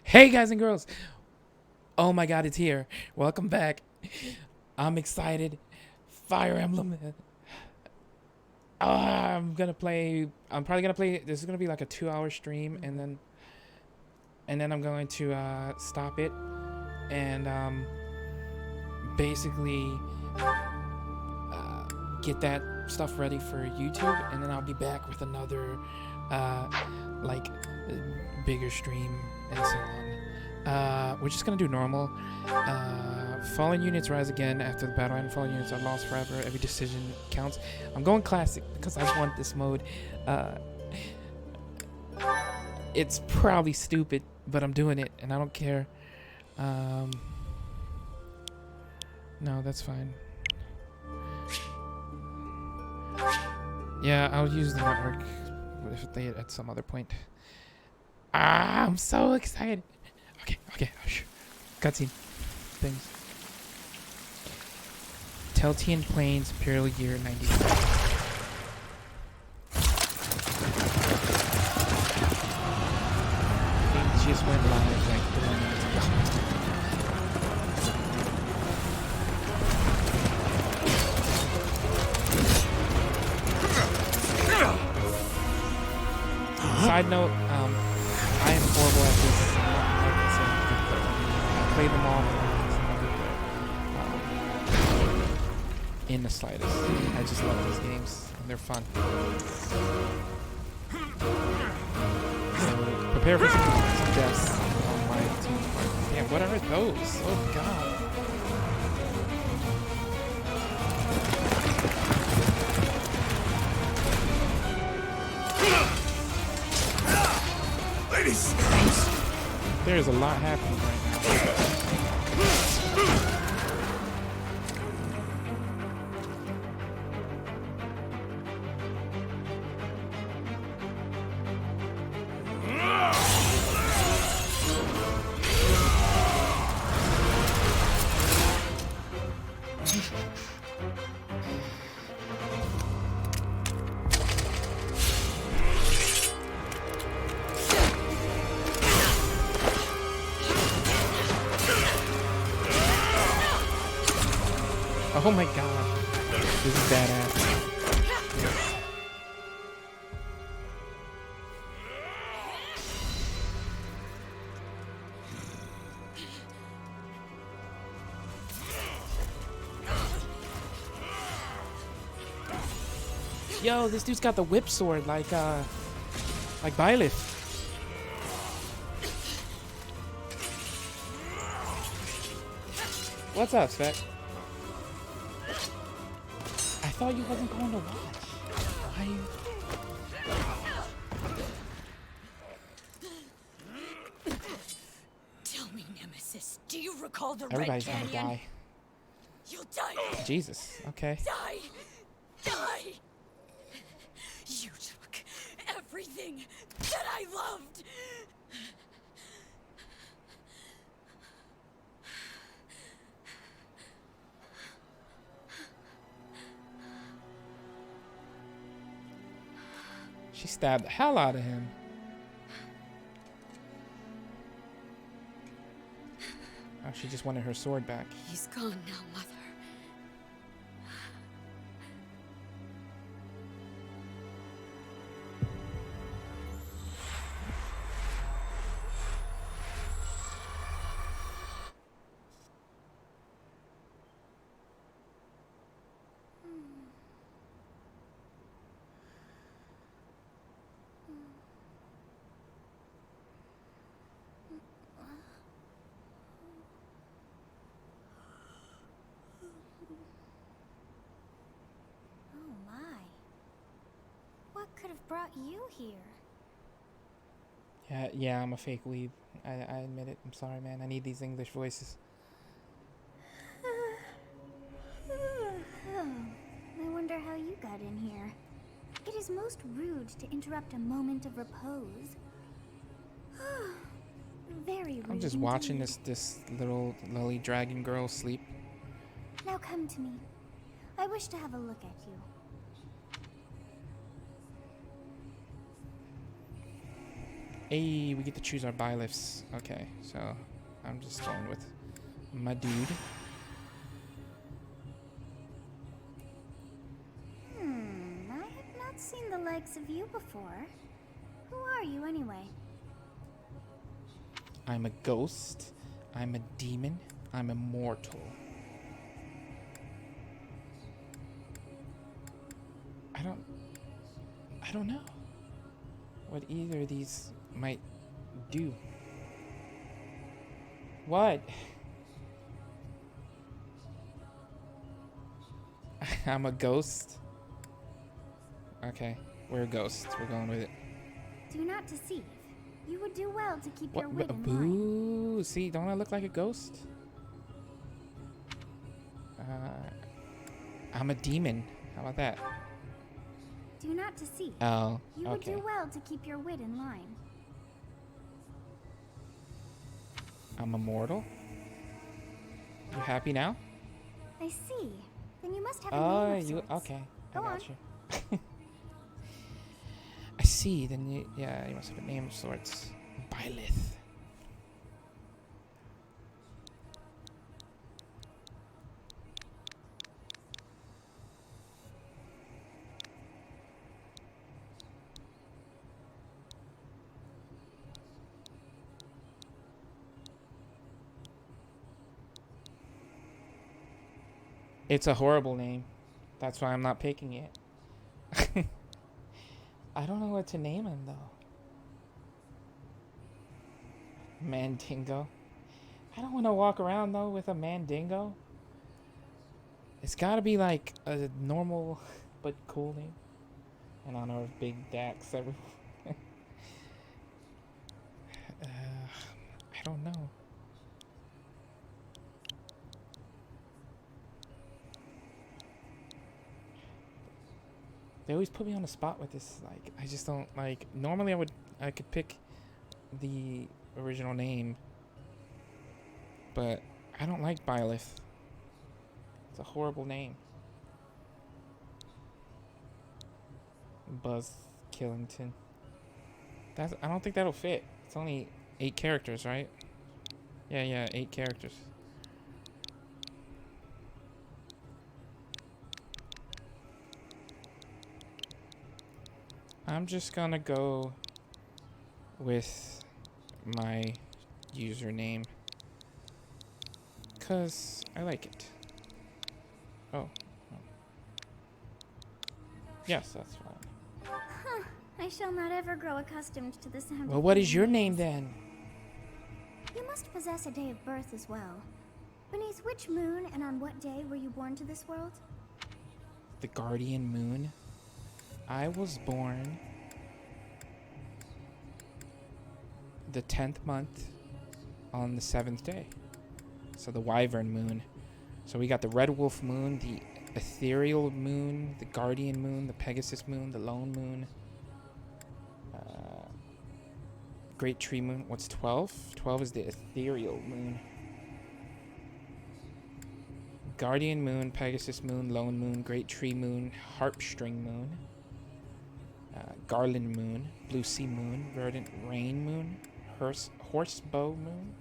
Hey guys and girls! Oh my god, it's here. Welcome back. I'm excited. Fire Emblem. I'm probably gonna play. This is gonna be like a 2-hour stream, and then I'm going to stop it and basically get that stuff ready for YouTube, and then I'll be back with another uh, like bigger stream and so on. We're just gonna do normal. Fallen units rise again after the battle, and fallen units are lost forever. Every decision counts. I'm going classic because I want this mode. It's probably stupid, but I'm doing it, and I don't care. No, that's fine. Yeah, I'll use the network at some other point. I'm so excited. Okay. Cutscene. Things. Teltian Plains, Imperial Year 95. Things just went live like 3 minutes ago. Side note, I am horrible at this. I play them all, in the slightest. I just love these games, and they're fun. So prepare for some deaths on my team's part. Damn, what are those? Oh god. There's a lot happening right now. Oh my god. This is badass. Yo, this dude's got the whip sword like Byleth. What's up, Spec? I thought you wasn't going to watch. Why you... Tell me, Nemesis, do you recall the Everybody's Red gonna Canyon? die. You'll die. Jesus, okay. Die! You took everything that I loved. She stabbed the hell out of him. Oh, she just wanted her sword back. He's gone now, Mother. Oh my. What could have brought you here? Yeah, I'm a fake weeb. I admit it. I'm sorry, man. I need these English voices. Oh, I wonder how you got in here. It is most rude to interrupt a moment of repose. Very rude. I'm just watching this little lily dragon girl sleep. Now come to me. I wish to have a look at you. Hey, we get to choose our bylifts. Okay, so I'm just going with my dude. I have not seen the likes of you before. Who are you anyway? I'm a ghost. I'm a demon. I'm immortal. I don't know what either of these might do. What? I'm a ghost. Okay, we're a ghost. We're going with it. Do not deceive. You would do well to keep your What? wit in line. Boo! See, don't I look like a ghost? I'm a demon. How about that? Do not deceive. Oh, You would okay. do well to keep your wit in line. I'm immortal. You happy now? I see. Then you must have a Oh, name of you sorts. okay? Go I got on. you. I see. Then you must have a name of sorts. Byleth. It's a horrible name. That's why I'm not picking it. I don't know what to name him though. Mandingo. I don't want to walk around though with a mandingo. It's got to be like a normal but cool name. And on our big Dax everywhere. I don't know. They always put me on the spot with this. Like, I just don't like. Normally, I could pick the original name, but I don't like Byleth. It's a horrible name. Buzz Killington. I don't think that'll fit. It's only 8 characters, right? Yeah, 8 characters. I'm just gonna go with my username because I like it. Oh. Yes, that's fine. Huh. I shall not ever grow accustomed to the sound Well, of what is human your name names. then? You must possess a day of birth as well. Beneath which moon and on what day were you born to this world? The Guardian Moon. I was born the 10th month on the 7th day. So the Wyvern Moon. So we got the Red Wolf Moon, the Ethereal Moon, the Guardian Moon, the Pegasus Moon, the Lone Moon, Great Tree Moon. What's 12? 12 is the Ethereal Moon. Guardian Moon, Pegasus Moon, Lone Moon, Great Tree Moon, Harpstring Moon, Garland Moon, Blue Sea Moon, Verdant Rain Moon, Horsebow Moon.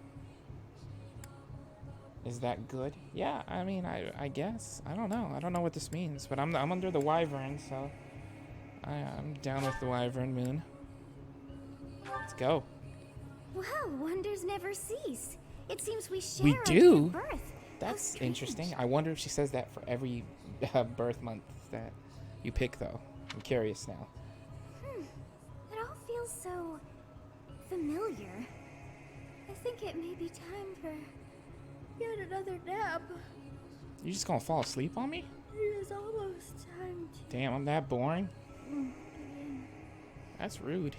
Is that good? Yeah, I mean, I guess. I don't know. I don't know what this means, but I'm under the Wyvern, so I'm down with the Wyvern Moon. Let's go. Well, wonders never cease. It seems we share We a do? day of birth. That's How strange. interesting. I wonder if she says that for every birth month that you pick, though. I'm curious now. It all feels so familiar. I think it may be time for yet another nap. You just gonna fall asleep on me? It is almost time to. Damn, I'm that boring. That's rude.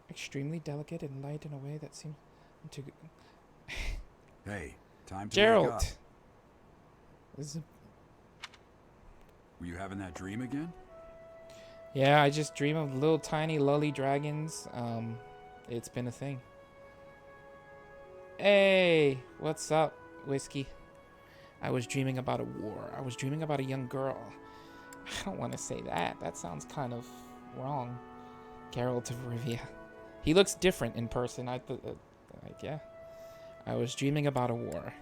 Extremely delicate and light in a way that seems to. Hey, time to Gerald. wake up. This is Were you having that dream again? Yeah, I just dream of little tiny lolly dragons. It's been a thing. Hey, what's up, Whiskey? I was dreaming about a war. I was dreaming about a young girl. I don't want to say that. That sounds kind of wrong. Geralt of Rivia. He looks different in person. I was dreaming about a war.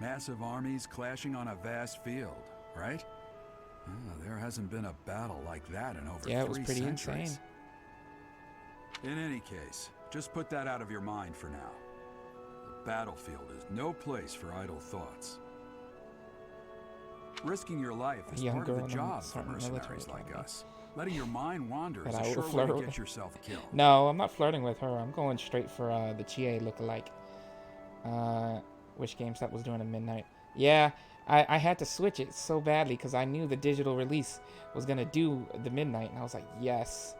Massive armies clashing on a vast field, right? There hasn't been a battle like that in over 3 Yeah, it was pretty centuries. insane. In any case, just put that out of your mind for now. The battlefield is no place for idle thoughts. Risking your life is young part of girl the in a job for certain military mercenaries like academy. us. Letting your mind wander is But a I will sure way flirt to with get her. yourself killed. No, I'm not flirting with her. I'm going straight for the Chie lookalike. Which GameStop was doing at midnight. Yeah, I had to switch it so badly because I knew the digital release was going to do the midnight. And I was like, yes.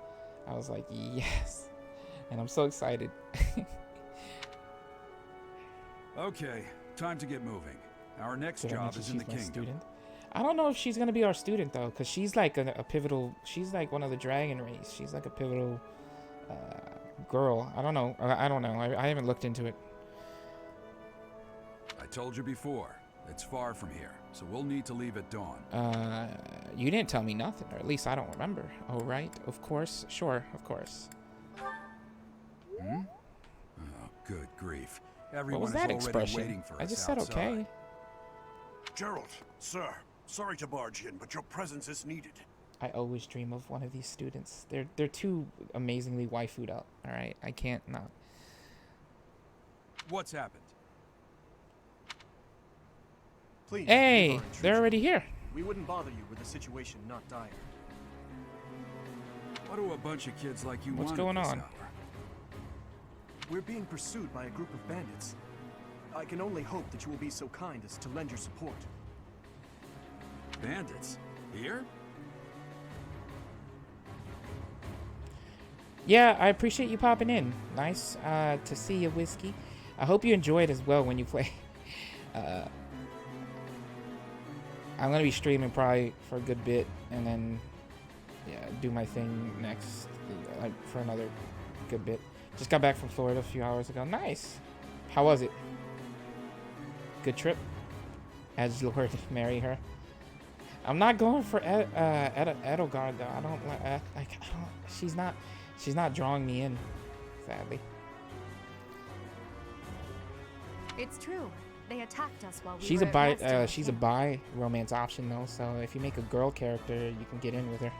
And I'm so excited. Okay, time to get moving. Our next Did I job mention is in the she's my kingdom. student? I don't know if she's going to be our student, though, because she's like a pivotal... She's like one of the dragon race. She's like a pivotal girl. I don't know. I haven't looked into it. I told you before, it's far from here, so we'll need to leave at dawn. You didn't tell me nothing, or at least I don't remember. Oh, right. Of course. Sure, of course. Oh, good grief. What Everyone was is that already expression? waiting for I us just said outside. okay. Gerald, sir, sorry to barge in, but your presence is needed. I always dream of one of these students. They're too amazingly waifu'd up. All right, I can't not. What's happened? Please. Hey, leave our they're intrusion. already here. We wouldn't bother you with a situation not dire. What do a bunch of kids like you What's want going at this on? hour? We're being pursued by a group of bandits. I can only hope that you will be so kind as to lend your support. Bandits? Here? Yeah, I appreciate you popping in. Nice to see you, Whiskey. I hope you enjoy it as well when you play. I'm gonna be streaming probably for a good bit, and then do my thing next for another good bit. Just got back from Florida a few hours ago. Nice. How was it? Good trip. As Lord marry her. I'm not going for Edelgard though. I don't like. She's not drawing me in, sadly. It's true. They attacked us while we She's were a at bi rest in the she's a camp. bi romance option though, so if you make a girl character, you can get in with her.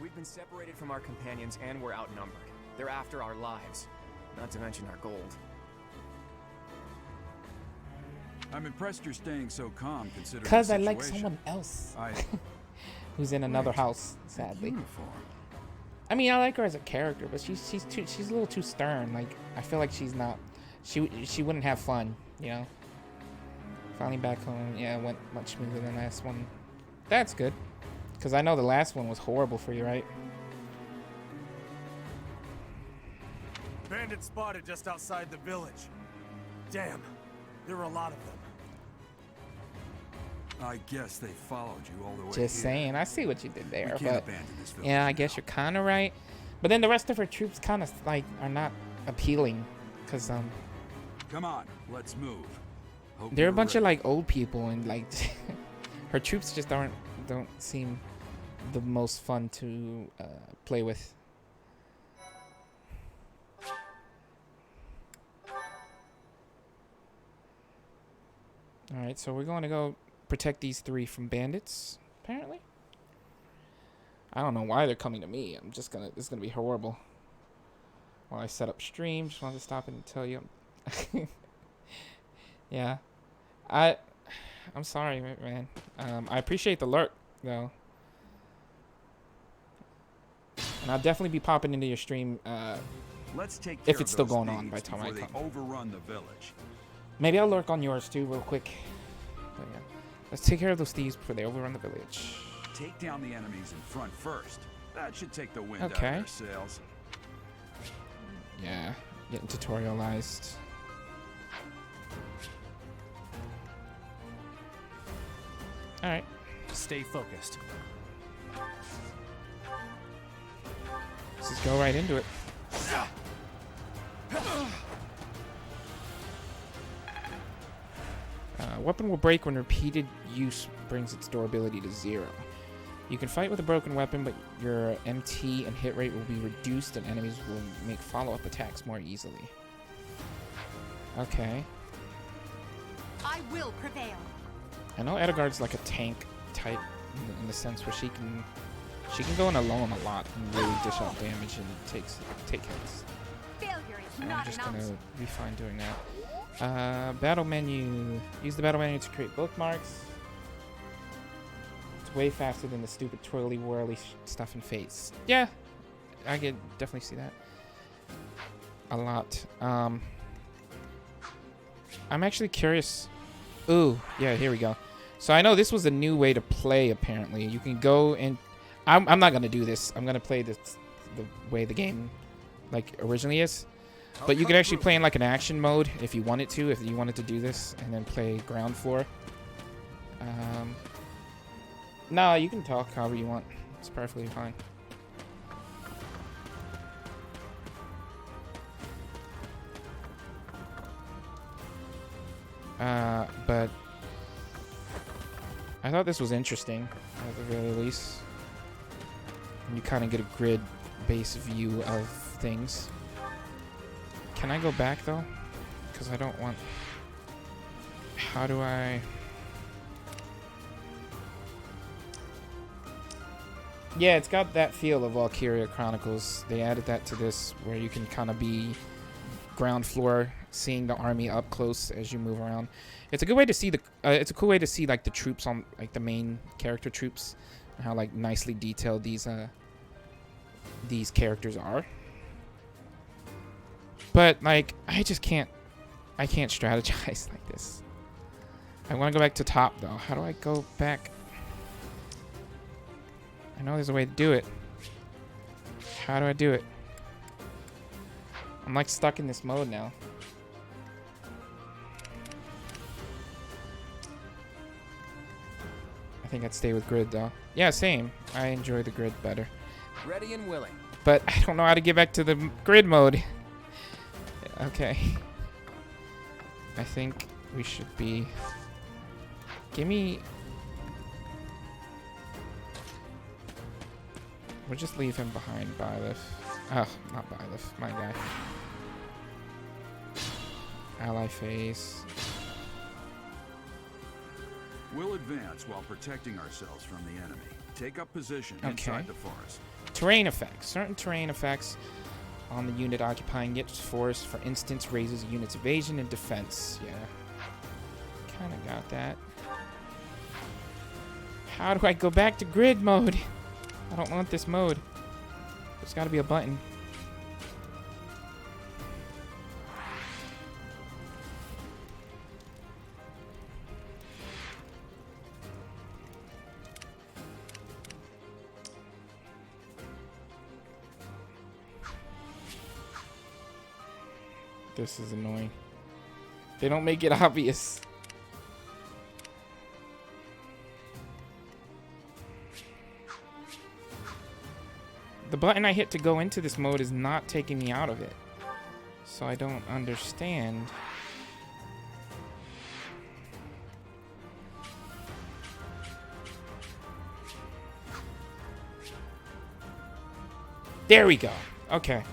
We've been separated from our companions and we're outnumbered. They're after our lives, not to mention our gold. I'm impressed you're staying so calm considering the Cause I like situation. someone else I who's in another Wait, house, that sadly. uniform. I mean, I like her as a character, but she's a little too stern. Like I feel like she's not. She wouldn't have fun, you know. Finally back home, yeah, it went much smoother than the last one. That's good, cause I know the last one was horrible for you, right? Bandits spotted just outside the village. Damn, there were a lot of them. I guess they followed you all the way Just here. saying, I see what you did We there, can't but abandon this village yeah, I now. guess you're kind of right. But then the rest of her troops kind of like are not appealing, cause Come on, let's move. Hope they're a you're bunch of ready. like old people, and like her troops just don't seem the most fun to play with. All right, so we're going to go protect these 3 from bandits. Apparently, I don't know why they're coming to me. It's gonna be horrible. While I set up stream, just wanted to stop and tell you. Yeah, I'm sorry, man. I appreciate the lurk though, and I'll definitely be popping into your stream. Let's take if care it's of still those going on by thieves the time I before come. they overrun the village. Maybe I'll lurk on yours too, real quick. But yeah, let's take care of those thieves before they overrun the village. Take down the enemies in front first. That should take the wind out of Okay. their sails. Yeah, getting tutorialized. All right. Stay focused. Let's just go right into it. Weapon will break when repeated use brings its durability to 0. You can fight with a broken weapon, but your MT and hit rate will be reduced and enemies will make follow-up attacks more easily. Okay. I will prevail. I know Edgard's like a tank type in the sense where she can go in alone a lot and really dish out damage and take hits. Failure is I'm not just an gonna option. be fine doing that. Battle menu. Use the battle menu to create bookmarks. It's way faster than the stupid twirly whirly stuff in Fates. Yeah, I could definitely see that a lot. I'm actually curious. Ooh, yeah, here we go. So I know this was a new way to play. Apparently, you can go and I'm not gonna do this. I'm gonna play this the way the game like originally is. But you could actually play in like an action mode if you wanted to. If you wanted to do this and then play ground floor. No, you can talk however you want. It's perfectly fine. But I thought this was interesting at the very least. You kind of get a grid-based view of things. Can I go back though? Because I don't want... How do I... Yeah, it's got that feel of Valkyria Chronicles. They added that to this where you can kind of be ground floor, seeing the army up close as you move around. It's a good way to see the it's a cool way to see like the troops on like the main character troops and how like nicely detailed these characters are. But like I can't strategize like this. I want to go back to top though. How do I go back? I know there's a way to do it. How do I do it? I'm like stuck in this mode now. I think I'd stay with grid though. Yeah, same. I enjoy the grid better. Ready and willing. But I don't know how to get back to the grid mode. Okay. I think we should be... Gimme... We'll just leave him behind Byleth. Oh, not Byleth. My guy. Ally phase. We'll advance while protecting ourselves from the enemy. Take up position Okay. inside the forest. Terrain effects. Certain terrain effects on the unit occupying its forest, for instance, raises a unit's evasion and defense. Yeah. Kind of got that. How do I go back to grid mode? I don't want this mode. There's got to be a button. This is annoying. They don't make it obvious. The button I hit to go into this mode is not taking me out of it. So I don't understand. There we go. Okay.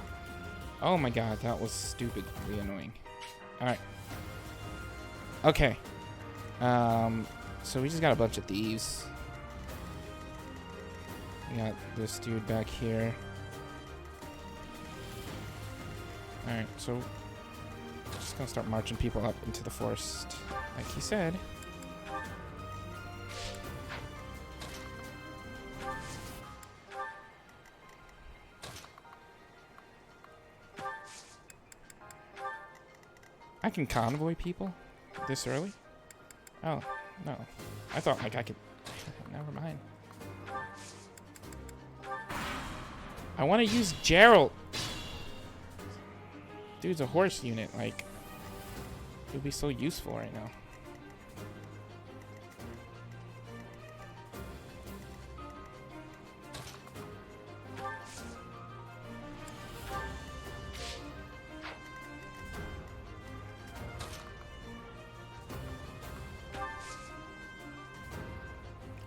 Oh my god, that was stupidly annoying. Alright. Okay. So we just got a bunch of thieves. We got this dude back here. Alright, so just gonna start marching people up into the forest, like he said. I can convoy people this early? Oh, no. I thought like I could... Never mind. I want to use Gerald. Dude's a horse unit. Like, it would be so useful right now.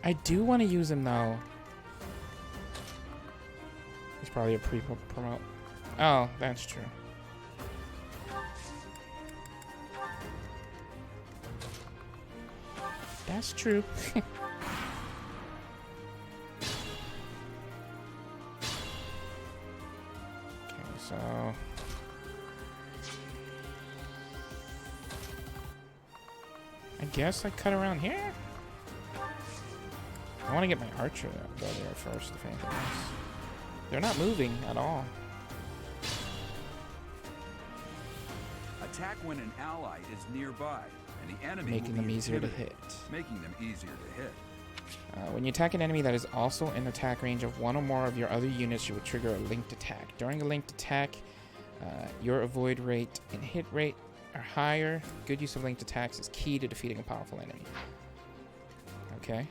I do want to use him though. He's probably a pre-promote. Oh, that's true. That's true. Okay, so I guess I cut around here. I want to get my archer go there first, if anything else. They're not moving at all. Attack when an ally is nearby, and the enemy Making will be them easier to intimidated, hit. Making them easier to hit. When you attack an enemy that is also in attack range of one or more of your other units, you will trigger a linked attack. During a linked attack, your avoid rate and hit rate are higher. Good use of linked attacks is key to defeating a powerful enemy. Okay.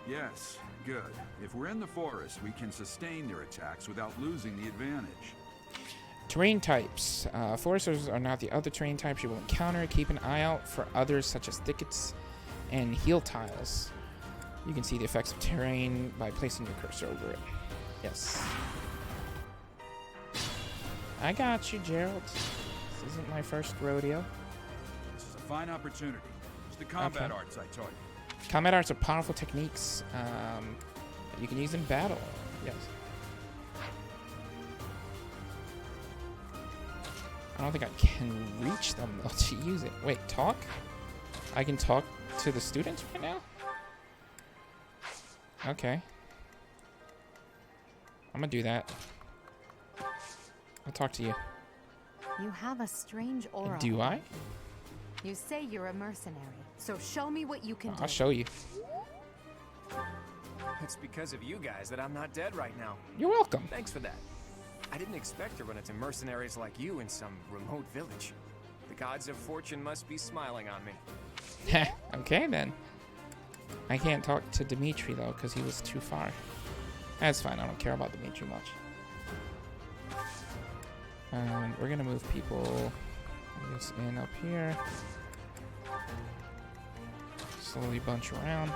Yes, good. If we're in the forest, we can sustain their attacks without losing the advantage. Terrain types. Foresters are not the other terrain types you will encounter. Keep an eye out for others such as thickets and heal tiles. You can see the effects of terrain by placing your cursor over it. Yes. I got you, Gerald. This isn't my first rodeo. This is a fine opportunity. It's the combat Okay. arts I taught you. Combat arts are powerful techniques that you can use in battle. Yes. I don't think I can reach them though to use it. Wait, talk? I can talk to the students right now? Okay. I'm gonna do that. I'll talk to you. You have a strange aura. Do I? You say you're a mercenary, so show me what you can do. I'll show you. It's because of you guys that I'm not dead right now. You're welcome. Thanks for that. I didn't expect to run into mercenaries like you in some remote village. The gods of fortune must be smiling on me. Okay then. I can't talk to Dimitri though because he was too far. That's fine. I don't care about Dimitri much. We're gonna move people, I guess, in up here. Slowly bunch around.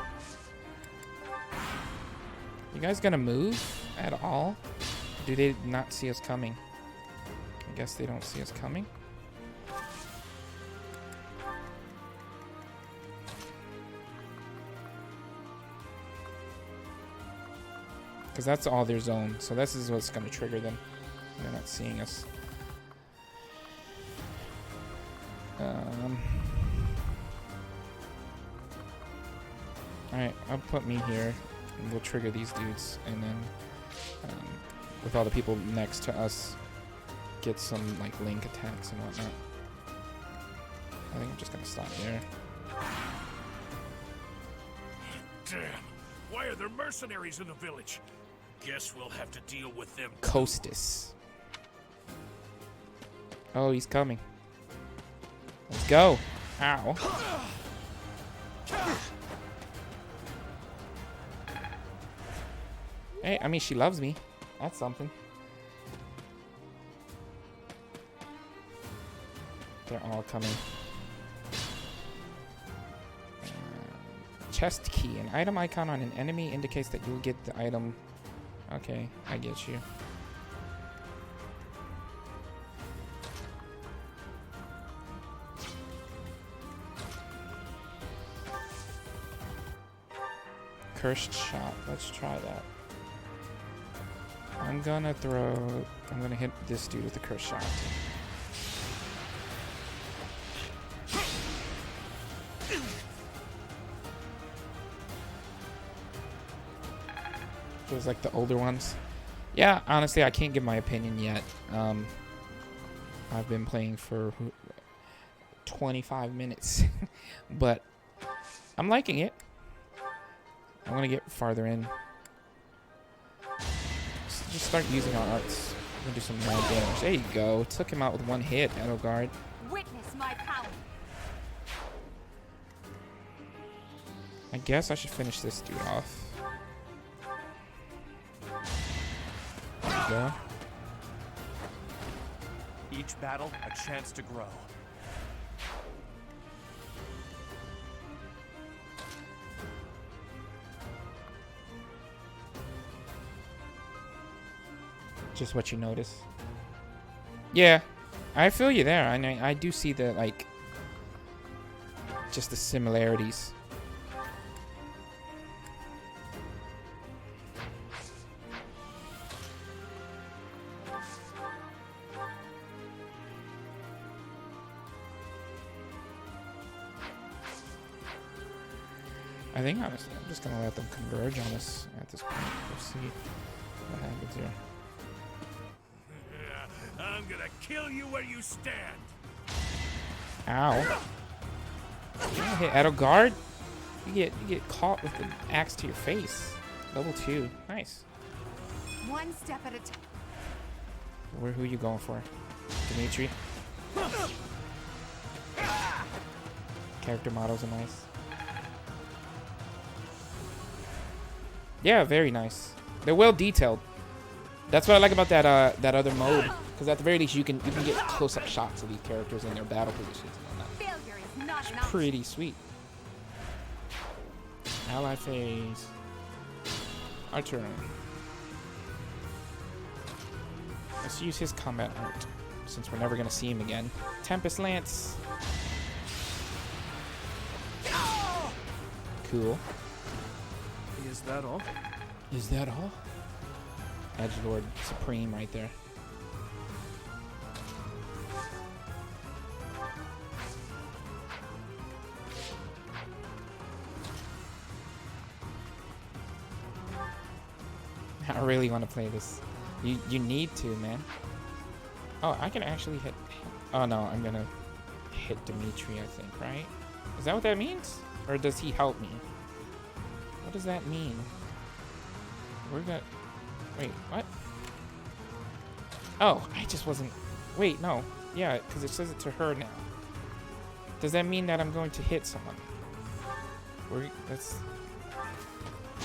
You guys gonna move at all? Do they not see us coming? I guess they don't see us coming. Because that's all their zone. So this is what's going to trigger them. They're not seeing us. Alright, I'll put me here. And we'll trigger these dudes. And then with all the people next to us, get some like link attacks and whatnot. I think I'm just going to stop there. Damn. Why are there mercenaries in the village? Guess we'll have to deal with them. Costas. Oh, he's coming. Let's go. Ow. Hey, I mean, she loves me. That's something. They're all coming. Chest key. An item icon on an enemy indicates that you'll get the item. Okay, I get you. Cursed shot. Let's try that. I'm gonna hit this dude with the cursed shot. Those like the older ones. Yeah, honestly, I can't give my opinion yet. I've been playing for 25 minutes, but I'm liking it. I want to get farther in. Just start using our arts. We're gonna do some mad damage. There you go. Took him out with one hit, Edelgard. Witness my power. I guess I should finish this dude off. go. Each battle, a chance to grow. Just what you notice. Yeah, I feel you there. I do see the, like, just the similarities. I think, honestly, I'm just gonna let them converge on us at this point. We'll see what happens here. I'm gonna kill you where you stand. Ow. You don't hit Edelgard. You get caught with the axe to your face. Level 2. Nice. One step at a time. Who are you going for? Dimitri? Character models are nice. Yeah, very nice. They're well detailed. That's what I like about that that other mode. Because at the very least, you can get close-up shots of these characters in their battle positions and whatnot. Failure is not It's an option. pretty sweet. Ally phase. Our turn. Let's use his combat art, since we're never gonna see him again. Tempest Lance. Cool. Is that all? Is that all? Edgelord Supreme right there. I really want to play this. You need to, man. Oh, I can actually hit... Oh, no, I'm gonna hit Dimitri, I think, right? Is that what that means? Or does he help me? What does that mean? We're gonna... Wait, what? Oh, I just wasn't... Wait, no. Yeah, because it says it to her now. Does that mean that I'm going to hit someone? That's...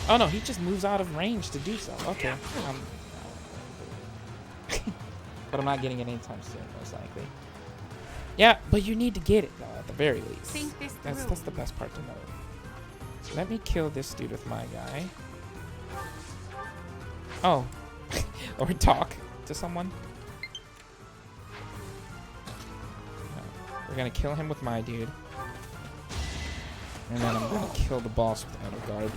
Oh, no, he just moves out of range to do so. Okay. But I'm not getting it anytime soon, most likely. Yeah, but you need to get it, though, at the very least. Think this That's through. the best part to know. Let me kill this dude with my guy. Oh. Or talk to someone. No. We're gonna kill him with my dude. And then I'm gonna kill the boss with Edelgard.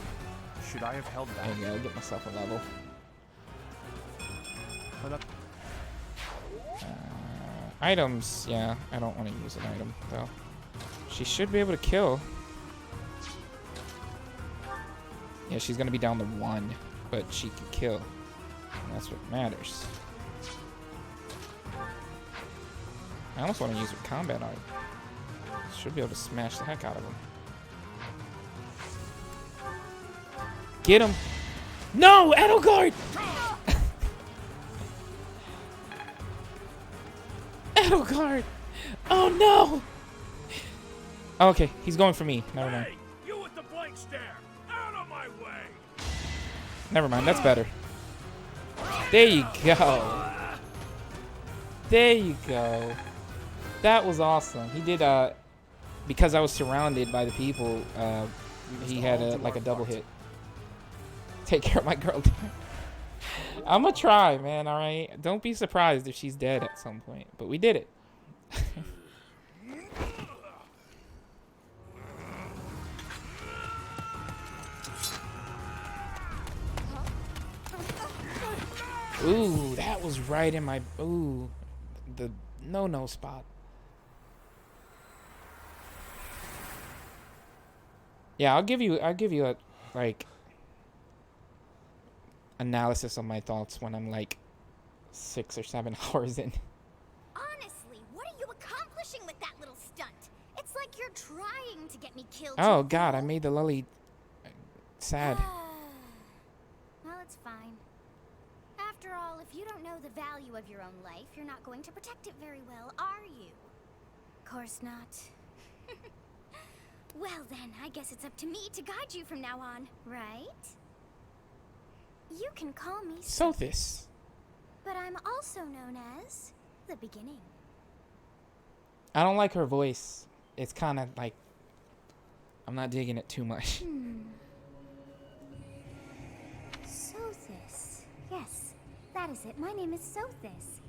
Should I have held There back? you go, get myself a level. Items, yeah, I don't want to use an item, though. She should be able to kill. Yeah, she's gonna be down to 1, but she can kill. And that's what matters. I almost want to use her combat art. Should be able to smash the heck out of him. Get him! No, Edelgard! Edelgard! Oh no! Okay, he's going for me. Never mind. Hey, you with the blank stare! Out of my way! Never mind, that's better. There you go. There you go. That was awesome. He did, because I was surrounded by the people, he had like a double hit. Take care of my girl. I'm gonna try, man, alright? Don't be surprised if she's dead at some point. But we did it. Ooh, that was right in my... Ooh, the no-no spot. Yeah, I'll give you a, like... analysis of my thoughts when I'm like 6 or 7 hours in. Honestly, what are you accomplishing with that little stunt? It's like you're trying to get me killed. Oh you god, I fool. made the lily sad. Well, it's fine. After all, if you don't know the value of your own life, you're not going to protect it very well, are you? Of course not. Well then, I guess it's up to me to guide you from now on, right? You can call me Sothis. am also known as the beginning. I don't like her voice. It's kind of like, I'm not digging it too much. Sothis. Yes, that is it. My name is Sothis.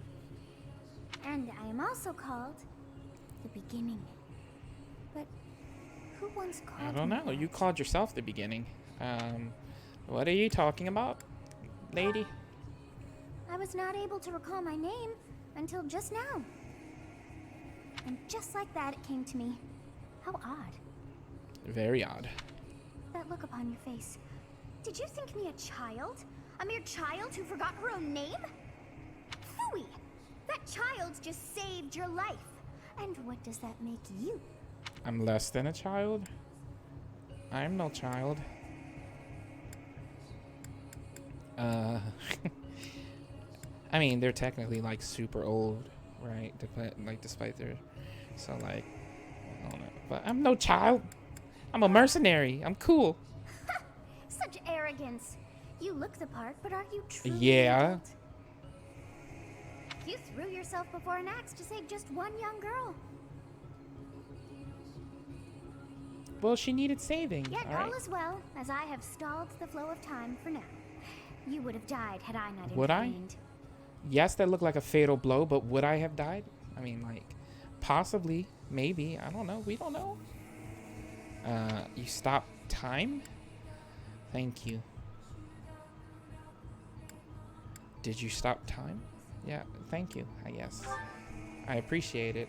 And I am also called the beginning. But who once called I don't me know. that? You called yourself the beginning. What are you talking about, lady? I was not able to recall my name until just now. And just like that, it came to me. How odd. Very odd. That look upon your face. Did you think me a child? A mere child who forgot her own name? Phooey! That child just saved your life. And what does that make you? I'm less than a child. I'm no child. I mean, they're technically like super old, right? Despite their, so like, I don't know. But I'm no child. I'm a mercenary. I'm cool. Such arrogance. You look the part, but are you truly Yeah. an adult? You threw yourself before an axe to save just one young girl. Well, she needed saving. Yet All right. all is well, as I have stalled the flow of time for now. You would have died had I not Would I? intervened. Yes, that looked like a fatal blow, but would I have died? I mean, like, possibly, maybe. I don't know. We don't know. You stopped time? Thank you. Did you stop time? Yeah, thank you, I guess. I appreciate it.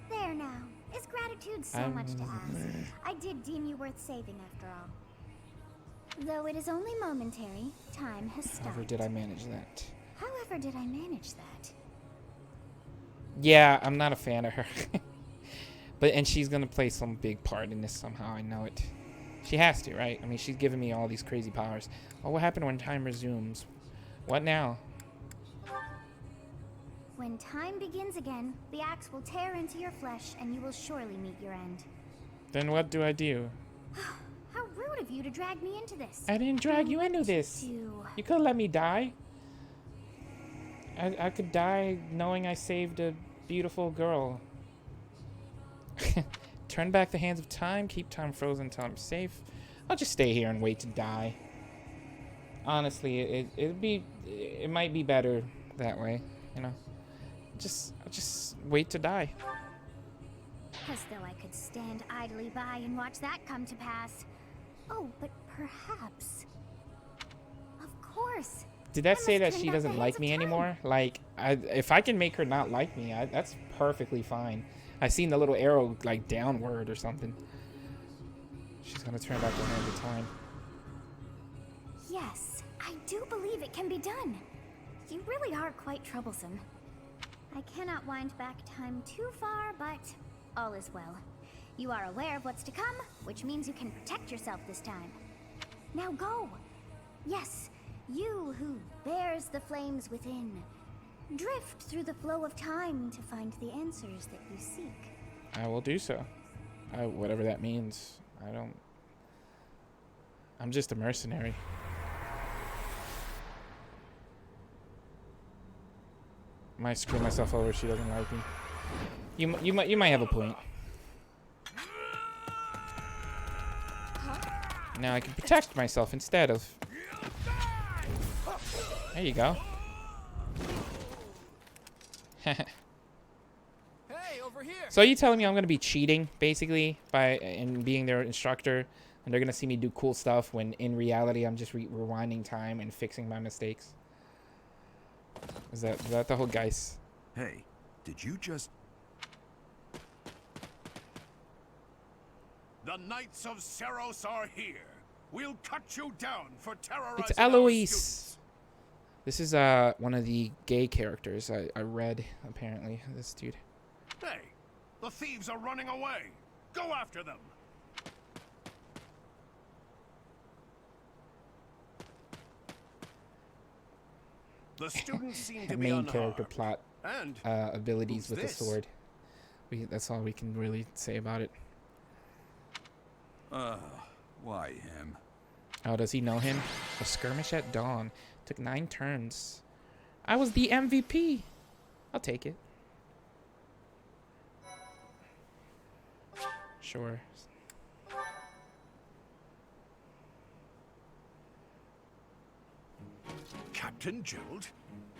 There now. Is gratitude so much to ask? I did deem you worth saving after all. Though it is only momentary, time has stopped. However, did I manage that? However did I manage that? Yeah, I'm not a fan of her. And she's gonna play some big part in this somehow, I know it. She has to, right? I mean, she's giving me all these crazy powers. Oh, what happened when time resumes? What now? When time begins again, the axe will tear into your flesh and you will surely meet your end. Then what do I do? How rude of you to drag me into this. I didn't drag you into this. You. You could let me die. I could die knowing I saved a beautiful girl. Turn back the hands of time, keep time frozen until I'm safe. I'll just stay here and wait to die. Honestly, it might be better that way, you know. I'll just wait to die. As though I could stand idly by and watch that come to pass. Oh, but perhaps. Of course. Did that I say must that turn she back doesn't the like hands me of time. anymore? Like, if I can make her not like me, that's perfectly fine. I seen the little arrow like downward or something. She's gonna turn back the hands of time. Yes, I do believe it can be done. You really are quite troublesome. I cannot wind back time too far, but all is well. You are aware of what's to come, which means you can protect yourself this time. Now go! Yes, you who bears the flames within. Drift through the flow of time to find the answers that you seek. I will do so. Whatever that means. I'm just a mercenary. Might screw myself over if she doesn't like me. You might have a point. Now I can protect myself instead of. There you go. Hey, over here. So are you telling me I'm gonna be cheating basically and being their instructor, and they're gonna see me do cool stuff when in reality I'm just rewinding time and fixing my mistakes? Is that the whole guys? Hey, did you just... The Knights of Seros are here. We'll cut you down for terrorizing It's our Eloise. students. This is one of the gay characters I read apparently. This dude. Hey, the thieves are running away. Go after them. The students seem to be Main unharmed. character plot And abilities who's with this? the sword. That's all we can really say about it. Why him? Oh, does he know him? A skirmish at dawn. Took 9 turns. I was the MVP. I'll take it. Sure. Captain Gerald?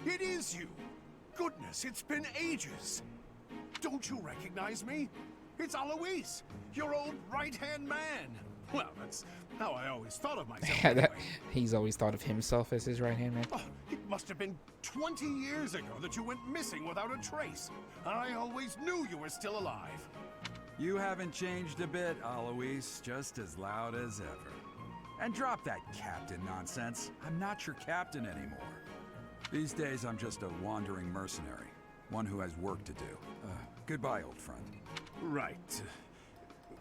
It is you! Goodness, it's been ages! Don't you recognize me? It's Alois, your old right-hand man! Well, that's how I always thought of myself anyway. He's always thought of himself as his right-hand man. Oh, it must have been 20 years ago that you went missing without a trace. I always knew you were still alive. You haven't changed a bit, Alois. Just as loud as ever. And drop that captain nonsense. I'm not your captain anymore. These days, I'm just a wandering mercenary. One who has work to do. Goodbye, old friend. Right.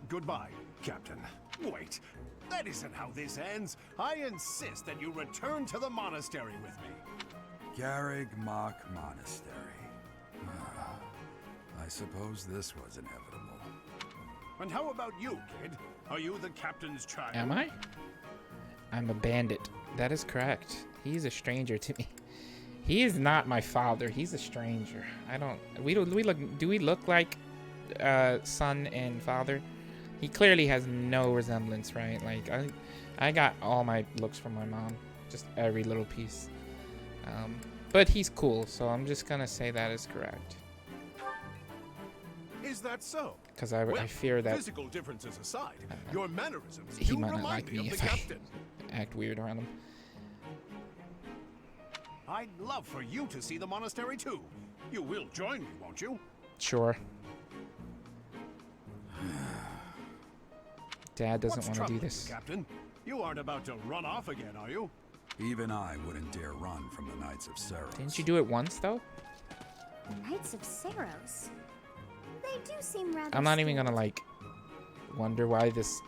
Goodbye, Captain. Wait, that isn't how this ends. I insist that you return to the monastery with me. Garreg Mach Monastery. I suppose this was inevitable. And how about you, kid? Are you the captain's child? Am I? I'm a bandit. That is correct. He's a stranger to me. He is not my father. He's a stranger. Do we look like son and father? He clearly has no resemblance, right? Like I got all my looks from my mom, just every little piece. But he's cool, so I'm just gonna say that is correct. Is that so? Because I fear that physical differences aside, your mannerisms he do might not remind like me me of if the I captain. act weird around him. I'd love for you to see the monastery too. You will join me, won't you? Sure. Dad doesn't What's want to do troubling you, this. Captain? You aren't about to run off again, are you? Even I wouldn't dare run from the Knights of Saros. Didn't you do it once though? Knights of Saros. They do seem rather. I'm not even gonna like wonder why this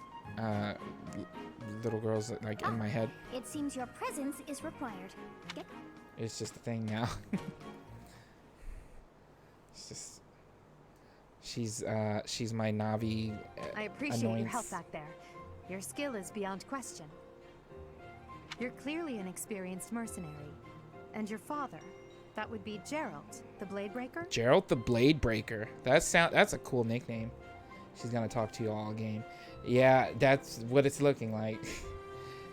little girl's like in my head. It seems your presence is required. Get It's just a thing now. It's just she's my Navi I appreciate annoyance. your help back there. Your skill is beyond question. You're clearly an experienced mercenary. And your father, that would be Gerald, the Blade Breaker? Gerald the Blade Breaker. That's a cool nickname. She's gonna talk to you all game. Yeah, that's what it's looking like.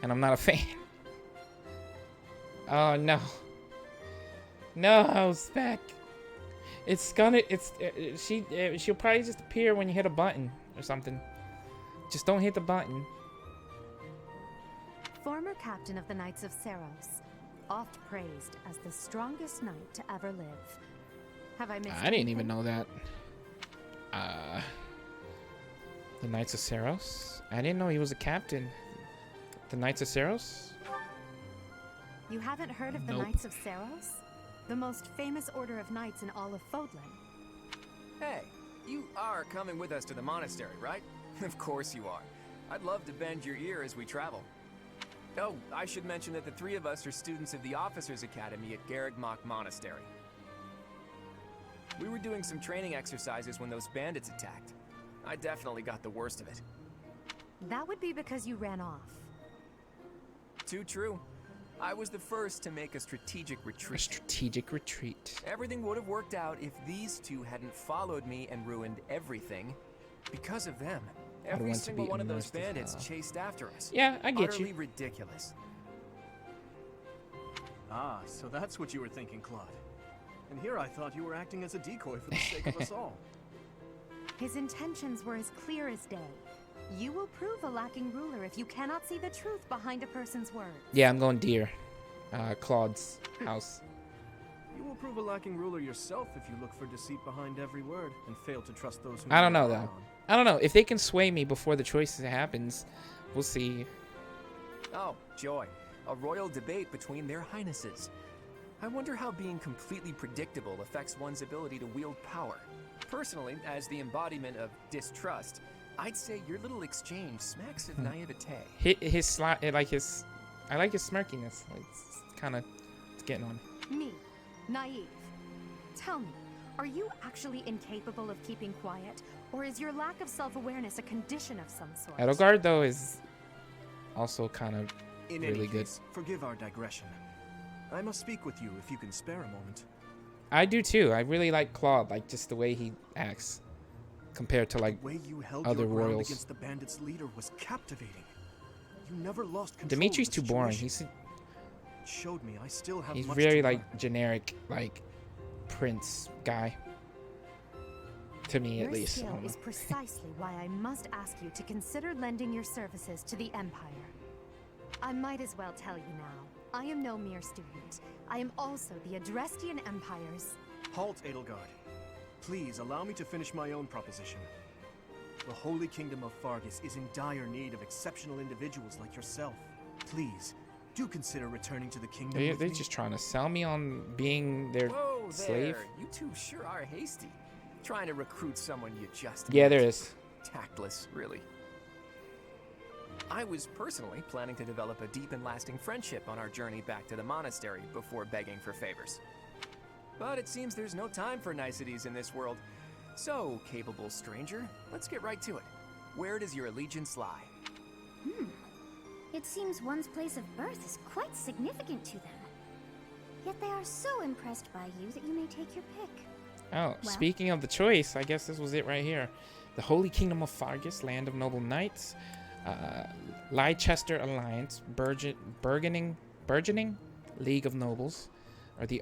And I'm not a fan. Oh no. No, Spec. She'll probably just appear when you hit a button or something. Just don't hit the button. Former captain of the Knights of Saros, oft praised as the strongest knight to ever live. Have I missed I didn't even anything? know that. The Knights of Saros? I didn't know he was a captain. The Knights of Saros? You haven't heard of the Nope. Knights of Saros? The most famous order of knights in all of Fodlan. Hey, you are coming with us to the monastery, right? Of course you are. I'd love to bend your ear as we travel. Oh, I should mention that the three of us are students of the Officers Academy at Garreg Mach Monastery. We were doing some training exercises when those bandits attacked. I definitely got the worst of it. That would be because you ran off. Too true. I was the first to make a strategic A retreat. strategic retreat. Everything would have worked out if these two hadn't followed me and ruined everything. Because of them, every want to single be one of those immersed as bandits hell. chased after us. Yeah, I get Utterly you. ridiculous. Ah, so that's what you were thinking, Claude. And here I thought you were acting as a decoy for the sake of us all. His intentions were as clear as day. You will prove a lacking ruler if you cannot see the truth behind a person's words. Yeah, I'm going deer. Claude's house. You will prove a lacking ruler yourself if you look for deceit behind every word and fail to trust those who I don't you know rely though. on. I don't know. If they can sway me before the choice happens, we'll see. Oh, joy. A royal debate between their highnesses. I wonder how being completely predictable affects one's ability to wield power. Personally, as the embodiment of distrust, I'd say your little exchange smacks of naivete. I like his smirkiness. Like, it's getting on me. Me, naive. Tell me, are you actually incapable of keeping quiet? Or is your lack of self-awareness a condition of some sort? Edelgard though is also kind of In really any good. case, forgive our digression. I must speak with you if you can spare a moment. I do too. I really like Claude, like just the way he acts compared to like The way you held other your ground royals. against the bandits' leader was captivating. You never lost control. Dimitri's of the too boring. situation. It showed me I still have He's much very to learn. like generic, like prince guy. To me, Your at least. I skill don't know. is precisely why I must ask you to consider lending your services to the Empire. I might as well tell you now. I am no mere student. I am also the Adrestian Empire's... Halt, Edelgard. Please allow me to finish my own proposition. The Holy Kingdom of Fargus is in dire need of exceptional individuals like yourself. Please, do consider returning to the kingdom with They're me. just trying to sell me on being their Whoa slave. there. You two sure are hasty. Trying to recruit someone you just Yeah, met. there is. Tactless, really. I was personally planning to develop a deep and lasting friendship on our journey back to the monastery before begging for favors. But it seems there's no time for niceties in this world. So, capable stranger, let's get right to it. Where does your allegiance lie? It seems one's place of birth is quite significant to them. Yet they are so impressed by you that you may take your pick. Oh, speaking of the choice, I guess this was it right here. The Holy Kingdom of Fargus, Land of Noble Knights, Leicester Alliance, Burgeoning League of Nobles, or the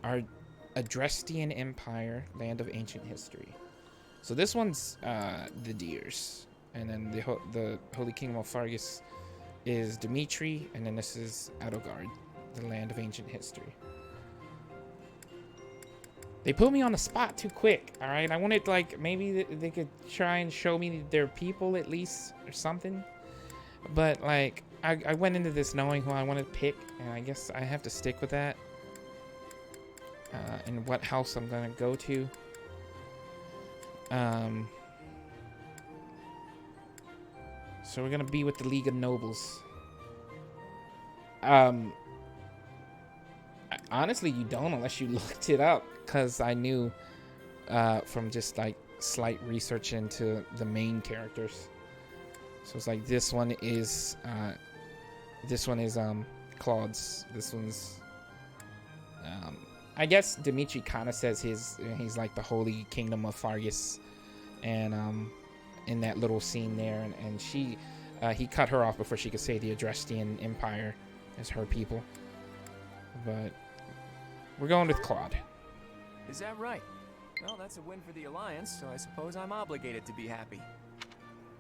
Adrestian Empire, Land of Ancient History. So this one's the Deers, and then the Holy Kingdom of Fargus is Dimitri, and then this is Edelgard, the Land of Ancient History. They put me on the spot too quick, all right? I wanted, like, maybe they could try and show me their people at least or something. But, like, I went into this knowing who I wanted to pick, and I guess I have to stick with that. And what house I'm going to go to. So we're going to be with the League of Nobles. Honestly, you don't unless you looked it up, because I knew from just like slight research into the main characters. So it's like this one is Claude's. This one's I guess Dimitri kind of says he's like the Holy Kingdom of Fargus, and in that little scene there, and she he cut her off before she could say the Adrestian Empire is her people. But we're going with Claude. Is that right? Well, that's a win for the Alliance, so I suppose I'm obligated to be happy.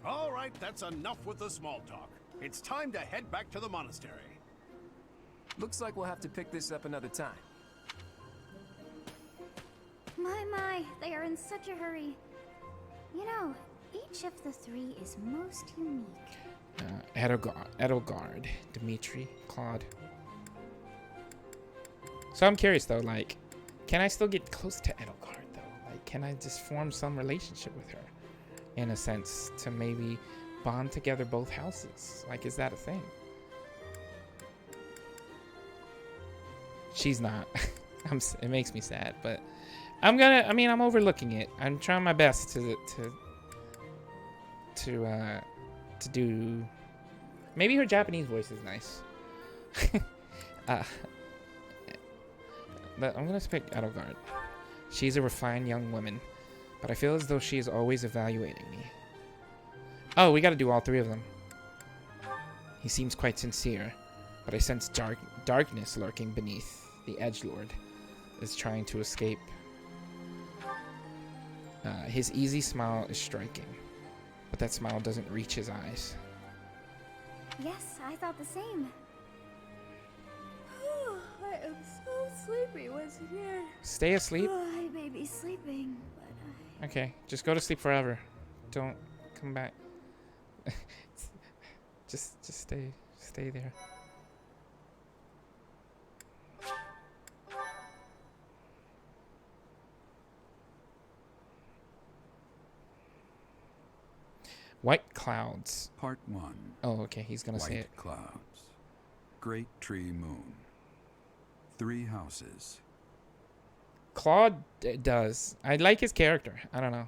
All right, that's enough with the small talk. It's time to head back to the monastery. Looks like we'll have to pick this up another time. My, they are in such a hurry. You know, each of the three is most unique. Edelgard, Dimitri, Claude. So I'm curious though, like, can I still get close to Edelgard though? Like, can I just form some relationship with her, in a sense, to maybe bond together both houses? Like, is that a thing? She's not. It makes me sad, but I'm overlooking it. I'm trying my best to do. Maybe her Japanese voice is nice. But I'm gonna pick Edelgard. She's a refined young woman, but I feel as though she is always evaluating me. Oh, we gotta do all three of them. He seems quite sincere, but I sense darkness lurking beneath. The edgelord is trying to escape. His easy smile is striking, but that smile doesn't reach his eyes. Yes, I thought the same. I am so sleepy once again. Stay asleep. I may be sleeping, but Okay, just go to sleep forever. Don't come back. just stay there. White clouds. Part 1. Oh, okay, he's gonna say White it. clouds. Great tree moon. 3 houses. Claude does. I like his character. I don't know.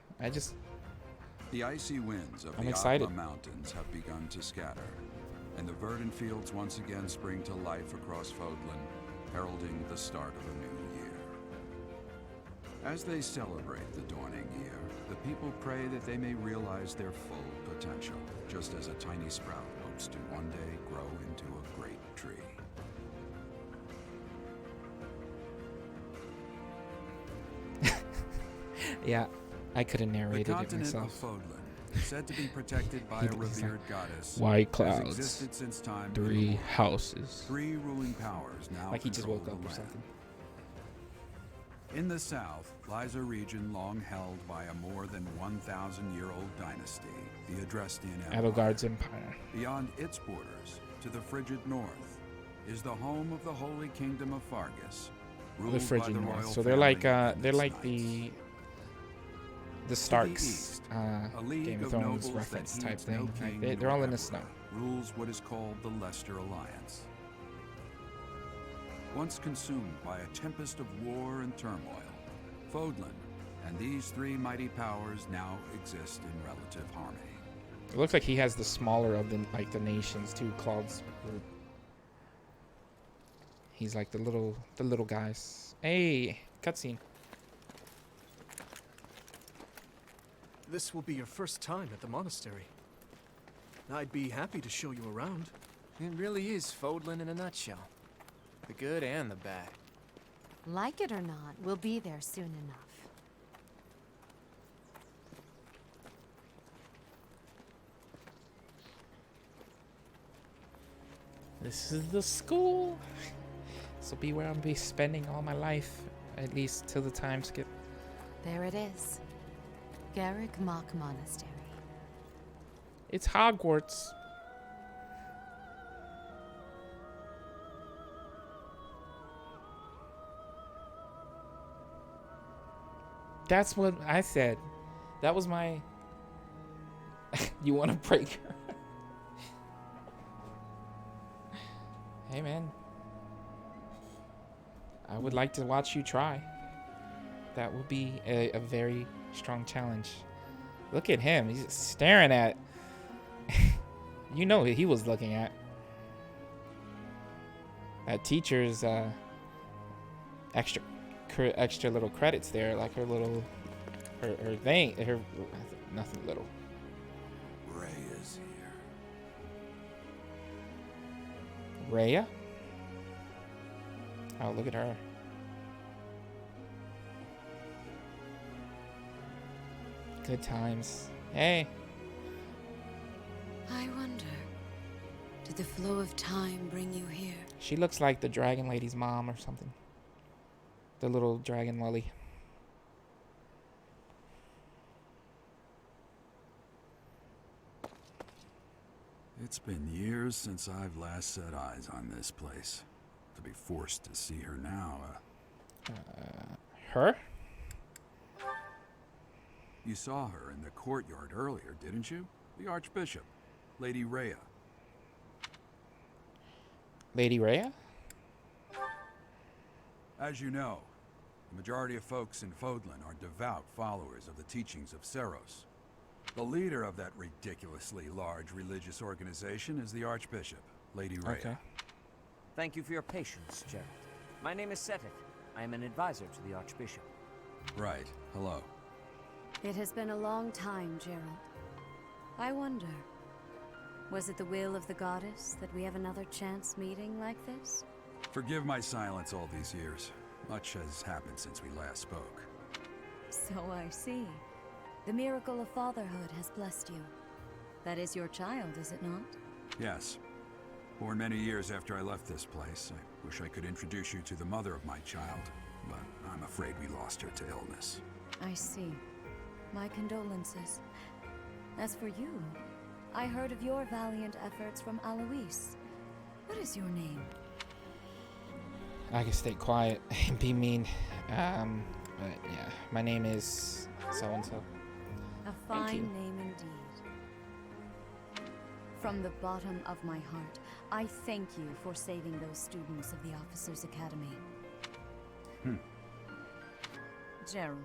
The icy winds of I'm the excited. Atla Mountains have begun to scatter, and the verdant fields once again spring to life across Fodlan. heralding the start of a new year. As they celebrate the dawning year, the people pray that they may realize their full potential, just as a tiny sprout hopes to one day grow into a great tree. Yeah, I could have The narrated it continent of myself. Fodlan is said to be protected by a He's like, revered goddess White who has clouds, existed since time 3 immemorial. houses. 3 ruling powers now Like he just control woke up the or land. something. In the south lies a region long held by a more than 1,000-year-old dynasty, the Adrestian Empire. Adelgard's Empire. Beyond its borders, to the frigid north, is the home of the Holy Kingdom of Fargus, ruled The frigid by the north. royal So they're like family and they're its like knights. the Starks east, uh, A league Game of of Thrones nobles reference that type heeds no thing. Like king they're all nor in the snow. emperor, rules what is called the Leicester Alliance. Once consumed by a tempest of war and turmoil, Fodlan and these 3 mighty powers now exist in relative harmony. It looks like he has the smaller of the nations too. Claude's group. He's like the little guys. Hey, cutscene. This will be your first time at the monastery. I'd be happy to show you around. It really is Fodlan in a nutshell. The good and the bad. Like it or not, we'll be there soon enough. This is the school. This will be where I'll be spending all my life, at least till the time skip. There it is. Garrick Mock Monastery. It's Hogwarts. That's what I said. That was my... You want to break her? Hey, man. I would like to watch you try. That would be a very strong challenge. Look at him. He's staring at... You know who he was looking at. That teacher's extra little credits there, like her little... Her thing. Nothing little. Ray is here. Rhea? Oh, look at her. Good times. Hey. I wonder, did the flow of time bring you here? She looks like the dragon lady's mom or something. The little dragon lily. It's been years since I've last set eyes on this place. To be forced to see her now, Her? You saw her in the courtyard earlier, didn't you? The Archbishop, Lady Rhea. Lady Rhea? As you know, the majority of folks in Fodlan are devout followers of the teachings of Seros. The leader of that ridiculously large religious organization is the Archbishop, Lady Rhea. Okay. Thank you for your patience, Gerald. My name is Seteth. I am an advisor to the Archbishop. Right. Hello. It has been a long time, Gerald. I wonder, was it the will of the goddess that we have another chance meeting like this? Forgive my silence all these years. Much has happened since we last spoke. So I see. The miracle of fatherhood has blessed you. That is your child, is it not? Yes. Born many years after I left this place, I wish I could introduce you to the mother of my child, but I'm afraid we lost her to illness. I see. My condolences. As for you, I heard of your valiant efforts from Alois. What is your name? I can stay quiet and be mean. But yeah, my name is so-and-so. A Thank you. fine name indeed. From the bottom of my heart, I thank you for saving those students of the Officers' Academy. Gerald,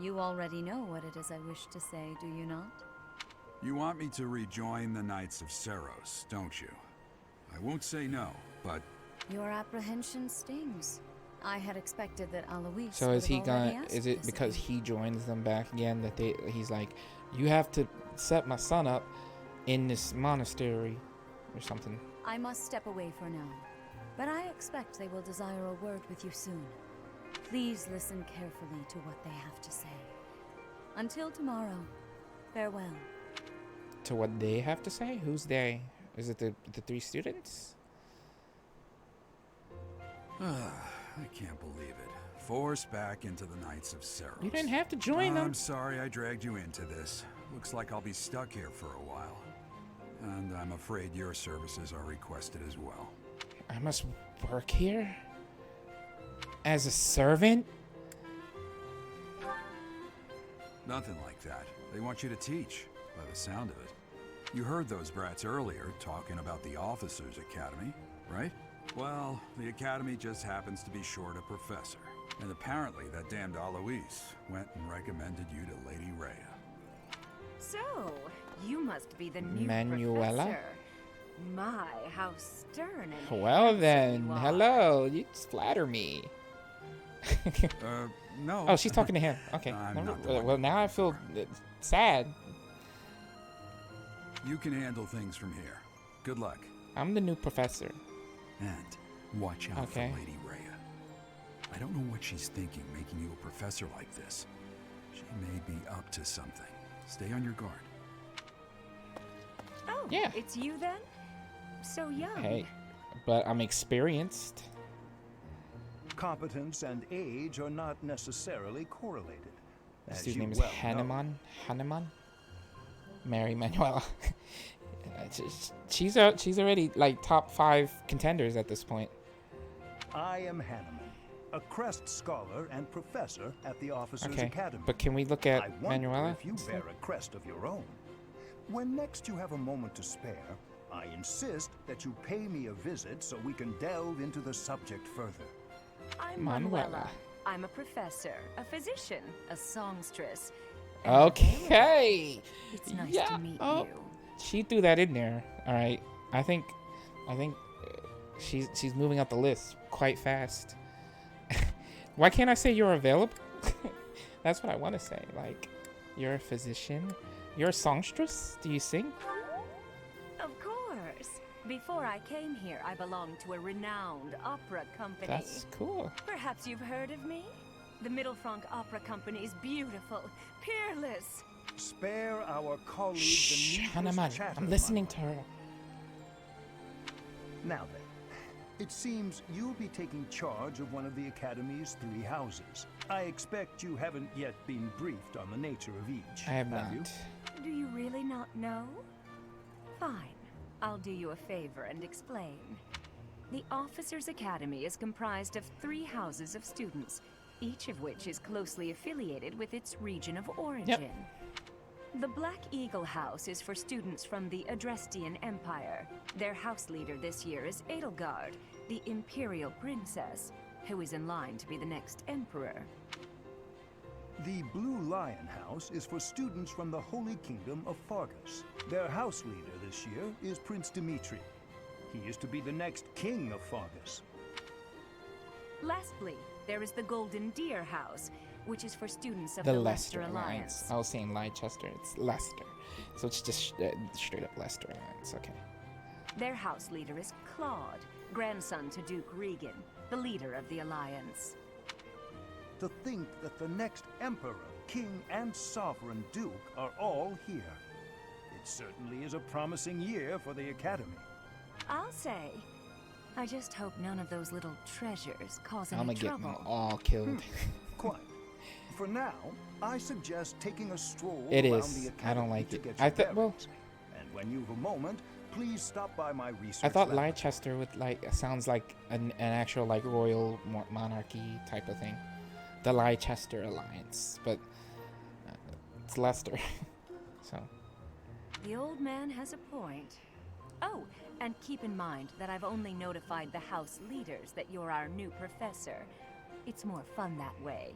you already know what it is I wish to say, do you not? You want me to rejoin the Knights of Seros, don't you? I won't say no, but Your apprehension stings. I had expected that Alois So would is he have already gonna? asked Is it this because of you. he joins them back again that he's like, you have to set my son up in this monastery or something? I must step away for now, but I expect they will desire a word with you soon. Please listen carefully to what they have to say. Until tomorrow, farewell. To what they have to say? Who's they? Is it the 3 students? I can't believe it. Forced back into the Knights of Cerros. You didn't have to join them. I'm sorry I dragged you into this. Looks like I'll be stuck here for a while. And I'm afraid your services are requested as well. I must work here? As a servant? Nothing like that. They want you to teach, by the sound of it. You heard those brats earlier talking about the Officers' Academy, right? Well, the Academy just happens to be short a professor. And apparently that damned Alois went and recommended you to Lady Rhea. So, you must be the new Manuela? professor. My, how stern and Well handsome then, you are. hello. You flatter me. No. Oh, she's talking to him. Okay. I'm not the one Well, you now I work feel for. sad. You can handle things from here. Good luck. I'm the new professor. And watch out Okay. for Lady Rhea. I don't know what she's thinking making you a professor like this. She may be up to something. Stay on your guard. Oh, Yeah. it's you then? So young. Hey, but I'm experienced. Competence and age are not necessarily correlated. This As dude's you name is well know. Hanuman? Mary Manuela. she's already like top 5 contenders at this point. I am Hanneman, a Crest Scholar and Professor at the Officers Okay, Academy. but can we look at I wonder Manuela? if you bear a crest of your own. When next you have a moment to spare, I insist that you pay me a visit so we can delve into the subject further. I'm Manuela. Manuela. I'm a professor, a physician, a songstress. and Okay. It's nice Yeah, to meet oh. you. She threw that in there. All right. I think she's moving up the list quite fast. Why can't I say you're available? That's what I want to say. Like, you're a physician. You're a songstress. Do you sing? Of course. Before I came here, I belonged to a renowned opera company. That's cool. Perhaps you've heard of me? The Middlefranc Opera Company is beautiful, peerless. Spare our colleague Shh, the needless Hanuman. chatter, I'm listening to Manuela. her. Now then, it seems you'll be taking charge of one of the Academy's 3 houses. I expect you haven't yet been briefed on the nature of each. I have not. you? Do you really not know? Fine. I'll do you a favor and explain. The Officers' Academy is comprised of 3 houses of students, each of which is closely affiliated with its region of origin. The Black Eagle House is for students from the Adrestian Empire. Their house leader this year is Edelgard, the Imperial Princess, who is in line to be the next Emperor. The Blue Lion House is for students from the Holy Kingdom of Fargus. Their house leader this year is Prince Dimitri. He is to be the next king of Fargus. Lastly, there is the Golden Deer House, which is for students of The the Leicester Leicester Alliance. Alliance. I was saying Leicester. It's Leicester. So it's just straight up Leicester Alliance. Okay. Their house leader is Claude, grandson to Duke Regan, the leader of the Alliance. To think that the next Emperor, King, and Sovereign Duke are all here. It certainly is a promising year for the Academy. I'll say. I just hope none of those little treasures cause any I'm gonna get trouble. them all killed. Quite. For now, I suggest taking a stroll It around is. the I Academy don't like to it. get I your thought- well- bearings. And when you've a moment, please stop by my research I thought lab. Leicester would sounds like an actual like royal monarchy type of thing. The Leicester Alliance, but it's Leicester. So The old man has a point. Oh, and keep in mind that I've only notified the house leaders that you're our new professor. It's more fun that way.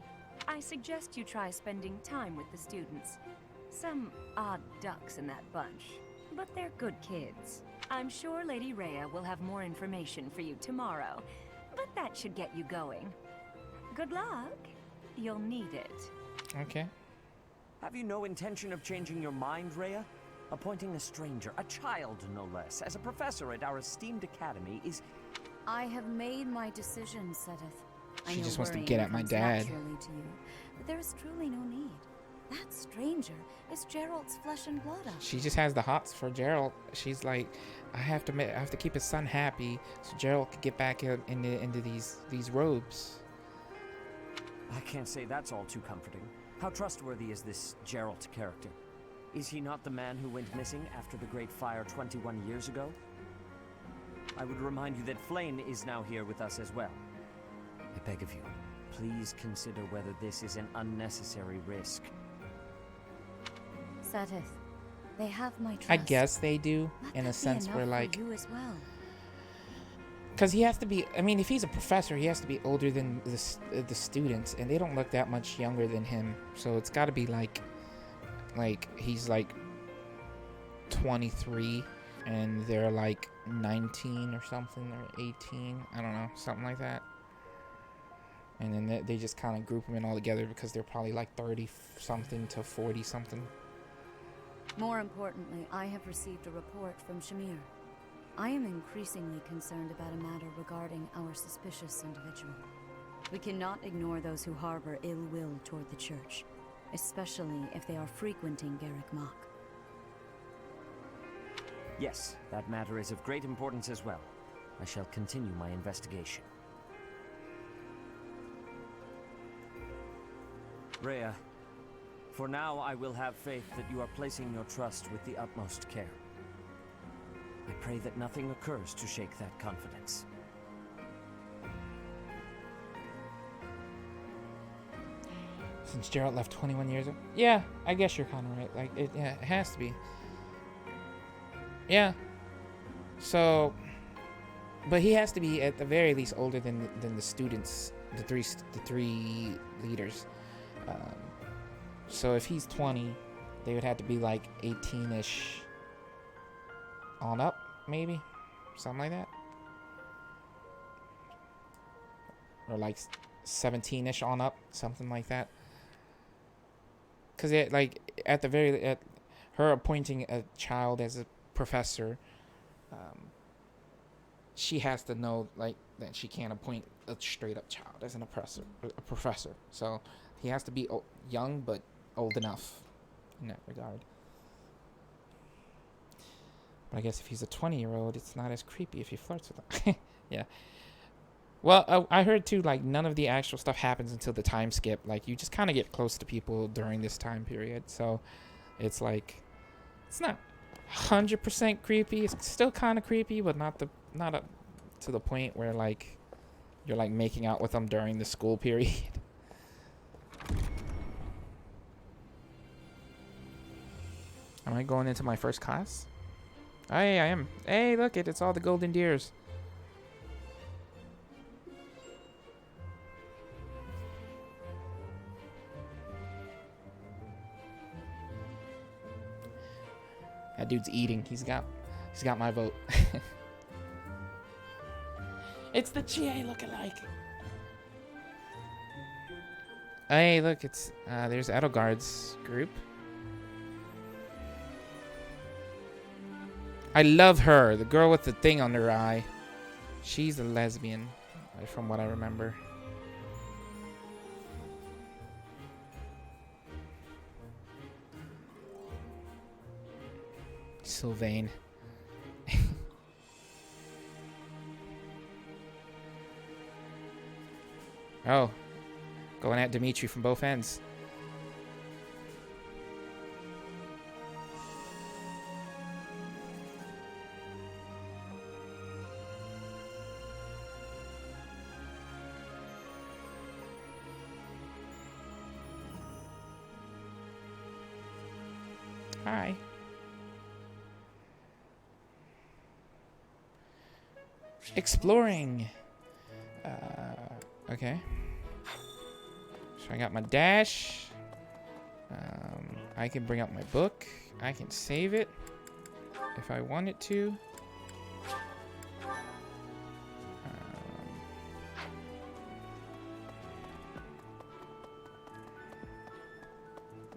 I suggest you try spending time with the students. Some odd ducks in that bunch, but they're good kids. I'm sure Lady Rhea will have more information for you tomorrow, but that should get you going. Good luck. You'll need it. Okay. Have you no intention of changing your mind, Rhea? Appointing a stranger, a child no less, as a professor at our esteemed academy is... I have made my decision, Sedith. I She know just wants to worrying get at my comes dad. naturally to you, but there is truly no need. That stranger is Gerald's flesh and blood. She just has the hots for Gerald. She's like, I have to keep his son happy so Gerald could get back into these robes. I can't say that's all too comforting. How trustworthy is this Geralt character? Is he not the man who went missing after the Great Fire 21 years ago? I would remind you that Flayn is now here with us as well. I beg of you, please consider whether this is an unnecessary risk. Sedith, they have my trust. I guess they do, Let in that a be sense enough where for like, you as well. because he has to be. I mean, if he's a professor, he has to be older than the students, and they don't look that much younger than him. So it's got to be like he's like 23, and they're like 19 or something, or 18. I don't know, something like that. And then they just kind of group them in all together because they're probably like 30 something to 40 something. More importantly, I have received a report from Shamir. I am increasingly concerned about a matter regarding our suspicious individual. We cannot ignore those who harbor ill will toward the church, especially if they are frequenting Garrick Mach. Yes, that matter is of great importance as well. I shall continue my investigation. Rhea, for now I will have faith that you are placing your trust with the utmost care. I pray that nothing occurs to shake that confidence. Since Gerald left 21 years ago? Yeah, I guess you're kind of right. Like, it has to be. Yeah. So, but he has to be at the very least older than the students, the three leaders. So if he's 20, they would have to be like 18-ish on up, maybe, something like that, or like 17-ish on up, something like that. Because it like at her appointing a child as a professor, she has to know like that she can't appoint a straight up child as a professor. So he has to be young but old enough in that regard. But I guess if he's a 20-year-old, it's not as creepy if he flirts with them. Yeah. Well, I heard too, like, none of the actual stuff happens until the time skip. Like, you just kind of get close to people during this time period. So it's like, it's not 100% creepy. It's still kind of creepy, but not up to the point where, like, you're, like, making out with them during the school period. Am I going into my first class? Hey, I am. Hey, look it. It's all the golden deers. That dude's eating. He's got my vote. It's the GA lookalike. Hey, look. It's there's Edelgard's group. I love her, the girl with the thing on her eye. She's a lesbian, from what I remember. Sylvain. Oh, going at Dimitri from both ends. Hi. Exploring. Okay. So I got my dash. I can bring up my book. I can save it if I wanted to.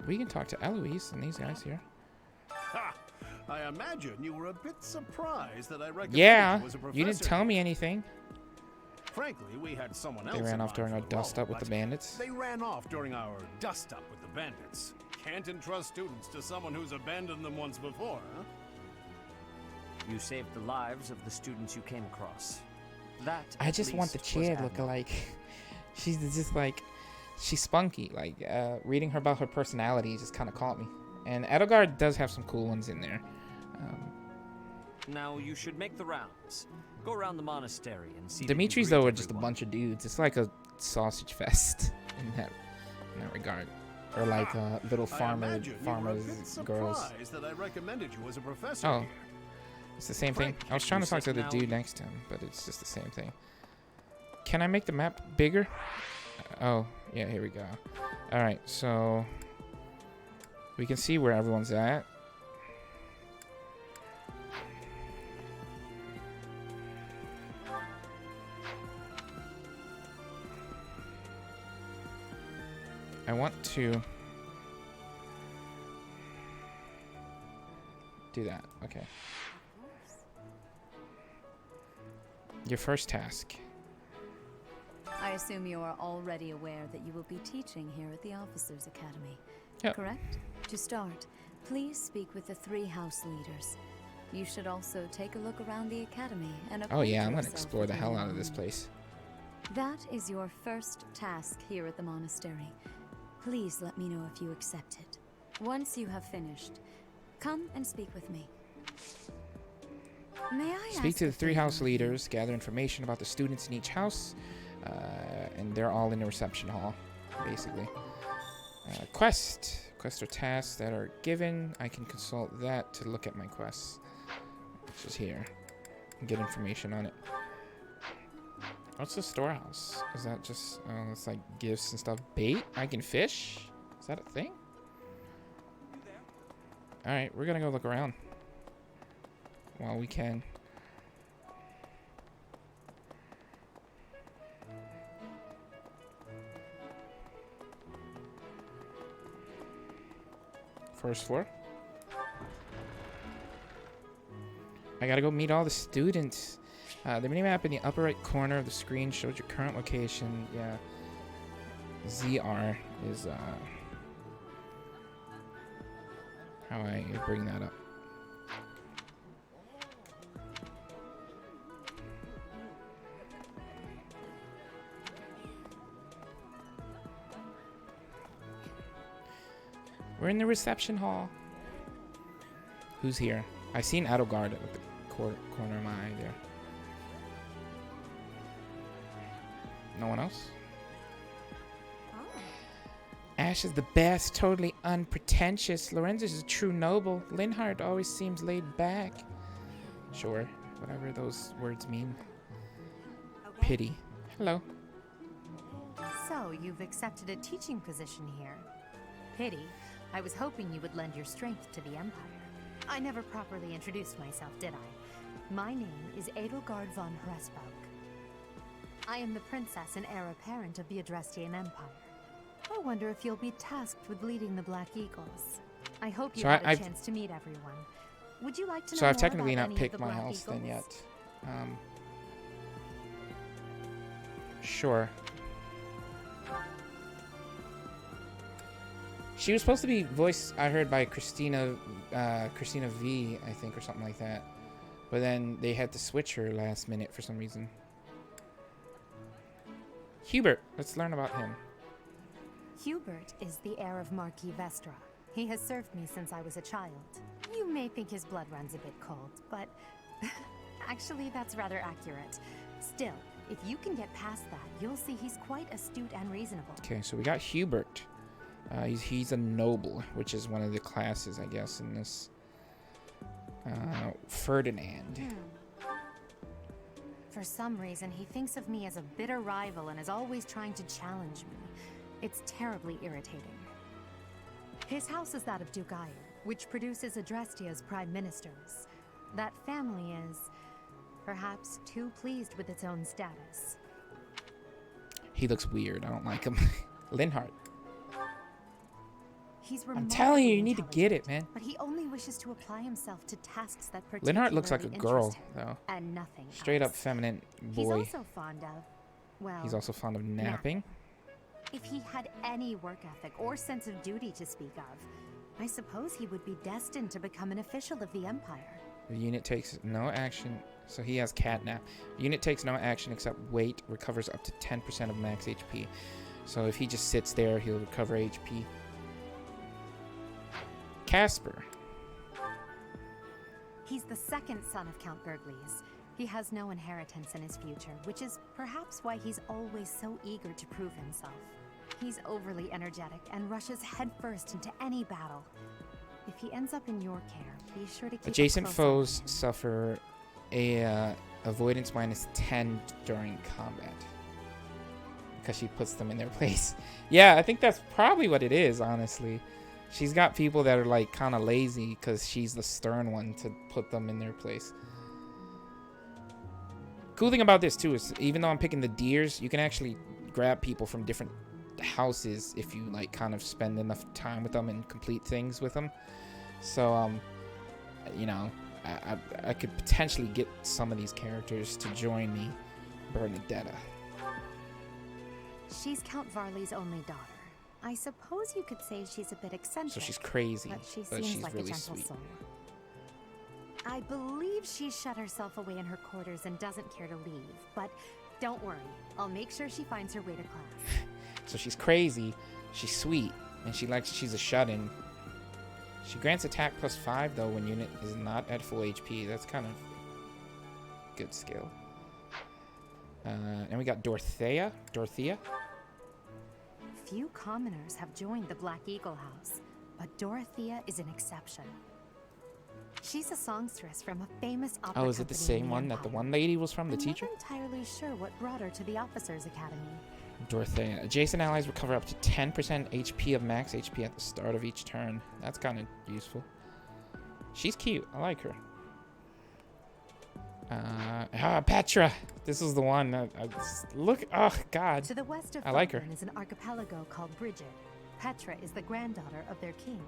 We can talk to Eloise and these guys here. Ha! I imagine you were a bit surprised that I recommended Yeah, you as a professor. you didn't tell me anything. Frankly, we had someone else. They ran in off mind during for our the dust role, up with the but bandits. They ran off during our dust up with the bandits. Can't entrust students to someone who's abandoned them once before, huh? You saved the lives of the students you came across. That, I at just want the least, was chair lookalike. She's just like, she's spunky. Like, reading her about her personality just kind of caught me. And Edelgard does have some cool ones in there. Now you should make the rounds. Go around the monastery and see. Dimitri's though are just a bunch of dudes. It's like a sausage fest in that regard, or like little farmers girls. That I recommended you as a professor. Oh, here. it's the same thing. I was trying to talk to the dude next to him, but it's just the same thing. Can I make the map bigger? Oh, yeah, here we go. All right, so we can see where everyone's at. I want to do that. Okay. Your first task. I assume you are already aware that you will be teaching here at the Officers' Academy. Yep. Correct? To start, please speak with the 3 house leaders. You should also take a look around the academy and Oh yeah, I'm gonna yourself explore with the hell out of everyone. this place. That is your first task here at the monastery. Please let me know if you accept it. Once you have finished, come and speak with me. May I Speak ask to a the 3 favor house of you? leaders, gather information about the students in each house, and they're all in the reception hall, basically. Quests or tasks that are given. I can consult that to look at my quests, which is here, and get information on it. What's the storehouse? Is that just, it's like gifts and stuff. Bait? I can fish? Is that a thing? Alright, we're gonna go look around. While we can. First floor. I gotta go meet all the students. The minimap in the upper right corner of the screen shows your current location. Yeah. ZR is how I bring that up. We're in the reception hall. Who's here? I seen Adelgard with the corner of my eye there. No one else? Ash is the best, totally unpretentious. Lorenz is a true noble. Linhardt always seems laid back. Sure, whatever those words mean. Pity. Hello. So, you've accepted a teaching position here. Pity. I was hoping you would lend your strength to the Empire. I never properly introduced myself, did I? My name is Edelgard von Hresburg. I am the princess and heir apparent of the Adrestian Empire. I wonder if you'll be tasked with leading the Black Eagles. I hope you So had a I've- chance to meet everyone. Would you like to know So I've more technically about not any of picked the my Black house then Eagles? yet. Sure. She was supposed to be voiced, I heard, by Christina V, I think, or something like that. But then they had to switch her last minute for some reason. Hubert, let's learn about him. Hubert is the heir of Marquis Vestra. He has served me since I was a child. You may think his blood runs a bit cold, but actually that's rather accurate. Still, if you can get past that, you'll see he's quite astute and reasonable. Okay, so we got Hubert. He's a noble, which is one of the classes, I guess, in this. Ferdinand. For some reason, he thinks of me as a bitter rival and is always trying to challenge me. It's terribly irritating. His house is that of Duke Iron, which produces Adrestia's prime ministers. That family is, perhaps, too pleased with its own status. He looks weird. I don't like him. Linhardt. He's I'm telling you, you remarkably need to get it, intelligent, man. But he only wishes to apply himself to tasks that Linhart looks like a particularly girl, interest him, though. and nothing Straight up else. feminine He's boy. also fond of, well, He's also fond of napping. if he had any work ethic or sense of duty to speak of, I suppose he would be destined to become an official of the Empire. The unit takes no action, so he has catnap. The unit takes no action except wait, recovers up to 10% of max HP. So if he just sits there, he'll recover HP. Casper. He's the second son of Count Gurgles. He has no inheritance in his future, which is perhaps why he's always so eager to prove himself. He's overly energetic and rushes headfirst into any battle. If he ends up in your care, be sure to keep Adjacent a close eye on foes him. suffer a avoidance -10 during combat. Because she puts them in their place. Yeah, I think that's probably what it is, honestly. She's got people that are like kind of lazy because she's the stern one to put them in their place. Cool thing about this too is even though I'm picking the deers, you can actually grab people from different houses if you like kind of spend enough time with them and complete things with them. So you know, I could potentially get some of these characters to join me, Bernadetta. She's Count Varley's only daughter. I suppose you could say she's a bit eccentric. So she's crazy, but she but seems she's like really a gentle sweet. soul. I believe she's shut herself away in her quarters and doesn't care to leave, but don't worry. I'll make sure she finds her way to class. So she's crazy, she's sweet, and she's a shut-in. She grants attack +5 though when unit is not at full HP. That's kind of good skill. And we got Dorothea. Few commoners have joined the Black Eagle House, but Dorothea is an exception. She's a songstress from a famous opera Oh, is it the company in same one that the Empire. one lady was from, the I'm teacher? not entirely sure what brought her to the Officers' Academy. Dorothea. Adjacent allies recover up to 10% HP of max HP at the start of each turn. That's kind of useful. She's cute. I like her. Petra. This is the one. Look. Oh, God. To the west of I like her. Falkland is an archipelago called Bridget. Petra is the granddaughter of their king.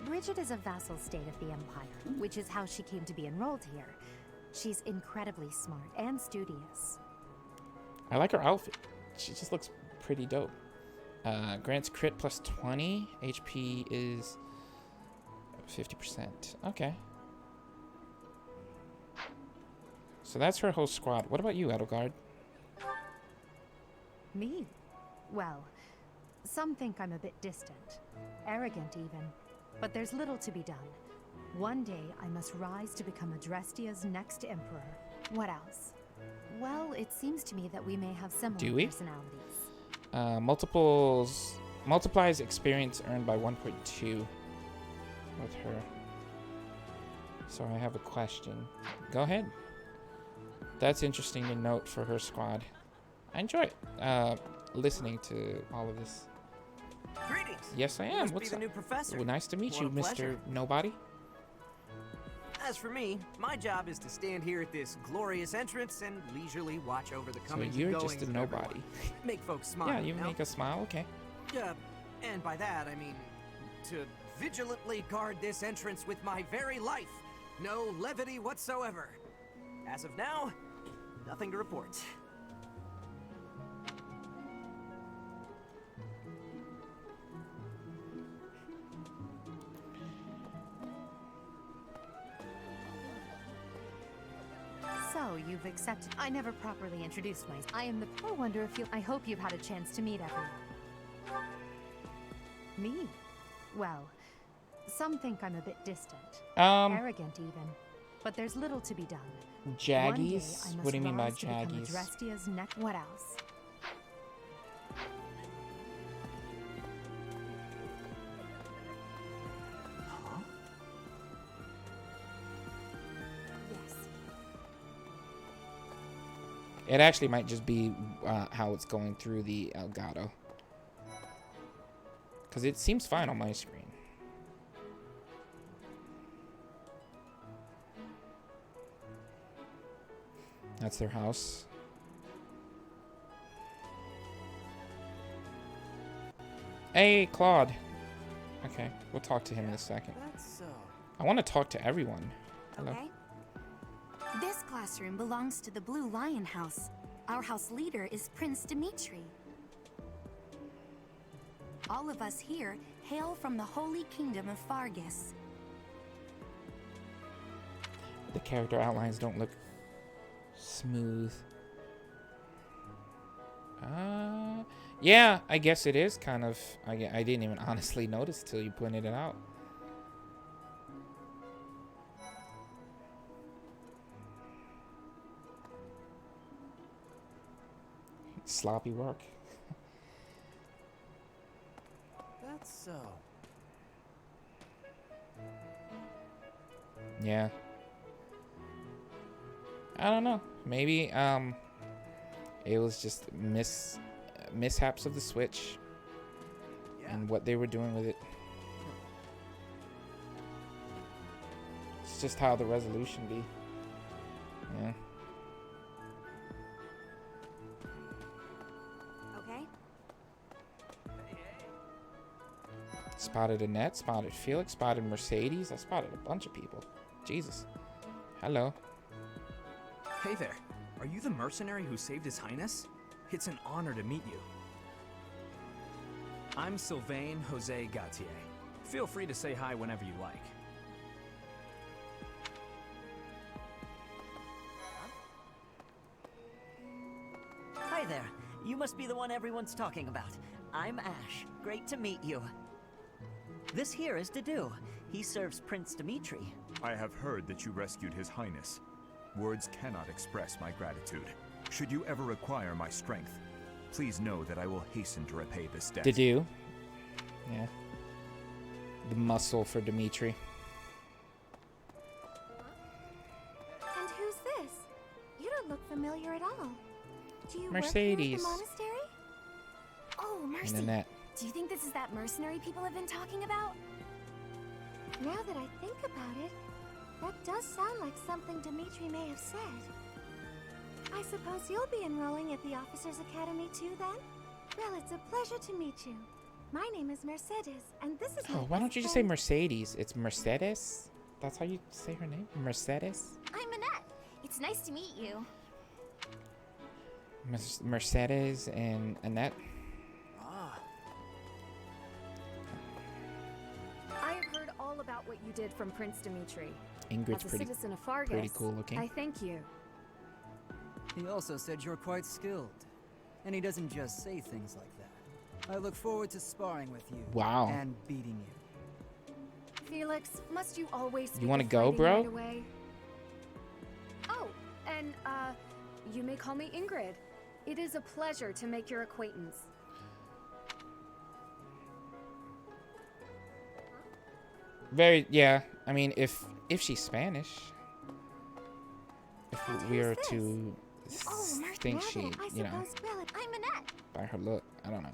Bridget is a vassal state of the Empire, which is how she came to be enrolled here. She's incredibly smart and studious. I like her outfit. She just looks pretty dope. Grants crit +20. HP is 50%. Okay. So that's her whole squad. What about you, Edelgard? Me? Well, some think I'm a bit distant, arrogant even, but there's little to be done. One day I must rise to become Adrestia's next emperor. What else? Well, it seems to me that we may have similar Do we? personalities. Multiplies experience earned by 1.2 with her. So I have a question. Go ahead. That's interesting to note for her squad. I enjoy it. Listening to all of this. Greetings. Yes, I You am. must What's be the up? new professor. Well, nice to meet What you, a pleasure. Mr. Nobody. As for me, my job is to stand here at this glorious entrance and leisurely watch over the So comings you're and goings just a of everyone. nobody. Make folks smile. Yeah, you know? make us smile. Okay. And by that I mean to vigilantly guard this entrance with my very life. No levity whatsoever. As of now, nothing to report. So, you've accepted. I never properly introduced myself. I am the. I wonder if you. I hope you've had a chance to meet everyone. Me? Well, some think I'm a bit distant. Arrogant even. But there's little to be done. One day, I Jaggies? must What do you mean by rise to become Jaggies? Adrestia's next. What else? Yes. It actually might just be how it's going through the Elgato. Because it seems fine on my screen. That's their house. Hey, Claude. I Okay, we'll talk to him in a second. That's so. I want to talk to everyone. Hello. Okay. This classroom belongs to the Blue Lion House. Our house leader is Prince Dimitri. All of us here hail from the Holy Kingdom of Fargus. The character outlines don't look smooth. Yeah, I guess it is kind of. I didn't even honestly notice till you pointed it out. Sloppy work. That's so. Yeah. I don't know. Maybe it was just mishaps of the Switch and what they were doing with it. It's just how the resolution be. Yeah. Okay. Spotted Annette, spotted Felix, spotted Mercedes. I spotted a bunch of people. Jesus. Hello. Hey there. Are you the mercenary who saved His Highness? It's an honor to meet you. I'm Sylvain Jose Gautier. Feel free to say hi whenever you like. Hi there. You must be the one everyone's talking about. I'm Ash. Great to meet you. This here is Dedu. He serves Prince Dimitri. I have heard that you rescued His Highness. Words cannot express my gratitude. Should you ever require my strength, please know that I will hasten to repay this debt. Dedu. Yeah. The muscle for Dimitri. And who's this? You don't look familiar at all. Do you Mercedes. work here at the monastery? Oh, Mercy. And Annette. Do you think this is that mercenary people have been talking about? Now that I think about it, that does sound like something Dimitri may have said. I suppose you'll be enrolling at the Officers' Academy too, then? Well, it's a pleasure to meet you. My name is Mercedes, and this is my Oh, why don't best you just say friend. Mercedes? It's Mercedes? That's how you say her name? Mercedes? I'm Annette. It's nice to meet you. Mercedes and Annette? I have heard all about what you did from Prince Dimitri. Ingrid's As a pretty, citizen of Fargus, pretty cool looking. I thank you. He also said you're quite skilled. And he doesn't just say things like that. I look forward to sparring with you. Wow. And beating you. Felix, must you always You wanna go, fighting bro? right away? Oh, and you may call me Ingrid. It is a pleasure to make your acquaintance. Very, yeah. I mean, if she's Spanish, if we were to think she, you know, Well, I'm Annette. by her look, I don't know.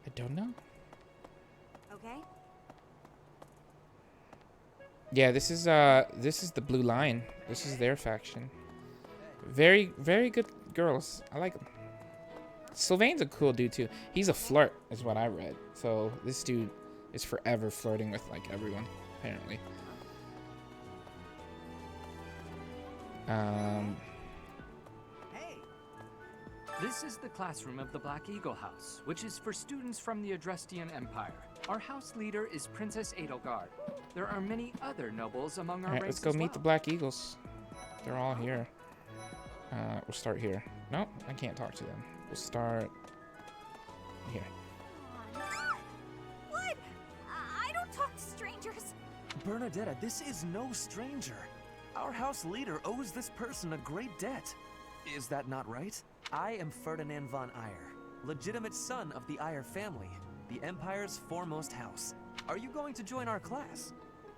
I don't know. Okay. Yeah, this is the Blue Line. This is their faction. Very, very good girls. I like them. Sylvain's a cool dude too. He's a flirt, is what I read. So this dude is forever flirting with like everyone, apparently. Hey! This is the classroom of the Black Eagle House, which is for students from the Adrestian Empire. Our house leader is Princess Edelgard. There are many other nobles among our All right, race let's go as meet well. the Black Eagles. They're all here. We'll start here. Nope, I can't talk to them. We'll start here. What? I don't talk to strangers. Bernadetta, this is no stranger. Our house leader owes this person a great debt. Is that not right? I am Ferdinand von Eyre, legitimate son of the Eyre family, the Empire's foremost house. Are you going to join our class?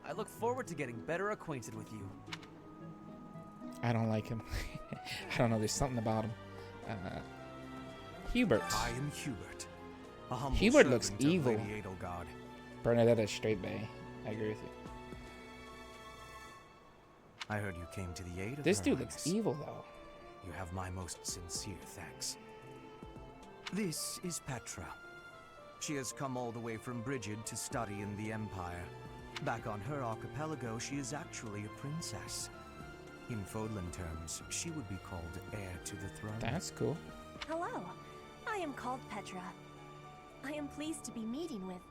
I look forward to getting better acquainted with you. I don't like him. I don't know, there's something about him. Hubert. I am Hubert. A humble Hubert looks servant of evil. Lady Edelgard. Bernadetta straight bay. I agree with you. I heard you came to the aid of This Her dude Highness. looks evil though. You have my most sincere thanks. This is Petra. She has come all the way from Brigid to study in the Empire. Back on her archipelago, she is actually a princess. In Fodlan terms, she would be called heir to the throne. That's cool. Hello, I am called Petra. I am pleased to be meeting with...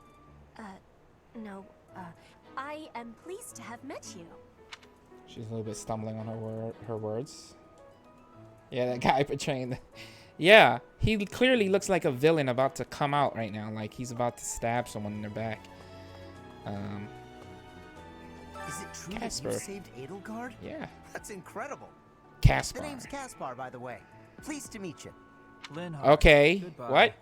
I am pleased to have met you. She's a little bit stumbling on her words. Yeah, that guy portraying the... Yeah, he clearly looks like a villain about to come out right now. Like he's about to stab someone in their back. Is it true Casper. that you saved Edelgard? Yeah. That's incredible. Caspar. The name's Caspar, by the way. Pleased to meet you. Linhart. Okay. Goodbye. What?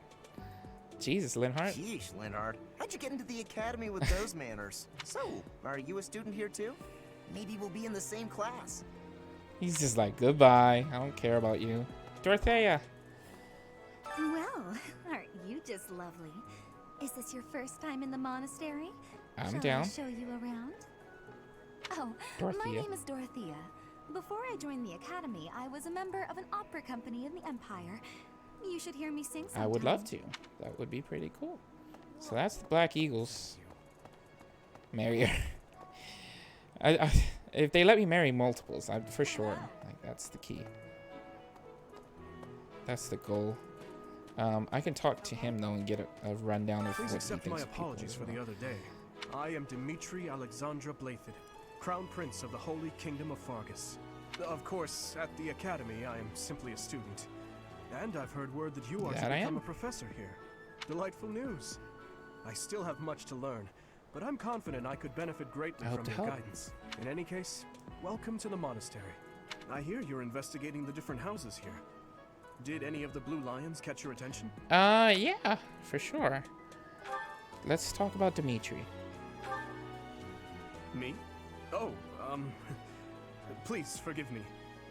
Jesus, Linhart. Sheesh, Linhart. How'd you get into the academy with those manners? So, are you a student here too? Maybe we'll be in the same class. He's just like, goodbye. I don't care about you. Dorothea. Well, aren't you just lovely? Is this your first time in the monastery? I'm Shall down. I show you around? Oh, Dorothea. my name is Dorothea. Before I joined the academy, I was a member of an opera company in the Empire. You should hear me sing sometime. I would love to. That would be pretty cool. So that's the Black Eagles. Marry her. If they let me marry multiples, for sure. Like that's the key. That's the goal. I can talk to him though and get a rundown of Please what he accept thinks my of people apologies as for well. the other day. I am Dimitri Alexandra Blathid, Crown Prince of the Holy Kingdom of Fargus. Of course, at the Academy, I am simply a student. And I've heard word that you are That to I become am. a professor here. Delightful news. I still have much to learn, but I'm confident I could benefit greatly I hope from to your help. guidance. In any case, welcome to the monastery. I hear you're investigating the different houses here. Did any of the Blue Lions catch your attention? Yeah, for sure. Let's talk about Dimitri. Me? Oh, please forgive me.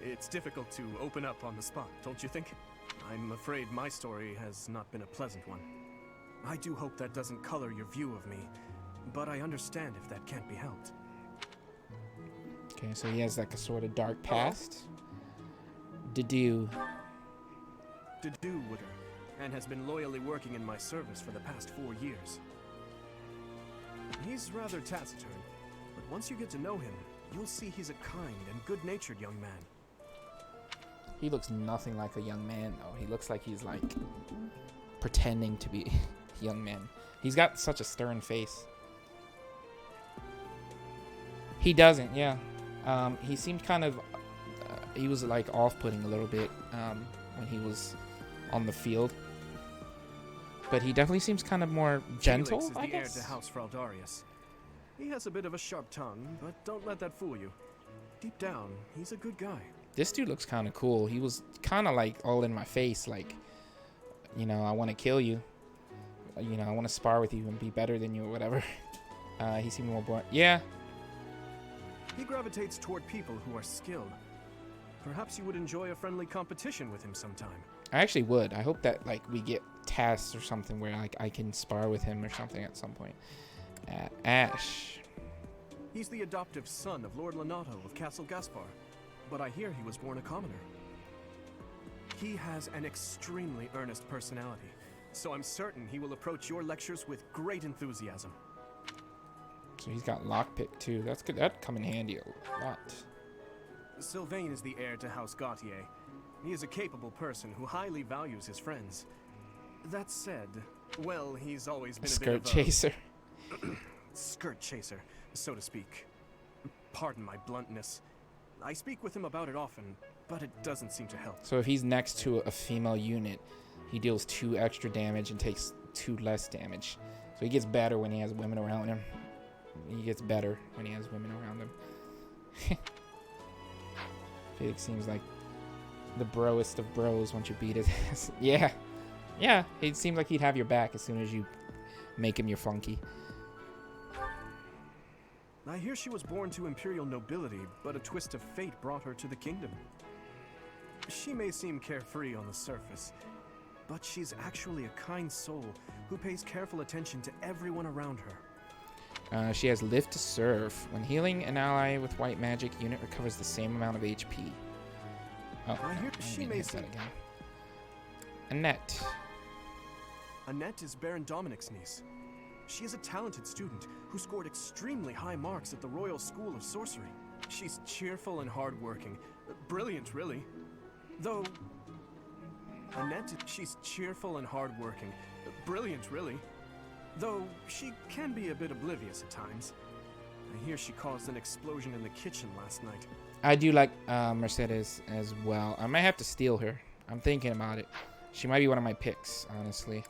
It's difficult to open up on the spot, don't you think? I'm afraid my story has not been a pleasant one. I do hope that doesn't color your view of me, but I understand if that can't be helped. Okay, so he has like a sort of dark past. Dedu. Wooder, and has been loyally working in my service for the past 4 years. He's rather taciturn, but once you get to know him, you'll see he's a kind and good-natured young man. He looks nothing like a young man though. He looks like he's like pretending to be a young man. He's got such a stern face. He doesn't, yeah. He seemed kind of, he was like off-putting a little bit when he was on the field. But he definitely seems kind of more gentle, Felix is I the heir guess. to House Fraldarius. He has a bit of a sharp tongue, but don't let that fool you. Deep down, he's a good guy. This dude looks kind of cool. He was kind of like all in my face, like, you know, I want to kill you. You know, I want to spar with you and be better than you or whatever. He seemed more boring. Yeah. He gravitates toward people who are skilled. Perhaps you would enjoy a friendly competition with him sometime. I actually would. I hope that like we get tasks or something where like I can spar with him or something at some point. Ash. He's the adoptive son of Lord Lenato of Castle Gaspar, but I hear he was born a commoner. He has an extremely earnest personality, so I'm certain he will approach your lectures with great enthusiasm. So he's got lockpick too. That's good. That'd come in handy a lot. Sylvain is the heir to House Gautier. He is a capable person who highly values his friends. That said, well, he's always been a bit Skirt of a chaser. skirt chaser, so to speak. Pardon my bluntness. I speak with him about it often, but it doesn't seem to help. So if he's next to a female unit, he deals 2 extra damage and takes 2 less damage. So he gets better when he has women around him. He gets better when he has women around him. Felix seems like the broest of bros once you beat his ass. Yeah. Yeah, it seems like he'd have your back as soon as you make him your funky. I hear she was born to imperial nobility, but a twist of fate brought her to the kingdom. She may seem carefree on the surface, but she's actually a kind soul who pays careful attention to everyone around her. She has Live to Serve. When healing an ally with white magic, unit recovers the same amount of HP. Oh, I hear no, she didn't may hit seem... that again. Annette. Annette is Baron Dominic's niece. She is a talented student who scored extremely high marks at the Royal School of Sorcery. She's cheerful and hardworking. Brilliant, really. Though... she's cheerful and hardworking. Brilliant, really. Though she can be a bit oblivious at times. I hear she caused an explosion in the kitchen last night. I do like Mercedes as well. I might have to steal her. I'm thinking about it. She might be one of my picks, honestly.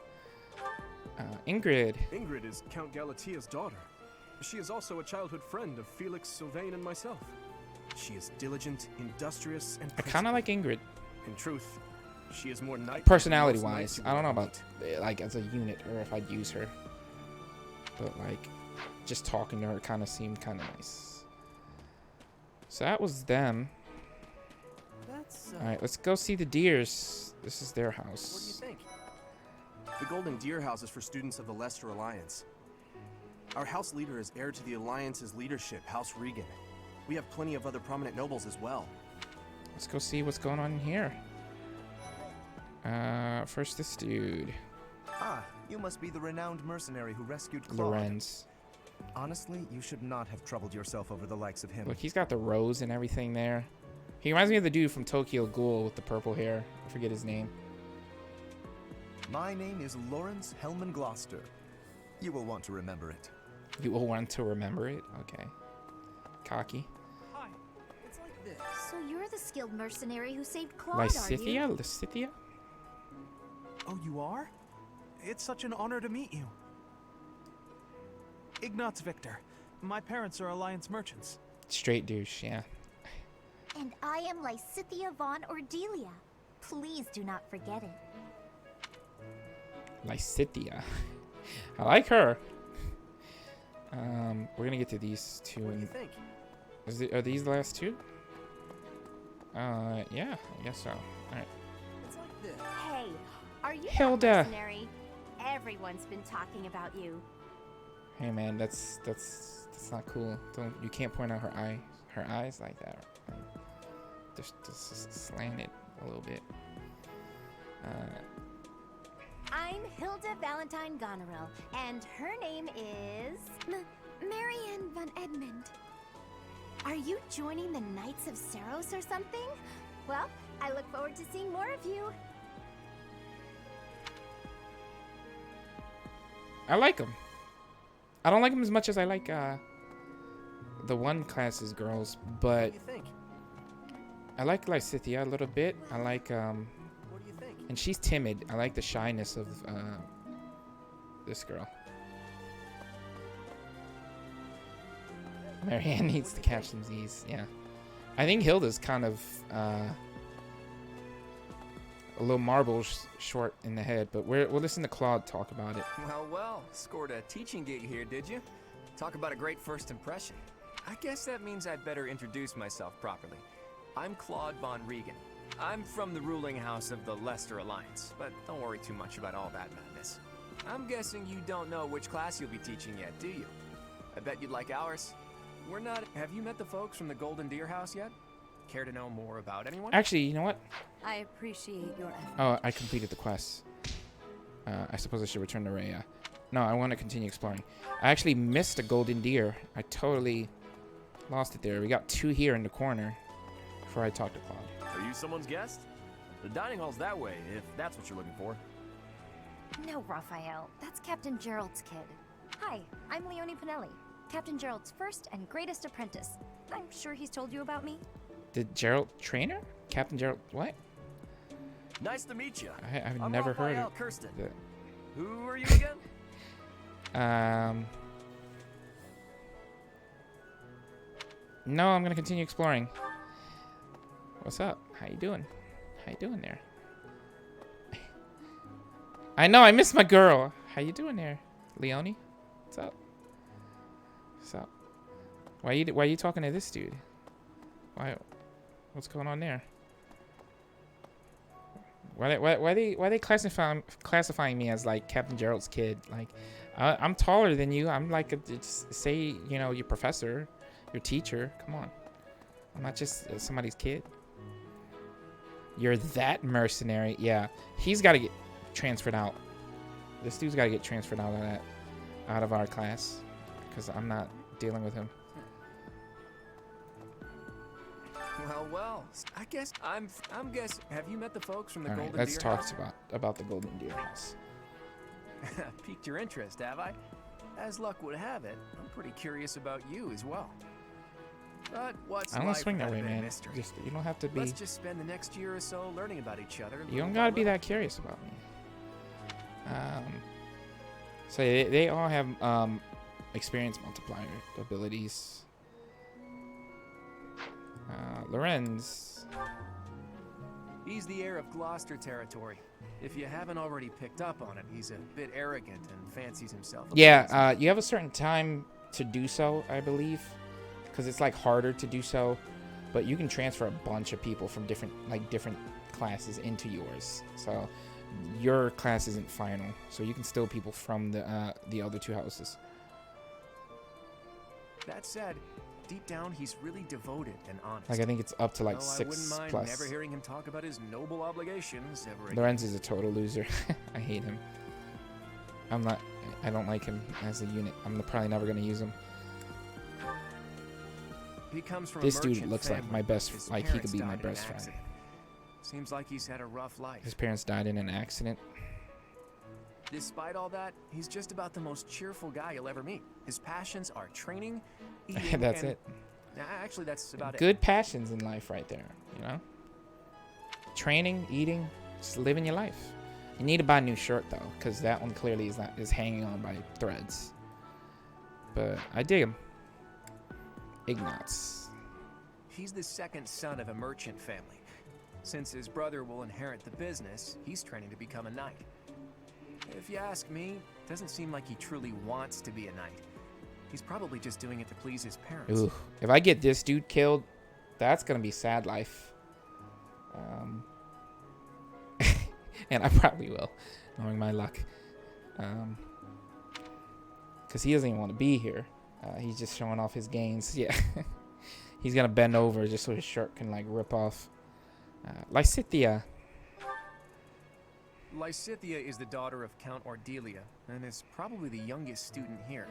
Ingrid. Ingrid is Count Galatia's daughter. She is also a childhood friend of Felix, Sylvain, and myself. She is diligent, industrious, and I kind of like Ingrid. In truth, she is more knightly. Personality-wise, I don't know about like as a unit or if I'd use her, but like just talking to her kind of seemed kind of nice. So that was them. All right, let's go see the Deers. This is their house. What do you think? The Golden Deer House is for students of the Leicester Alliance. Our house leader is heir to the Alliance's leadership, House Regan. We have plenty of other prominent nobles as well. Let's go see what's going on in here. First this dude. Ah, you must be the renowned mercenary who rescued Claude. Lorenz. Honestly, you should not have troubled yourself over the likes of him. Look, he's got the rose and everything there. He reminds me of the dude from Tokyo Ghoul with the purple hair. I forget his name. My name is Lawrence Hellman Gloucester. You will want to remember it. You will want to remember it? Okay. Cocky. Hi, it's like this. So you're the skilled mercenary who saved Claude, are you? Lysithia? Oh, you are? It's such an honor to meet you. Ignatz Victor. My parents are Alliance merchants. Straight douche, yeah. And I am Lysithia von Ordelia. Please do not forget it. Lysithia. I like her. We're gonna get to these two. What do you think? Are these the last two? Yeah, I guess so. Alright. It's like this. Hey, are you Hilda. that mercenary? Everyone's been talking about you. Hey man, that's not cool. You can't point out her eyes like that. Just slant it a little bit. I'm Hilda Valentine Goneril, and her name is... Marianne von Edmund. Are you joining the Knights of Saros or something? Well, I look forward to seeing more of you. I like him. I don't like him as much as I like the one class's girls, but What do you think? I like Lysithia a little bit. I like What do you think? and she's timid. I like the shyness of this girl. Marianne needs to catch some Z's. Yeah, I think Hilda's kind of a little marble short in the head, but we'll listen to Claude talk about it. Well, scored a teaching gig here, did you? Talk about a great first impression. I guess that means I'd better introduce myself properly. I'm Claude von Regan. I'm from the ruling house of the Leicester Alliance, but don't worry too much about all that madness. I'm guessing you don't know which class you'll be teaching yet, do you? I bet you'd like ours. We're not... Have you met the folks from the Golden Deer House yet? Care to know more about anyone? Actually, you know what? I appreciate your effort. Oh, I completed the quest. I suppose I should return to Rhea. No, I want to continue exploring. I actually missed a golden deer. I totally lost it there. We got two here in the corner before I talked to Claude. Are you someone's guest? The dining hall's that way, if that's what you're looking for. No, Raphael. That's Captain Gerald's kid. Hi, I'm Leonie Pinelli, Captain Gerald's first and greatest apprentice. I'm sure he's told you about me. The Gerald trainer? Captain Gerald, what? Nice to meet you. I've I'm never heard Raphael of Kirsten. that. Who are you again? No, I'm gonna continue exploring. What's up? How you doing? How you doing there? I know I missed my girl. How you doing there, Leonie? What's up? What's up? Why you talking to this dude? Why? What's going on there? Why they classifying me as like Captain Gerald's kid? Like, I'm taller than you. I'm like say your professor, your teacher. Come on, I'm not just somebody's kid. You're that mercenary. Yeah, he's got to get transferred out. This dude's got to get transferred out of our class, because I'm not dealing with him. Well. I guess I'm guess. Have you met the folks from the All right, Golden let's Deer talk House? about the Golden Deer House. Piqued your interest, have I? As luck would have it, I'm pretty curious about you as well. But what's I don't life swing that without a way, bit of man. mystery? Just you don't have to be. Let's just spend the next year or so learning about each other. You don't gotta be that curious about me. So they all have experience multiplier abilities. Lorenz. He's the heir of Gloucester territory. If you haven't already picked up on it, he's a bit arrogant and fancies himself. Yeah, you have a certain time to do so, I believe, because it's like harder to do so, but you can transfer a bunch of people from different classes into yours. So your class isn't final, so you can steal people from the other two houses. That said, deep down he's really devoted and honest. Like I think it's up to like I 6 wouldn't mind plus. never hearing him talk about his noble obligations ever again. Lorenz is a total loser. I hate him. I don't like him as a unit. I'm probably never gonna use him. He comes from This a dude merchant looks like family. my best. His Like he parents could be my died in an best friend. accident. Seems like he's had a rough life. His parents died in an accident. Despite all that, he's just about the most cheerful guy you'll ever meet. His passions are training, eating, That's and... it. Nah, actually, that's about Good passions in life right there, you know? Training, eating, just living your life. You need to buy a new shirt though, because that one clearly is hanging on by threads. But I dig him. Ignatz. He's the second son of a merchant family. Since his brother will inherit the business, he's training to become a knight. If you ask me, it doesn't seem like he truly wants to be a knight. He's probably just doing it to please his parents. Ooh, if I get this dude killed, that's gonna be sad life. And I probably will, knowing my luck. Because he doesn't even want to be here. He's just showing off his gains. Yeah. He's gonna bend over just so his shirt can like rip off. Lysithia. Lysithia is the daughter of Count Ordelia, and is probably the youngest student here.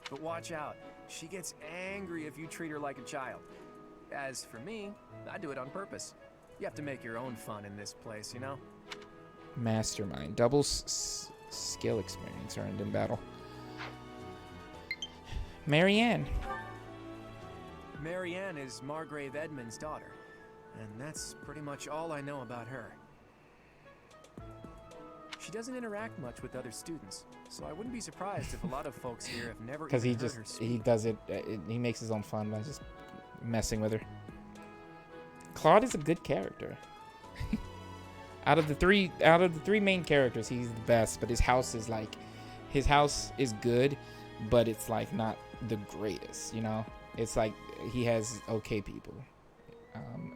But watch out, she gets angry if you treat her like a child. As for me, I do it on purpose. You have to make your own fun in this place, you know? Mastermind. Double skill experience earned in battle. Marianne. Marianne is Margrave Edmund's daughter, and that's pretty much all I know about her. She doesn't interact much with other students, so I wouldn't be surprised if a lot of folks here have never Because even heard her speak. he does it, he makes his own fun by just messing with her. Claude is a good character. out of the three main characters, he's the best. But his house is good, but it's like not the greatest. You know, it's like he has okay people.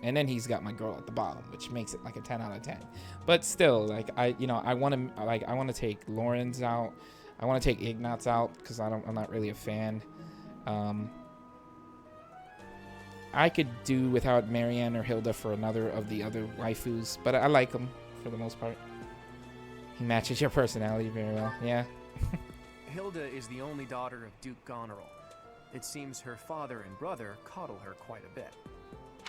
And then he's got my girl at the bottom, which makes it like a 10 out of 10. But still, like I want to take Lorenz out. I want to take Ignatz out because I'm not really a fan. I could do without Marianne or Hilda for another of the other waifus, but I like him for the most part. He matches your personality very well. Yeah. Hilda is the only daughter of Duke Goneril. It seems her father and brother coddle her quite a bit.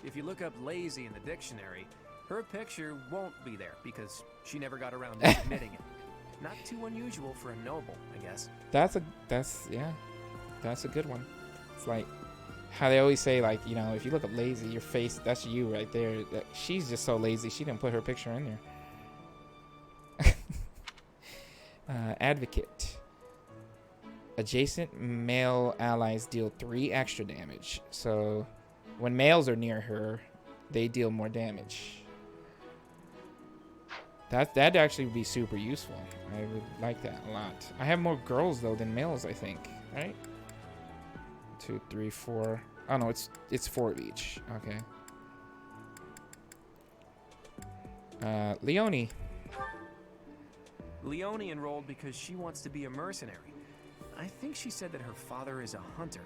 If you look up lazy in the dictionary, her picture won't be there because she never got around to admitting it. Not too unusual for a noble, I guess. That's a good one. It's like how they always say, like, you know, if you look up lazy, your face, that's you right there. She's just so lazy, she didn't put her picture in there. Advocate. Adjacent male allies deal 3 extra damage. So when males are near her, they deal more damage. That'd actually be super useful. I would like that a lot. I have more girls though than males, I think, right? 2, 3, 4. Oh no, it's 4 of each. Okay. Leonie. Leonie enrolled because she wants to be a mercenary. I think she said that her father is a hunter.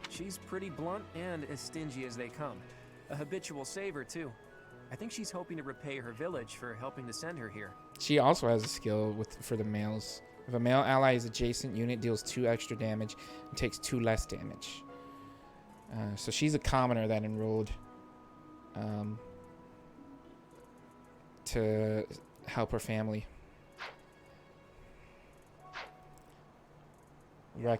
She's pretty blunt and as stingy as they come. A habitual saver, too. I think she's hoping to repay her village for helping to send her here. She also has a skill for the males. If a male ally is adjacent, unit deals 2 extra damage and takes 2 less damage. So she's a commoner that enrolled to help her family. Yeah.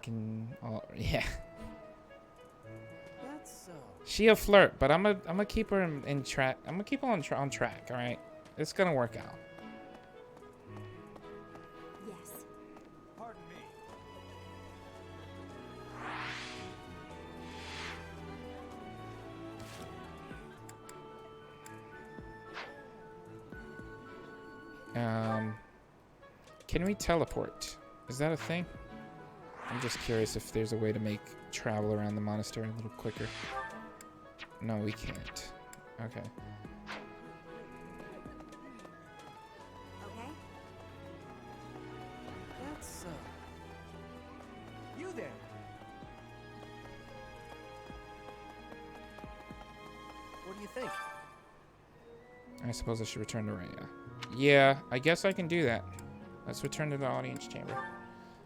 That's She a flirt, but I'm gonna keep her in track. I'm gonna keep her on track. All right, it's gonna work out. Yes. Pardon me. Can we teleport? Is that a thing? I'm just curious if there's a way to make travel around the monastery a little quicker. No, we can't. Okay. Okay. That's you there. What do you think? I suppose I should return to Raya. Yeah, I guess I can do that. Let's return to the audience chamber.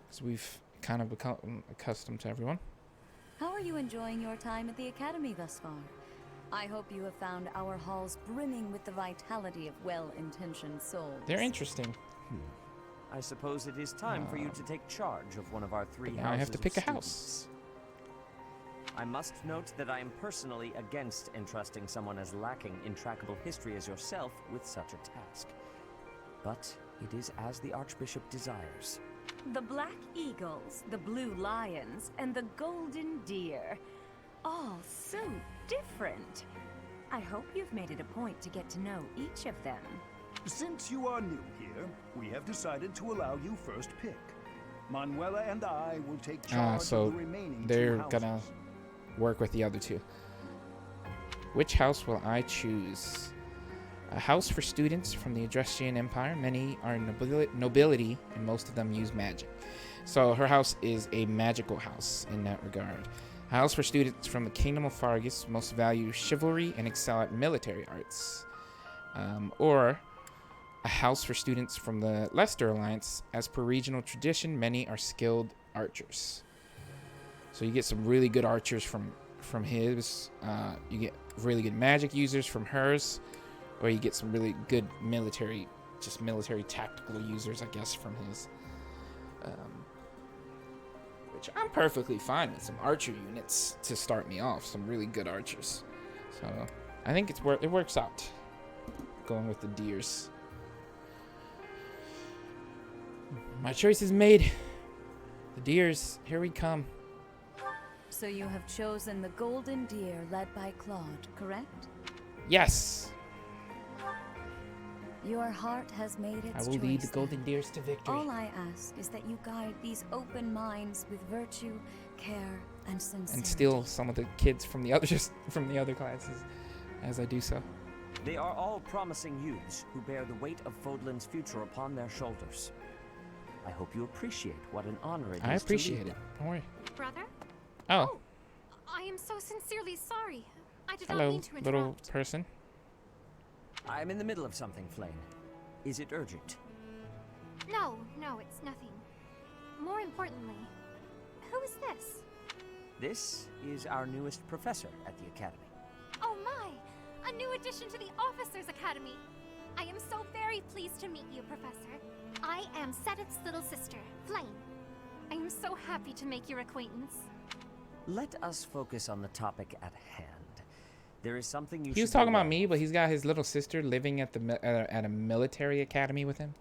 Because we've kind of become accustomed to everyone. How are you enjoying your time at the Academy thus far? I hope you have found our halls brimming with the vitality of well-intentioned souls. They're interesting. I suppose it is time for you to take charge of one of our 3 houses. Now I have to pick a students. house. I must note that I am personally against entrusting someone as lacking in trackable history as yourself with such a task. But it is as the Archbishop desires. The Black Eagles, the Blue Lions, and the Golden Deer. All so different. I hope you've made it a point to get to know each of them. Since you are new here, we have decided to allow you first pick. Manuela and I will take charge So of the remaining 2 they're houses. gonna work with the other 2. Which house will I choose? A house for students from the Adrestian Empire. Many are nobility, and most of them use magic. So her house is a magical house in that regard. A house for students from the Kingdom of Fargus. Most value chivalry and excel at military arts. Or a house for students from the Leicester Alliance. As per regional tradition, many are skilled archers. So you get some really good archers from his. You get really good magic users from hers. Or you get some really good military tactical users, I guess, from his. Which I'm perfectly fine with. Some archer units to start me off. Some really good archers. So I think it works out. Going with the deers. My choice is made. The deers, here we come. So you have chosen the Golden Deer led by Claude, correct? Yes. Your heart has made its choice. I will lead the Golden Deers to victory. All I ask is that you guide these open minds with virtue, care, and sincerity. And steal some of the kids from the other classes as I do so. They are all promising youths who bear the weight of Fodlan's future upon their shoulders. I hope you appreciate what an honor it is. I appreciate it. Don't worry. Brother? Oh. I am so sincerely sorry. I did not Hello, mean to interrupt. little person. I'm in the middle of something, Flame. Is it urgent? No, it's nothing. More importantly, who is this? This is our newest professor at the Academy. Oh my! A new addition to the Officers' Academy! I am so very pleased to meet you, Professor. I am Sedith's little sister, Flame. I am so happy to make your acquaintance. Let us focus on the topic at hand. There is something you He was should be talking about aware me, but he's got his little sister living at at a military academy with him.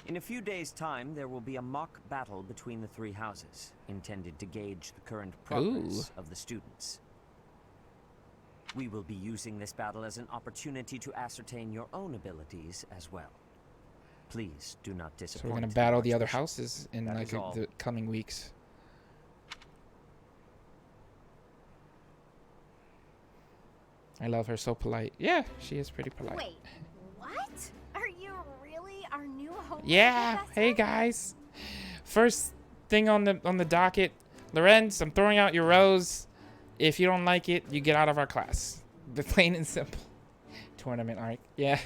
In a few days' time, there will be a mock battle between the 3 houses, intended to gauge the current progress of the students. We will be using this battle as an opportunity to ascertain your own abilities as well. Please do not disappoint. So we're gonna battle the other houses in like all. the coming weeks. I love her, so polite. Yeah, she is pretty polite. Wait, what? Are you really our new home? Yeah. Professor? Hey guys. First thing on the docket, Lorenz, I'm throwing out your rose. If you don't like it, you get out of our class. The plain and simple. Tournament arc. Yeah.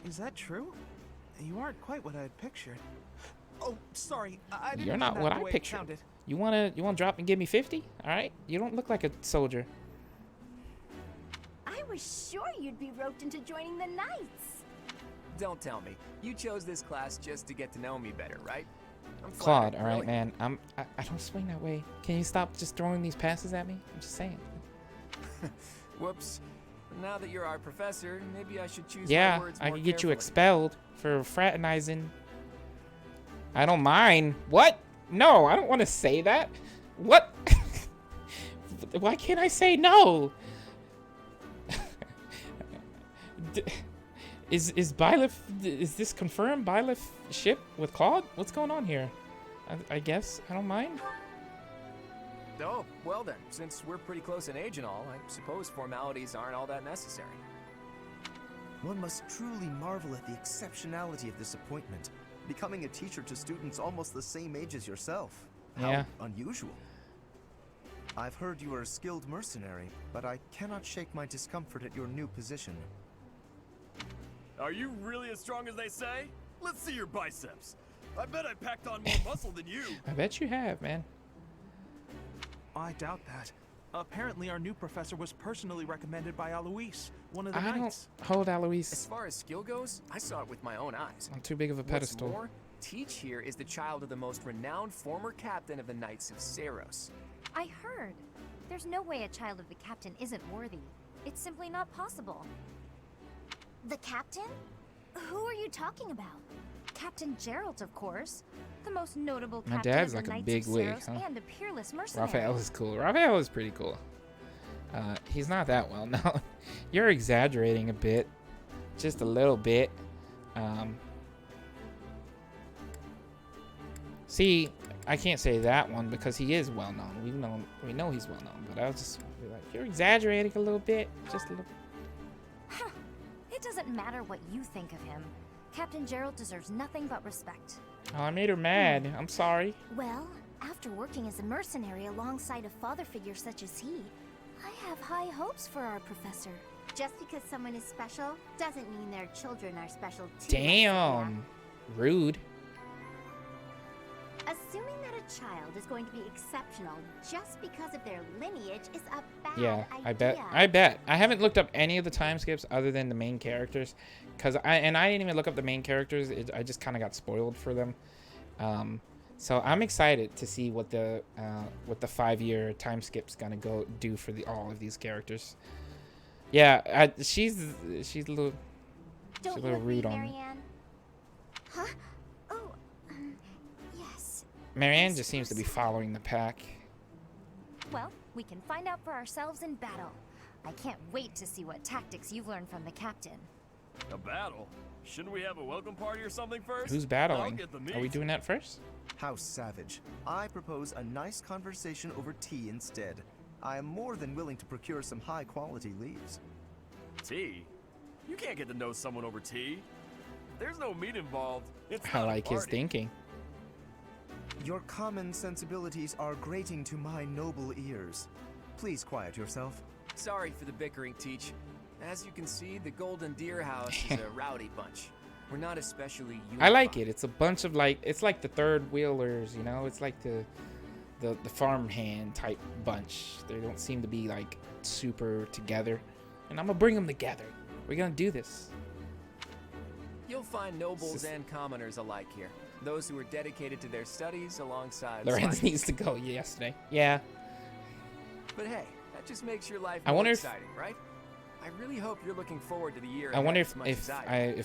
Is that true? You aren't quite what I had pictured. Oh, sorry. I didn't You're mean not that what the I way it pictured. sounded. You wanna drop and give me 50? All right. You don't look like a soldier. I was sure you'd be roped into joining the Knights. Don't tell me. You chose this class just to get to know me better, right? I'm Claude, flattered, all right, really. man. I don't swing that way. Can you stop just throwing these passes at me? I'm just saying. Whoops. Now that you're our professor, maybe I should choose my Yeah, words I more could get you carefully. expelled for fraternizing. I don't mind. What? No, I don't want to say that. What? Why can't I say no? Is Byleth, is this confirmed? Byleth ship with Claude? What's going on here? I guess I don't mind. Oh, well then, since we're pretty close in age and all, I suppose formalities aren't all that necessary. One must truly marvel at the exceptionality of this appointment. Becoming a teacher to students almost the same age as yourself. Yeah. How unusual. I've heard you are a skilled mercenary, but I cannot shake my discomfort at your new position. Are you really as strong as they say? Let's see your biceps. I bet I packed on more muscle than you. I bet you have, man. I doubt that. Apparently, our new professor was personally recommended by Alois, one of the I don't Knights. hold Alois. As far as skill goes, I saw it with my own eyes. I'm too big of a pedestal. What's more, Teach here is the child of the most renowned former captain of the Knights of Saros. I heard. There's no way a child of the captain isn't worthy. It's simply not possible. The captain? Who are you talking about? Captain Geralt, of course. The most notable My captain dad's of like the a Knights big of wig, Saros huh? and a peerless mercenary. Raphael is cool. Raphael is pretty cool. He's not that well known. You're exaggerating a bit. Just a little bit. See, I can't say that one because he is well known. We know he's well known, but I was just like, you're exaggerating a little bit. Just a little. Huh. It doesn't matter what you think of him. Captain Geralt deserves nothing but respect. Oh, I made her mad. I'm sorry. Well, after working as a mercenary alongside a father figure such as he, I have high hopes for our professor. Just because someone is special doesn't mean their children are special too. Damn. Rude. Assuming that a child is going to be exceptional just because of their lineage is a bad Yeah, idea. I bet. I haven't looked up any of the time skips other than the main characters, because I didn't even look up the main characters. I just kind of got spoiled for them. So I'm excited to see what the 5-year time skip's gonna go do for all of these characters. Yeah, she's a little rude on me. Marianne? Huh? Oh, yes. Marianne just seems to be following the pack. Well, we can find out for ourselves in battle. I can't wait to see what tactics you've learned from the captain. A battle? Shouldn't we have a welcome party or something first? Who's I'll battling? get the meat. Are we doing that first? How savage. I propose a nice conversation over tea instead. I am more than willing to procure some high-quality leaves. Tea? You can't get to know someone over tea. There's no meat involved. It's I not a like his party. thinking. Your common sensibilities are grating to my noble ears. Please quiet yourself. Sorry for the bickering, Teach. As you can see, the Golden Deer House is a rowdy bunch. We're not especially unified. I like it. It's a bunch of it's like the third wheelers, you know? It's like the farmhand type bunch. They don't seem to be like super together. And I'm gonna bring them together. We're gonna do this. You'll find nobles and commoners alike here. Those who are dedicated to their studies alongside Lorenz sliders. needs to go yesterday. Yeah. But hey, that just makes your life I more wonder if- exciting, right? I really hope you're looking forward to the year I wonder ahead as much as I am.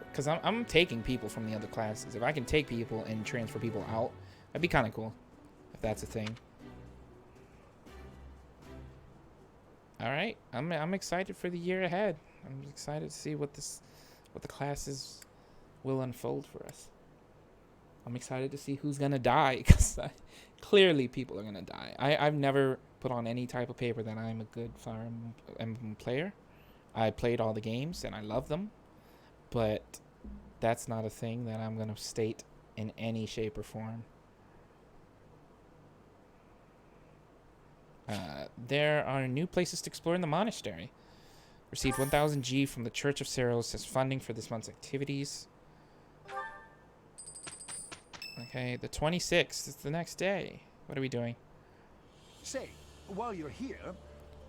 because I'm taking people from the other classes. If I can take people and transfer people out, that'd be kind of cool. If that's a thing. All right, I'm excited for the year ahead. I'm excited to see what the classes will unfold for us. I'm excited to see who's gonna die because clearly people are gonna die. I've never put on any type of paper that I'm a good Fire Emblem player. I played all the games and I love them, but that's not a thing that I'm gonna state in any shape or form. There are new places to explore in the monastery. Received 1,000 G from the Church of Ceros as funding for this month's activities. Okay, the 26th is the next day. What are we doing? Say, while you're here,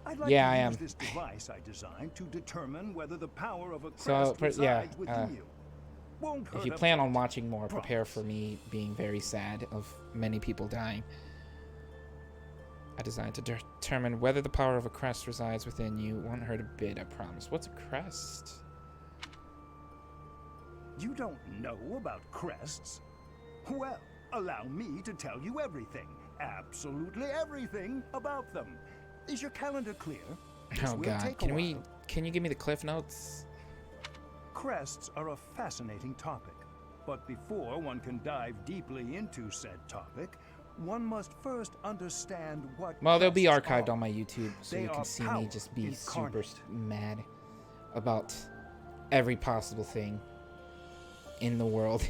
I'd like Yeah, to I use am. this device I designed to determine whether the power of a crest So, resides within you. Won't if hurt you a plan bit. on watching more, prepare for me being very sad of many people dying. I designed to determine whether the power of a crest resides within you. Won't hurt a bit, I promise. What's a crest? You don't know about crests? Well, allow me to tell you everything. Absolutely everything about them. Is your calendar clear? This Oh will god, take a while. can you give me the cliff notes? Crests are a fascinating topic, but before one can dive deeply into said topic, one must first understand what Well, they'll be crests archived are. on my YouTube, so They you are can see me power just be incarnate. super mad about every possible thing in the world,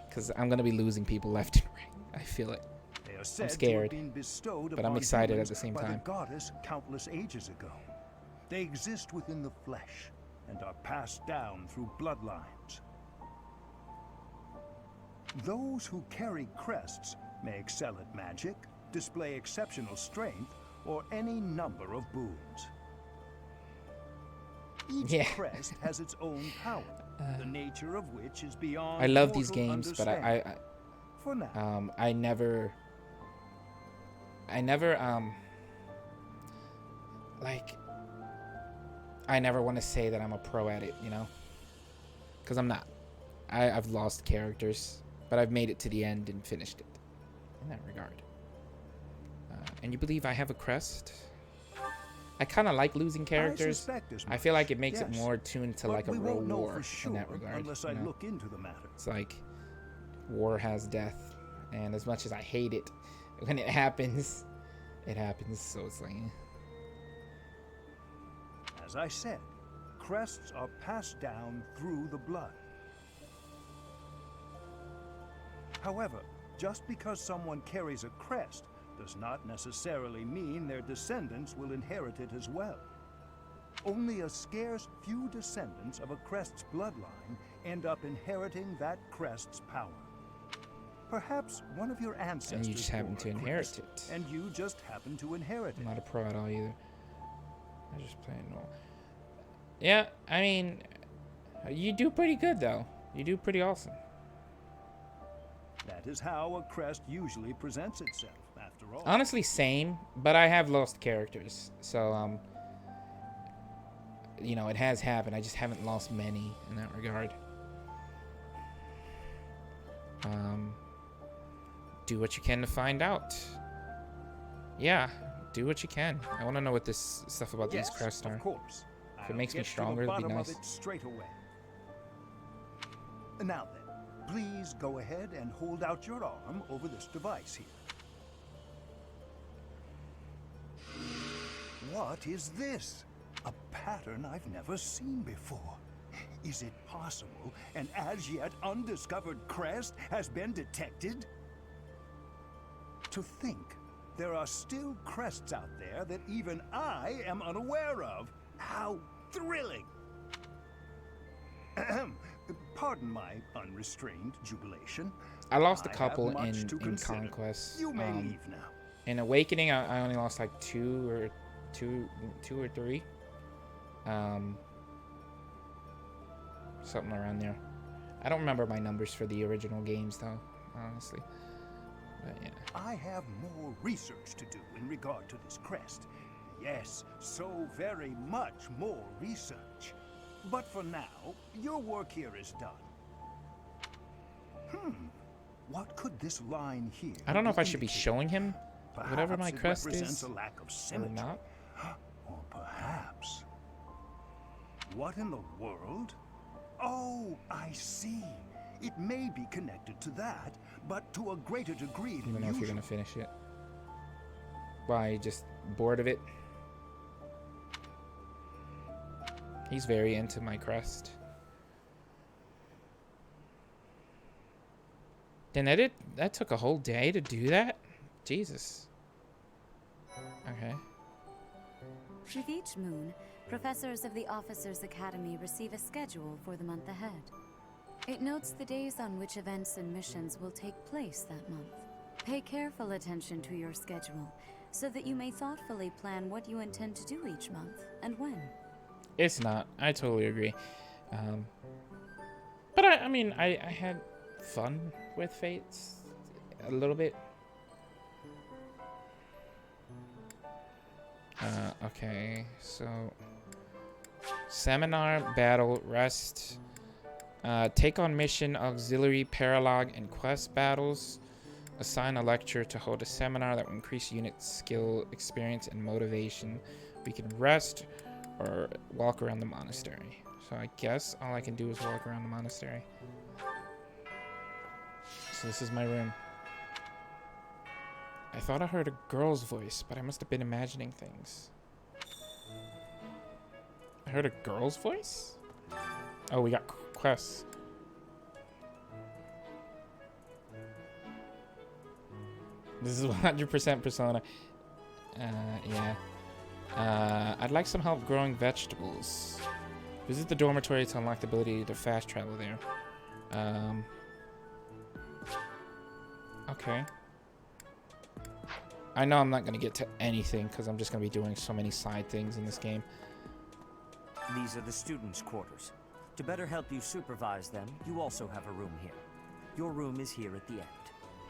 because I'm gonna be losing people left and right. I feel it. They are I'm said to have scared, been bestowed but I'm upon excited at humans the same by time. the goddess countless ages ago. They exist within the flesh and are passed down through bloodlines. Those who carry crests may excel at magic, display exceptional strength, or any number of boons. Each Yeah. crest has its own power, the nature of which is beyond I love these mortal games, but understanding. For now. I never like, I never want to say that I'm a pro at it, you know, because I'm not. I've lost characters, but I've made it to the end and finished it in that regard. And you believe I have a crest? I kind of like losing characters. suspect as I feel like much, it makes it yes. more tuned to But like a we real won't know war for sure in that regard. unless you I know? look into the matter. It's like war has death, and as much as I hate it, when it happens, it happens. So it's like, As I said, crests are passed down through the blood. However, just because someone carries a crest does not necessarily mean their descendants will inherit it as well. Only a scarce few descendants of a crest's bloodline end up inheriting that crest's power. Perhaps one of your ancestors and you just happen bore to a inherit crest, it. and you just happen to inherit I'm it. not a pro at all either. I just play normal. Yeah, I mean, you do pretty good though. You do pretty awesome. That is how a crest usually presents itself, after all. Honestly, same, but I have lost characters, so you know, it has happened. I just haven't lost many in that regard. Do what you can to find out. Yeah, do what you can. I want to know what this stuff about these crests are. Of course. If it I'll makes me get to the stronger, it'd be bottom nice. of it straight away. Now then, please go ahead and hold out your arm over this device here. What is this? A pattern I've never seen before. Is it possible an as yet undiscovered crest has been detected? To think there are still crests out there that even I am unaware of. How thrilling! Ahem. Pardon my unrestrained jubilation. I lost a have couple much to in consider. Conquest. You may leave now. In Awakening, I only lost like two or three. Something around there. I don't remember my numbers for the original games though, honestly. But yeah. I have more research to do in regard to this crest. Yes, so very much more research. But for now, your work here is done. What could this line here I don't know if I should be indicate? showing him whatever my Perhaps it crest represents is a lack of or symmetry. not. Or perhaps... What in the world? Oh, I see. It may be connected to that, but to a greater degree I than don't know if you're usual. gonna finish it. Why, just bored of it? He's very into my crest. Then that took a whole day to do that? Jesus. Okay. With each moon, Professors of the Officers' Academy receive a schedule for the month ahead. It notes the days on which events and missions will take place that month. Pay careful attention to your schedule, so that you may thoughtfully plan what you intend to do each month and when. It's not. I totally agree. But I mean, I had fun with Fates a little bit. Okay, so seminar, battle, rest, take on mission, auxiliary, paralogue, and quest battles. Assign a lecturer to hold a seminar that will increase unit skill, experience, and motivation. We can rest or walk around the monastery. So I guess all I can do is walk around the monastery. So this is my room. I thought I heard a girl's voice, but I must have been imagining things. I heard a girl's voice? Oh, we got quests. This is 100% Persona. Yeah. I'd like some help growing vegetables. Visit the dormitory to unlock the ability to fast travel there. Okay. I know I'm not going to get to anything because I'm just going to be doing so many side things in this game. These are the students' quarters. To better help you supervise them, you also have a room here. Your room is here at the end.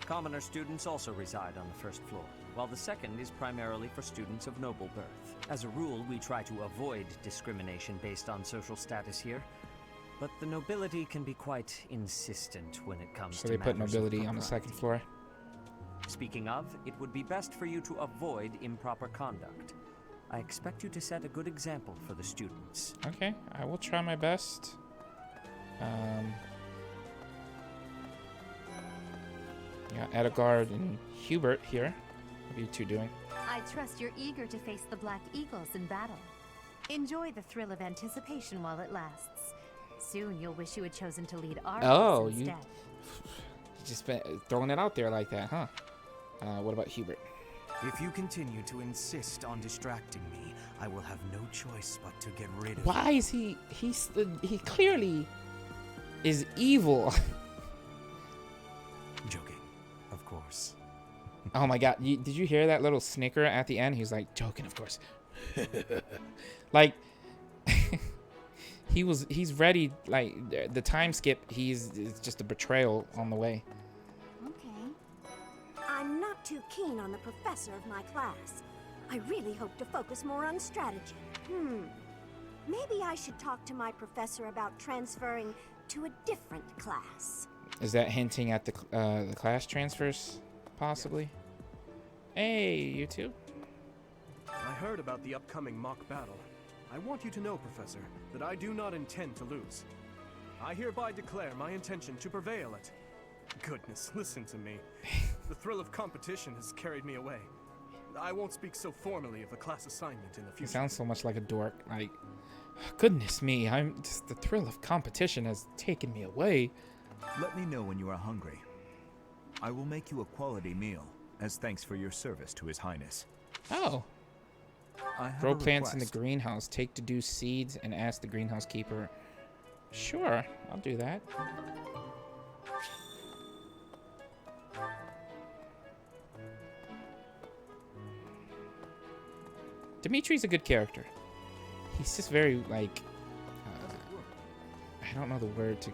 Commoner students also reside on the first floor, while the second is primarily for students of noble birth. As a rule, we try to avoid discrimination based on social status here, but the nobility can be quite insistent when it comes to So they put matters of nobility on the second floor. Speaking of, it would be best for you to avoid improper conduct. I expect you to set a good example for the students. Okay, I will try my best. Yeah, Edgard and Hubert here. What are you two doing? I trust you're eager to face the Black Eagles in battle. Enjoy the thrill of anticipation while it lasts. Soon you'll wish you had chosen to lead our race instead. You just been throwing it out there like that, huh? What about Hubert? If you continue to insist on distracting me, I will have no choice but to get rid of Why is he clearly is evil. Joking, of course. Oh my god, did you hear that little snicker at the end? He's like, joking, of course. Like, he's ready, like, the time skip, it's just a betrayal on the way. Okay. I'm not too keen on the professor of my class. I really hope to focus more on strategy. Maybe I should talk to my professor about transferring to a different class. Is that hinting at the class transfers, possibly? Hey, you two. I heard about the upcoming mock battle. I want you to know, Professor, that I do not intend to lose. I hereby declare my intention to prevail at... Goodness, listen to me. The thrill of competition has carried me away. I won't speak so formally of a class assignment in the future. He sounds so much like a dork. Like, goodness me, the thrill of competition has taken me away. Let me know when you are hungry. I will make you a quality meal, as thanks for your service to His Highness. Oh. I have Grow a plants in the request. greenhouse. Take deduce seeds and ask the greenhouse keeper. Sure, I'll do that. Dimitri's a good character. He's just very, like, I don't know the word to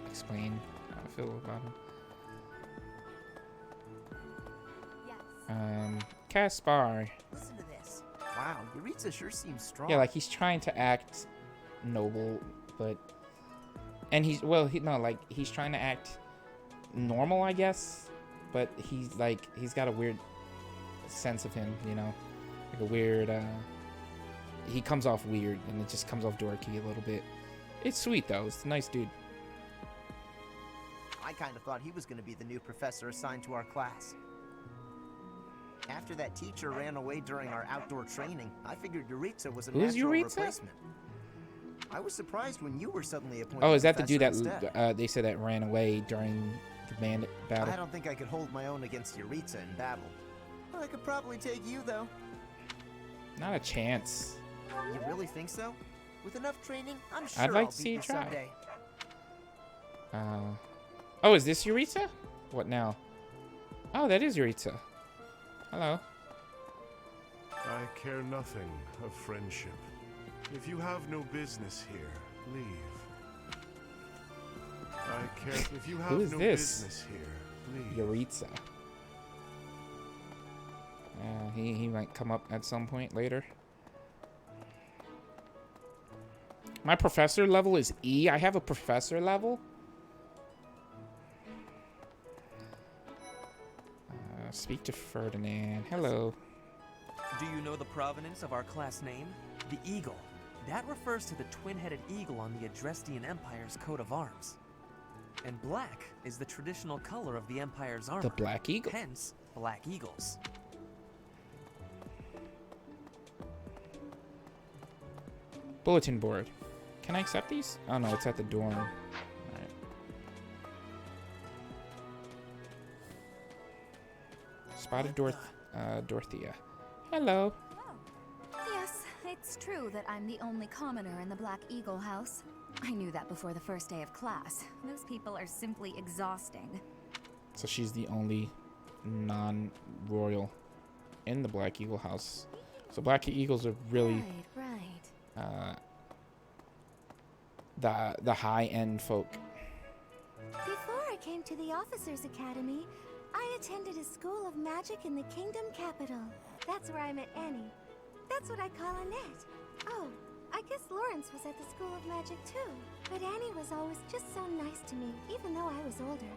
explain how I feel about him. Caspar. Listen to this. Wow, Yuritsa sure seems strong. Yeah, like he's trying to act noble, but he's trying to act normal, I guess, but he's got a weird sense of him, you know, like a weird. He comes off weird, and it just comes off dorky a little bit. It's sweet though. It's a nice dude. I kind of thought he was going to be the new professor assigned to our class. After that teacher ran away during our outdoor training, I figured Yuritsa was a Who's natural Yuritsa? replacement. I was surprised when you were suddenly appointed. Oh, is that the dude professor that instead. they said that ran away during the bandit battle? I don't think I could hold my own against Yuritsa in battle. I could probably take you though. Not a chance. You really think so? With enough training, I'm sure I'd like I'll to see beat you you try. someday. Oh, is this Yuritsa? What now? Oh, that is Yuritsa. Hello. I care nothing of friendship. If you have no business here, leave. I care if you have Who is no this? business here, leave. Yuritsa. He might come up at some point later. My professor level is E. I have a professor level. Speak to Ferdinand. Hello. Do you know the provenance of our class name? The eagle. That refers to the twin-headed eagle on the Adrestian Empire's coat of arms. And black is the traditional color of the Empire's armor. The Black Eagle. Hence, black eagles. Bulletin board. Can I accept these? Oh no, it's at the dorm. Alright. Spotted Dorothea. Hello. Yes, it's true that I'm the only commoner in the Black Eagle house. I knew that before the first day of class. Those people are simply exhausting. So she's the only non-royal in the Black Eagle house. So Black Eagles are really Right. the high-end folk. Before I came to the Officers Academy, I attended a school of magic in the Kingdom Capital. That's where I met Annie. That's what I call Annette. Oh, I guess Lawrence was at the School of Magic too. But Annie was always just so nice to me, even though I was older.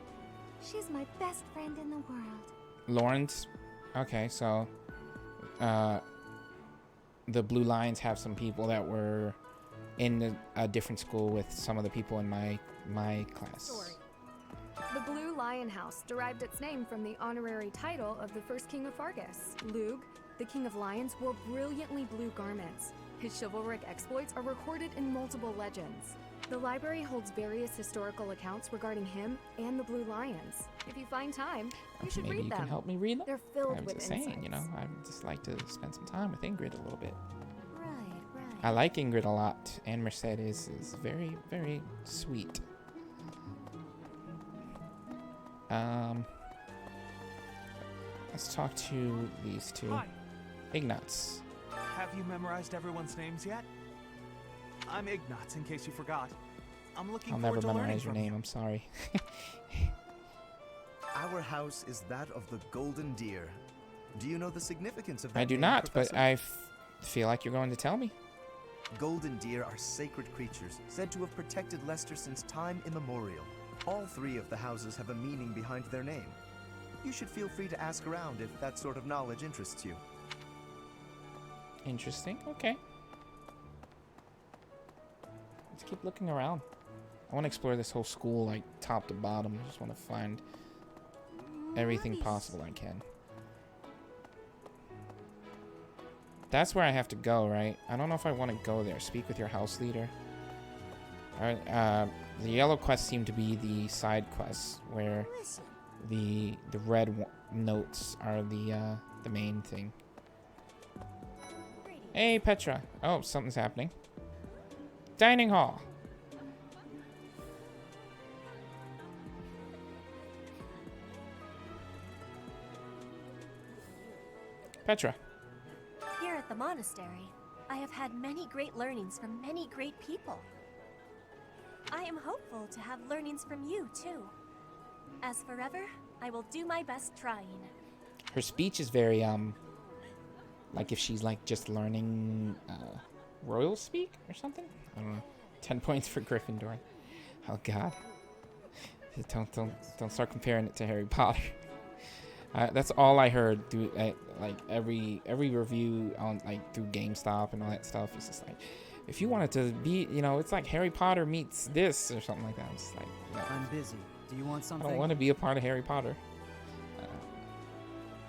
She's my best friend in the world. Lawrence. Okay, so the Blue Lions have some people that were in a different school with some of the people in my class. The Blue Lion House derived its name from the honorary title of the first king of Fargus. Lug, the king of lions, wore brilliantly blue garments. His chivalric exploits are recorded in multiple legends. The library holds various historical accounts regarding him and the Blue Lions. If you find time, you should Maybe read you them. can help me read them? They're filled I'm with just insights. saying, you know, I'd just like to spend some time with Ingrid a little bit. Right. I like Ingrid a lot, and Mercedes is very, very sweet. Let's talk to these two. Hi. Ignatz. Have you memorized everyone's names yet? I'm Ignatz, in case you forgot. I'm looking I'll forward never to learning memorize your from name, you. I'm sorry. Our house is that of the Golden Deer. Do you know the significance of that I do name, not, but Professor? I feel like you're going to tell me. Golden deer are sacred creatures, said to have protected Leicester since time immemorial. All three of the houses have a meaning behind their name. You should feel free to ask around if that sort of knowledge interests you. Interesting. Okay. Let's keep looking around. I want to explore this whole school, like, top to bottom. I just want to find everything possible I can. That's where I have to go, right? I don't know if I want to go there. Speak with your house leader. Alright, the yellow quests seem to be the side quests, where the red notes are the main thing. Hey, Petra. Oh, something's happening. Dining hall. Petra. Here at the monastery, I have had many great learnings from many great people. I am hopeful to have learnings from you, too. As forever, I will do my best trying. Her speech is very, like if she's, like, just learning, royal speak or something? I don't know. 10 points for Gryffindor. Oh, God. Don't start comparing it to Harry Potter. That's all I heard through, like, every review on, like, through GameStop and all that stuff. It's just like, if you wanted to be, you know, it's like Harry Potter meets this or something like that. I'm just like, no. I'm busy. Do you want something? I don't want to be a part of Harry Potter.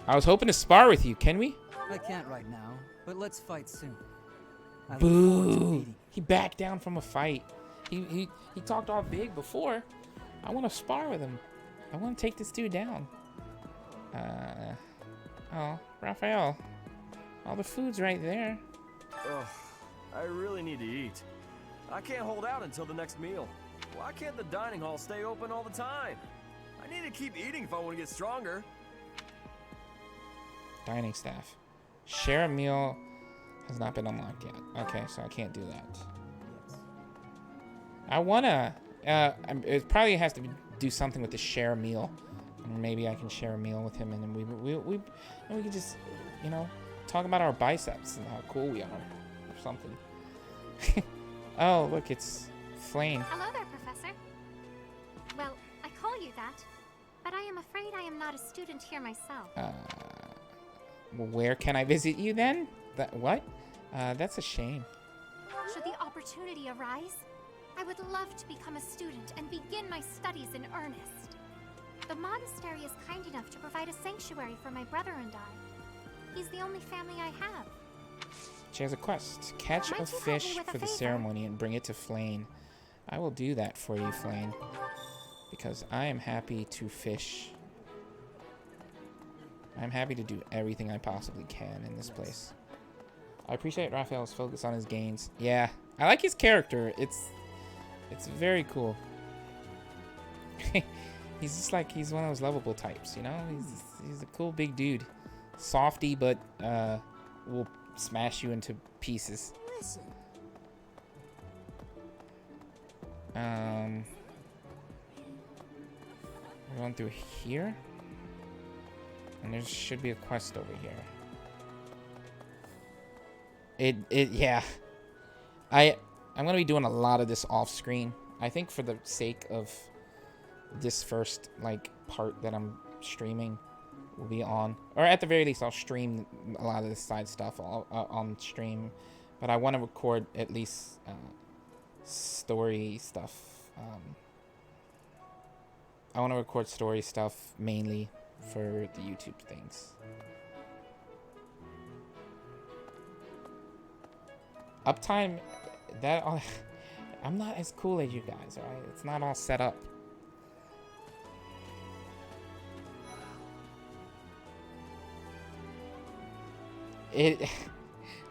I was hoping to spar with you. Can we? I can't right now, but let's fight soon. I look forward to Boo! meeting. He backed down from a fight. He talked all big before. I want to spar with him. I want to take this dude down. Oh, Raphael. All the food's right there. Ugh, I really need to eat. I can't hold out until the next meal. Why can't the dining hall stay open all the time? I need to keep eating if I want to get stronger. Dining staff. Share a meal has not been unlocked yet. Okay, so I can't do that. I wanna. It probably has to do something with the share a meal. Or maybe I can share a meal with him, and then we can just, you know, talk about our biceps and how cool we are, or something. Oh, look, it's Flame. Hello there, Professor. Well, I call you that, but I am afraid I am not a student here myself. Where can I visit you then? What? That's a shame. Should the opportunity arise, I would love to become a student and begin my studies in earnest. The monastery is kind enough to provide a sanctuary for my brother and I. He's the only family I have. She has a quest. Catch Might a you help fish me with a for the favor? ceremony and bring it to Flame. I will do that for you, Flame. Because I am happy to fish. I'm happy to do everything I possibly can in this place. I appreciate Raphael's focus on his gains. Yeah, I like his character. It's very cool. He's just like, he's one of those lovable types, you know? He's a cool big dude. Softy, but will smash you into pieces. Listen. We're going through here. And there should be a quest over here. Yeah. I'm gonna be doing a lot of this off screen. I think for the sake of this first part that I'm streaming will be on, or at the very least I'll stream a lot of this side stuff on stream, but I want to record at least story stuff. I want to record story stuff mainly for the YouTube things. Uptime, I'm not as cool as you guys, alright? It's not all set up.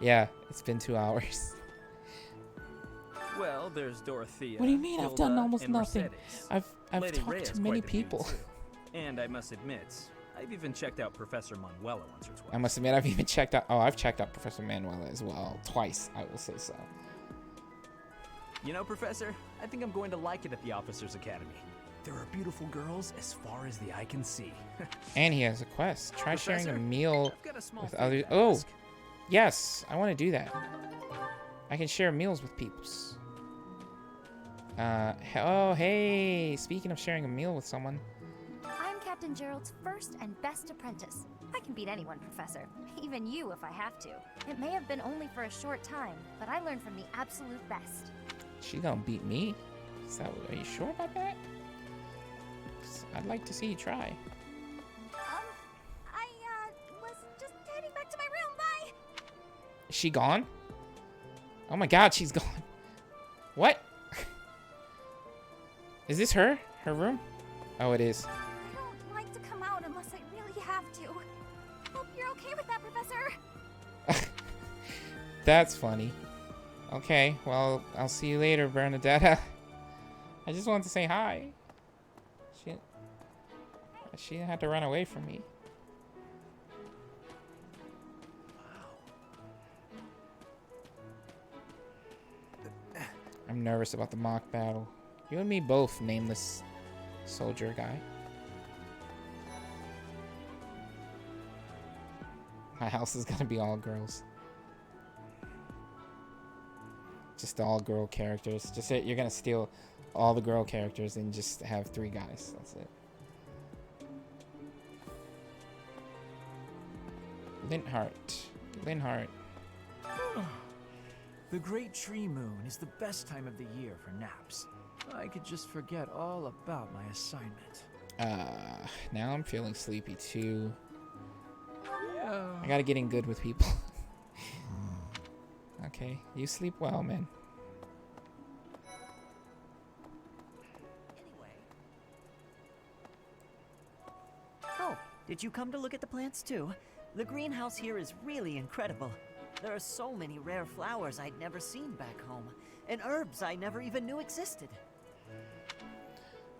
Yeah, it's been 2 hours. Well, there's Dorothea. What do you mean? I've done Hilda, almost and nothing. Mercedes. I've Lady talked Rhea's to many quite the beauty, people. too. And I must admit, I've even checked out Professor Manuela once or twice. I must admit, I've even checked out. Oh, I've checked out Professor Manuela as well, twice. I will say so. You know, Professor, I think I'm going to like it at the Officers Academy. There are beautiful girls as far as the eye can see. And he has a quest. Try sharing a Professor, meal I've got a small with favor others. to Oh, ask. yes, I want to do that. I can share meals with peeps. Oh, hey. Speaking of sharing a meal with someone. I'm Captain Gerald's first and best apprentice. I can beat anyone, Professor. Even you if I have to. It may have been only for a short time, but I learned from the absolute best. She's gonna beat me. Are you sure about that? 'Cause I'd like to see you try. I was just heading back to my room. Bye! Is she gone? Oh my god, she's gone. What? Is this her? Her room? Oh, it is. I don't like to come out unless I really have to. Hope you're okay with that, Professor. That's funny. Okay, well, I'll see you later, Bernadetta. I just wanted to say hi. She had to run away from me. I'm nervous about the mock battle. You and me both, nameless soldier guy. My house is gonna be all girls. Just all girl characters. Just you're gonna steal all the girl characters and just have 3 guys. That's it. Linhart. The Great Tree Moon is the best time of the year for naps. I could just forget all about my assignment. Now I'm feeling sleepy too. Yeah. I gotta get in good with people. Okay, you sleep well, man. Oh, did you come to look at the plants too? The greenhouse here is really incredible. There are so many rare flowers I'd never seen back home, and herbs I never even knew existed.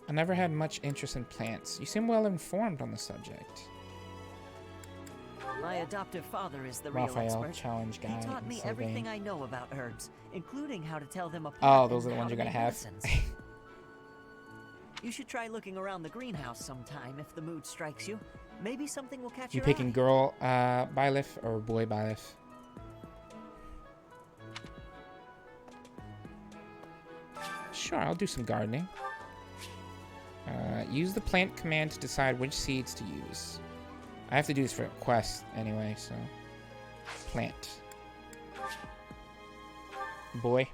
I never had much interest in plants. You seem well informed on the subject. My adoptive father is the real Raphael, expert. challenge guy. He taught me Sylvain. everything I know about herbs, including how to tell them apart. Oh, those are and the ones how you're to gonna make have. medicines. You should try looking around the greenhouse sometime if the mood strikes you. Maybe something will catch You your picking eye. girl Byleth or boy Byleth? Sure, I'll do some gardening. Use the plant command to decide which seeds to use. I have to do this for a quest anyway, so... Plant. Boy.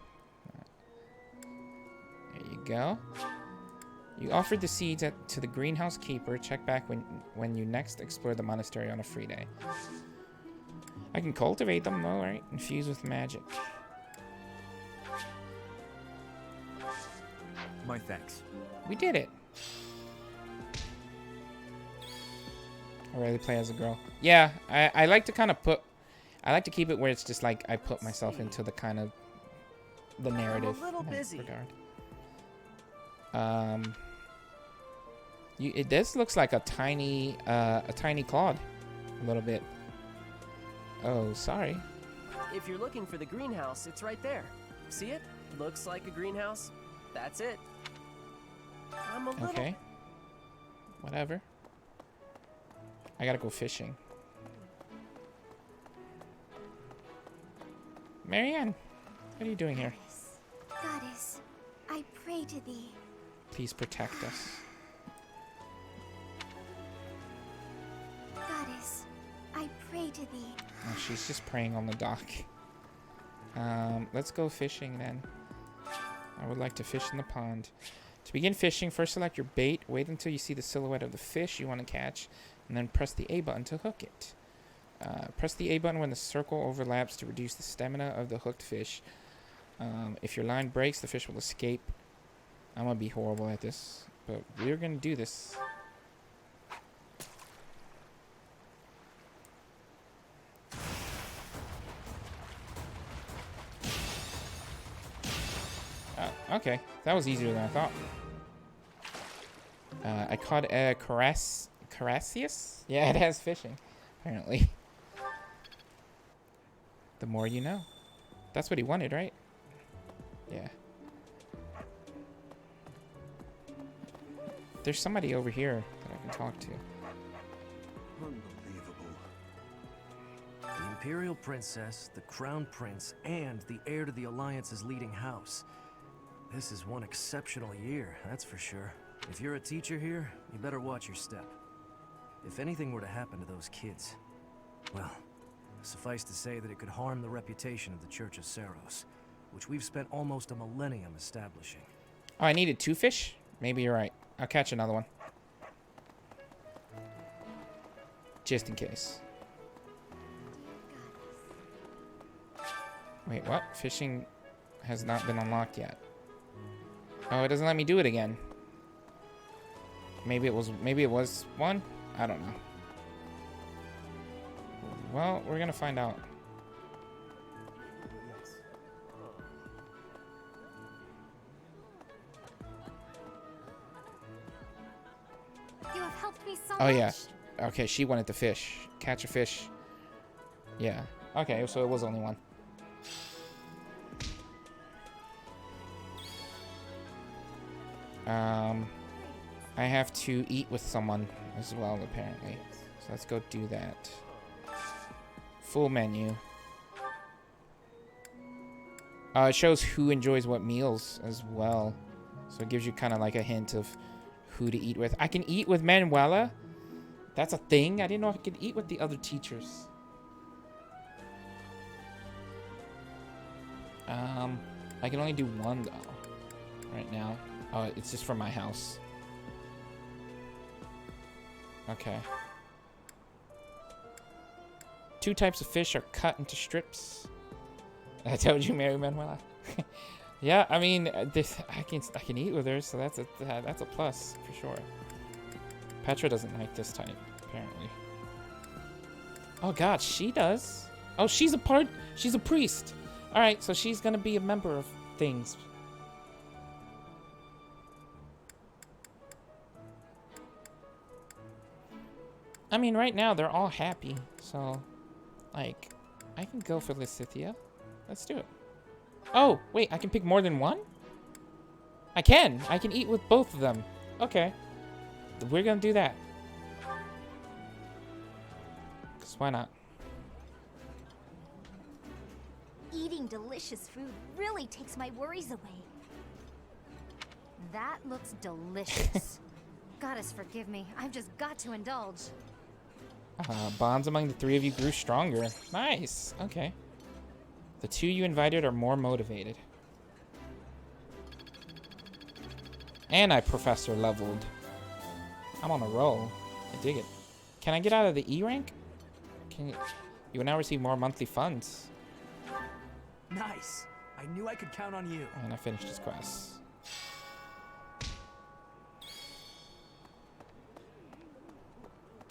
There you go. You offered the seeds to the greenhouse keeper. Check back when you next explore the monastery on a free day. I can cultivate them though, right? Infuse with magic. My thanks. We did it. I really play as a girl. Yeah, I like to kind of I like to keep it where it's just like I put myself into the kind of the narrative. I'm a little in that busy. regard. This looks like a tiny Claude, a little bit. Oh, sorry. If you're looking for the greenhouse, it's right there. See it? Looks like a greenhouse. That's it. I'm a little... Okay. Whatever. I gotta go fishing. Marianne, what are you doing here? Goddess, I pray to thee. Please protect us. Goddess, I pray to thee. Oh, she's just praying on the dock. Let's go fishing then. I would like to fish in the pond. To begin fishing, first select your bait. Wait until you see the silhouette of the fish you want to catch, and then press the A button to hook it. Press the A button when the circle overlaps to reduce the stamina of the hooked fish. If your line breaks, the fish will escape. I'm going to be horrible at this, but we're going to do this. Okay, that was easier than I thought. I caught a Carassius? Yeah, it has fishing, apparently. The more you know. That's what he wanted, right? Yeah. There's somebody over here that I can talk to. Unbelievable. The Imperial Princess, the Crown Prince, and the heir to the Alliance's leading house. This is one exceptional year, that's for sure. If you're a teacher here, you better watch your step. If anything were to happen to those kids, well, suffice to say that it could harm the reputation of the Church of Saros, which we've spent almost a millennium establishing. Oh, I needed 2 fish? Maybe you're right. I'll catch another one. Just in case. Wait, what? Fishing has not been unlocked yet. Oh, it doesn't let me do it again. Maybe it was one? I don't know. Well, we're gonna find out. You have helped me so Oh, much. yeah. Okay, she wanted to fish. Catch a fish. Yeah. Okay, so it was only one. I have to eat with someone as well, apparently. So let's go do that. Full menu. It shows who enjoys what meals as well. So it gives you kind of like a hint of who to eat with. I can eat with Manuela. That's a thing. I didn't know I could eat with the other teachers. I can only do one though. Right now. Oh, it's just for my house. Okay. 2 types of fish are cut into strips. I told you, Mary Manuela. Yeah, I mean, I can eat with her, so that's a plus for sure. Petra doesn't like this type, apparently. Oh God, she does. Oh, she's a priest. All right, so she's gonna be a member of things. I mean, right now they're all happy, so like I can go for Lysithea. Let's do it. Oh, wait, I can pick more than one? I can eat with both of them. Okay. We're gonna do that. 'Cause why not? Eating delicious food really takes my worries away. That looks delicious. Goddess forgive me, I've just got to indulge. Bonds among the three of you grew stronger. Nice. Okay. The two you invited are more motivated. And I professor leveled. I'm on a roll. I dig it. Can I get out of the E rank? You will now receive more monthly funds. Nice. I knew I could count on you. And I finished this quest.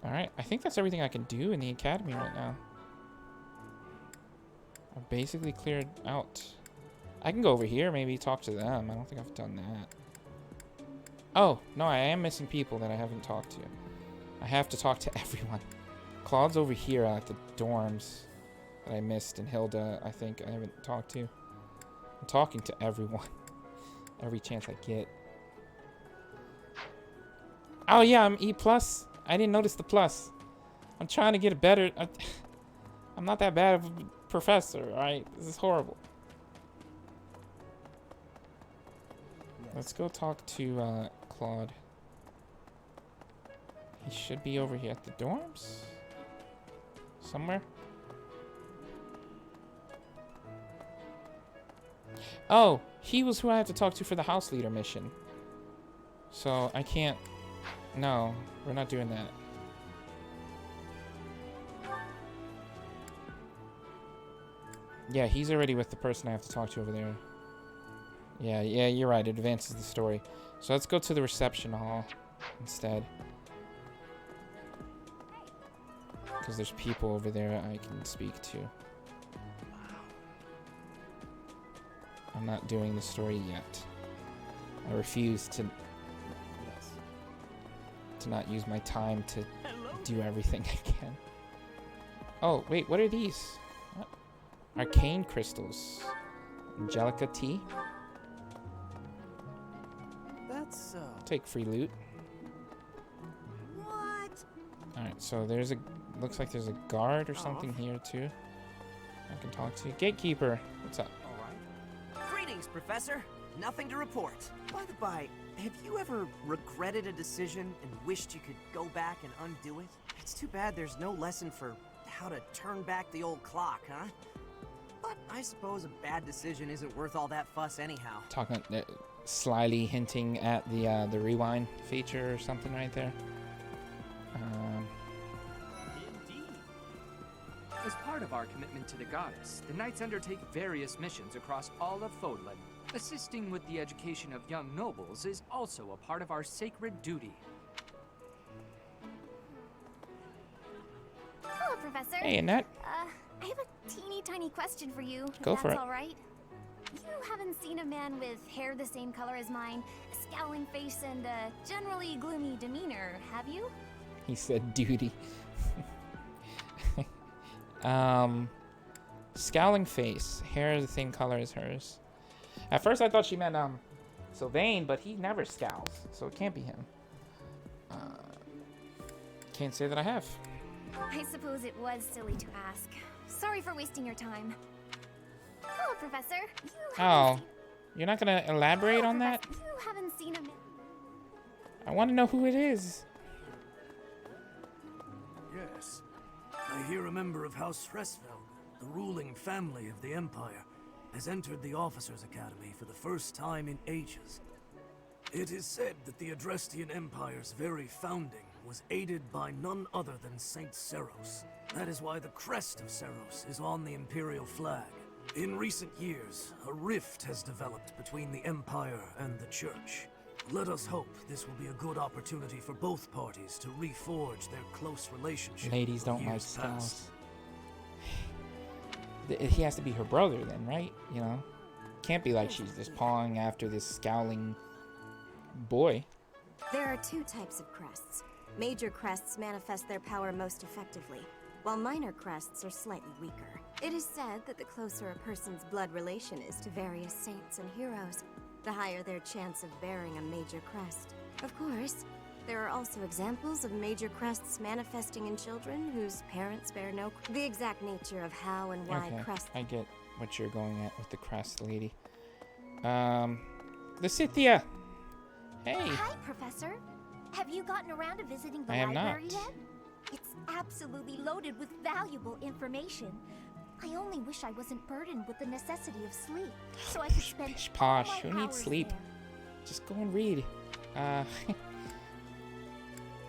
Alright, I think that's everything I can do in the academy right now. I've basically cleared out. I can go over here, maybe talk to them. I don't think I've done that. Oh, no, I am missing people that I haven't talked to. I have to talk to everyone. Claude's over here at the dorms that I missed, and Hilda, I think I haven't talked to. I'm talking to everyone. Every chance I get. Oh yeah, I'm E+. I didn't notice the plus. I'm trying to get a better... I'm not that bad of a professor, alright? This is horrible. Let's go talk to Claude. He should be over here at the dorms? Somewhere? Oh, he was who I have to talk to for the house leader mission. So I can't... No, we're not doing that. Yeah, he's already with the person I have to talk to over there. Yeah, you're right. It advances the story. So let's go to the reception hall instead. Because there's people over there I can speak to. I'm not doing the story yet. I refuse to not use my time to do everything I can. Oh, wait, what are these? What? Arcane crystals. Angelica tea. That's Take free loot. What? Alright, so there's a... Looks like there's a guard or something here, too. I can talk to. Gatekeeper, what's up? Greetings, Professor. Nothing to report. By the by, have you ever regretted a decision and wished you could go back and undo it? It's too bad there's no lesson for how to turn back the old clock, huh? But I suppose a bad decision isn't worth all that fuss anyhow. Talking, slyly hinting at the rewind feature or something right there. As part of our commitment to the goddess, the knights undertake various missions across all of Fodlan. Assisting with the education of young nobles is also a part of our sacred duty. Hello, Professor. Hey, Annette. I have a teeny tiny question for you. Go for it. If that's all right. You haven't seen a man with hair the same color as mine, a scowling face, and a generally gloomy demeanor, have you? He said duty. Scowling face, hair the same color as hers. At first I thought she meant Sylvain, but he never scowls, so it can't be him. Can't say that I have. I suppose it was silly to ask. Sorry for wasting your time. Hello, Professor. You're not gonna elaborate on that? You haven't seen a man. I want to know who it is. Yes. I hear a member of House Fresfeld, the ruling family of the Empire, has entered the Officers' Academy for the first time in ages. It is said that the Adrestian Empire's very founding was aided by none other than Saint Seros. That is why the crest of Seros is on the Imperial flag. In recent years, a rift has developed between the Empire and the Church. Let us hope this will be a good opportunity for both parties to reforge their close relationship. Ladies don't like years scowls. past. he has to be her brother then, right? You know, can't be like she's just pawing after this scowling boy. There are two types of crests. Major crests manifest their power most effectively, while minor crests are slightly weaker. It is said that the closer a person's blood relation is to various saints and heroes, the higher their chance of bearing a major crest. Of course, there are also examples of major crests manifesting in children whose parents bear no... The exact nature of how and why crests... I get what you're going at with the crest, lady. Lysithia! Hey! Hi, Professor. Have you gotten around to visiting the I have library not. yet? It's absolutely loaded with valuable information. I only wish I wasn't burdened with the necessity of sleep, so I could spend Pish all posh, my who needs hours sleep? there. Just go and read.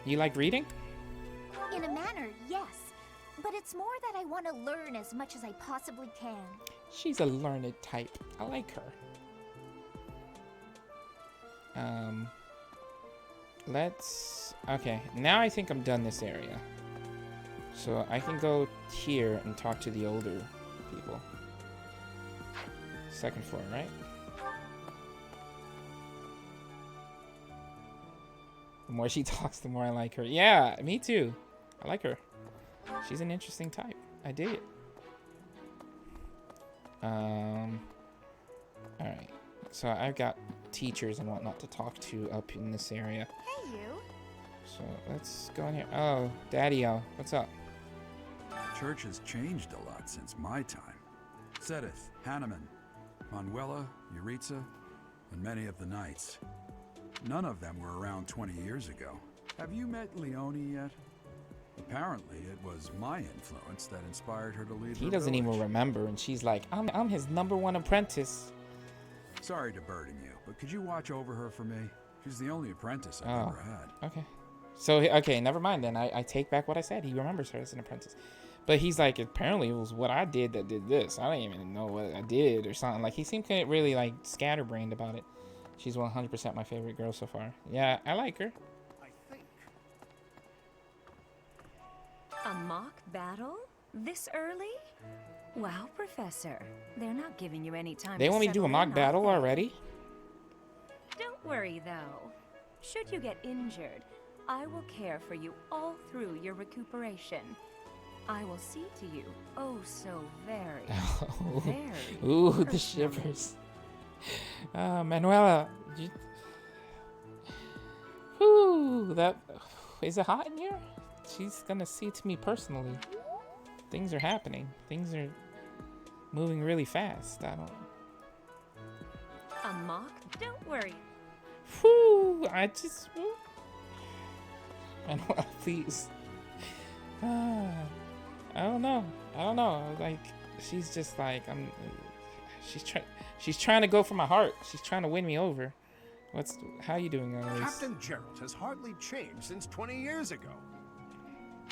You like reading? In a manner, yes. But it's more that I want to learn as much as I possibly can. She's a learned type. I like her. Okay, now I think I'm done this area. So I can go here and talk to the older people. Second floor, right? The more she talks, the more I like her. Yeah, me too. I like her. She's an interesting type. I dig it. Alright. So I've got teachers and whatnot to talk to up in this area. Hey, you. So let's go in here. Oh, Daddy-o. What's up? Church has changed a lot since my time. Sedith, Hanneman, Manuela, Euritza, and many of the knights. None of them were around 20 years ago. Have you met Leonie yet? Apparently, it was my influence that inspired her to lead He her doesn't village. even remember, and she's like, I'm his #1 apprentice. Sorry to burden you, but could you watch over her for me? She's the only apprentice I've ever had. Okay. So, okay, never mind then. I take back what I said. He remembers her as an apprentice. But he's like, apparently it was what I did that did this. I don't even know what I did or something. Like, he seemed really, like, scatterbrained about it. She's 100% my favorite girl so far. Yeah, I like her. A mock battle? This early? Wow, Professor. They're not giving you any time They want me to do a mock battle already? Don't worry, though. Should you get injured, I will care for you all through your recuperation. I will see to you, oh so very, very Ooh, the personally. shivers. Manuela. Whew, is it hot in here? She's gonna see to me personally. Things are happening. Things are moving really fast. I don't... A mock? Don't worry. Whew, Manuela, please. I don't know. Like, she's just like, she's trying to go for my heart. She's trying to win me over. How you doing, Annalise? Captain Gerald has hardly changed since 20 years ago.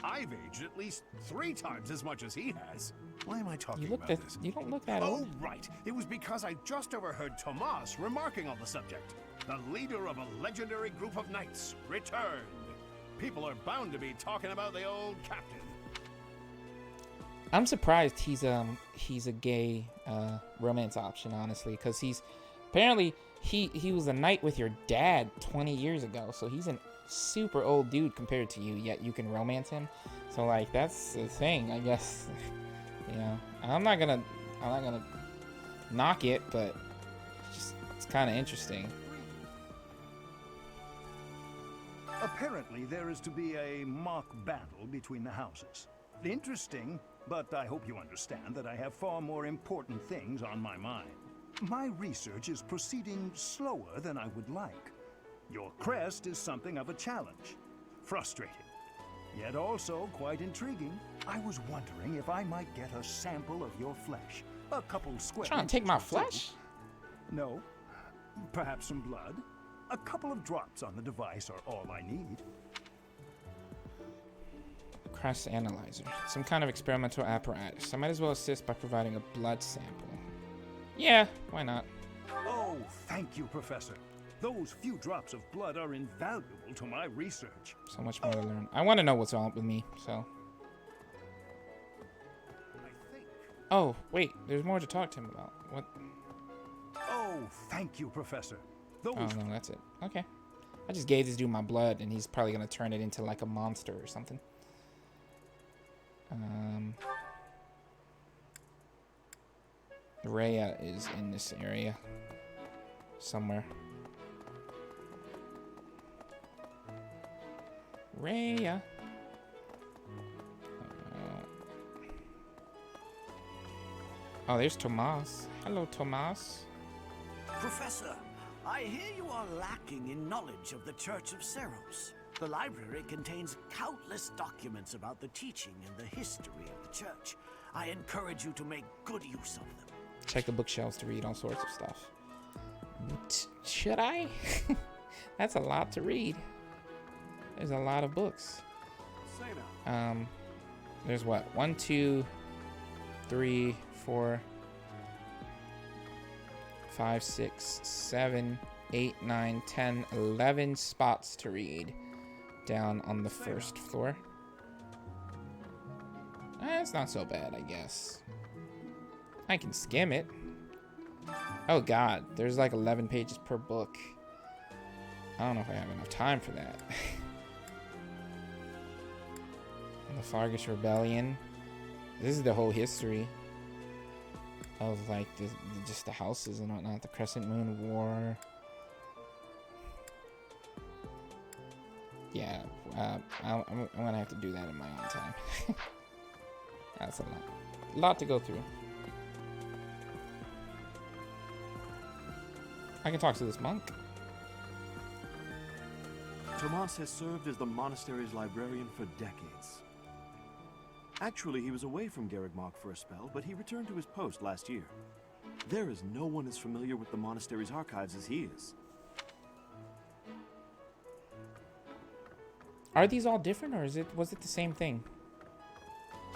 I've aged at least 3 times as much as he has. Why am I talking about this? You don't look that Oh, old. right. It was because I just overheard Tomas remarking on the subject. The leader of a legendary group of knights returned. People are bound to be talking about the old captain. I'm surprised he's a gay romance option, honestly, because apparently he was a knight with your dad 20 years ago, so he's a super old dude compared to you, yet you can romance him. So like, that's the thing, I guess. You know, I'm not gonna knock it, but it's kind of interesting. Apparently, there is to be a mock battle between the houses. Interesting, but I hope you understand that I have far more important things on my mind. My research is proceeding slower than I would like. Your crest is something of a challenge. Frustrating, yet also quite intriguing. I was wondering if I might get a sample of your flesh. A couple square Trying to take my inches or so. flesh? No. Perhaps some blood? A couple of drops on the device are all I need. Crest analyzer. Some kind of experimental apparatus. I might as well assist by providing a blood sample. Yeah, why not? Oh, thank you, Professor. Those few drops of blood are invaluable to my research. So much more to learn. I want to know what's wrong with me, so. Oh, wait. There's more to talk to him about. What? Oh, thank you, Professor. Oh, no, that's it. Okay. I just gave this dude my blood, and he's probably going to turn it into, like, a monster or something. Rhea is in this area. Somewhere. Rhea. Oh, there's Tomas. Hello, Tomas. Professor, I hear you are lacking in knowledge of the Church of Seros. The library contains countless documents about the teaching and the history of the church. I encourage you to make good use of them. Check the bookshelves to read all sorts of stuff. Should I? That's a lot to read. There's a lot of books. There's what? 1, 2, 3, 4, 5, 6, 7, 8, 9, 10, 11 spots to read down on the first floor. It's not so bad, I guess. I can skim it. Oh god, there's like 11 pages per book. I don't know if I have enough time for that. The Fargus Rebellion. This is the whole history of like just the houses and whatnot. The Crescent Moon War. Yeah, I'm gonna have to do that in my own time. That's a lot to go through. I can talk to this monk. Tomas has served as the monastery's librarian for decades. Actually, he was away from Garrigmach for a spell, but he returned to his post last year. There is no one as familiar with the monastery's archives as he is. Are these all different, or was it the same thing?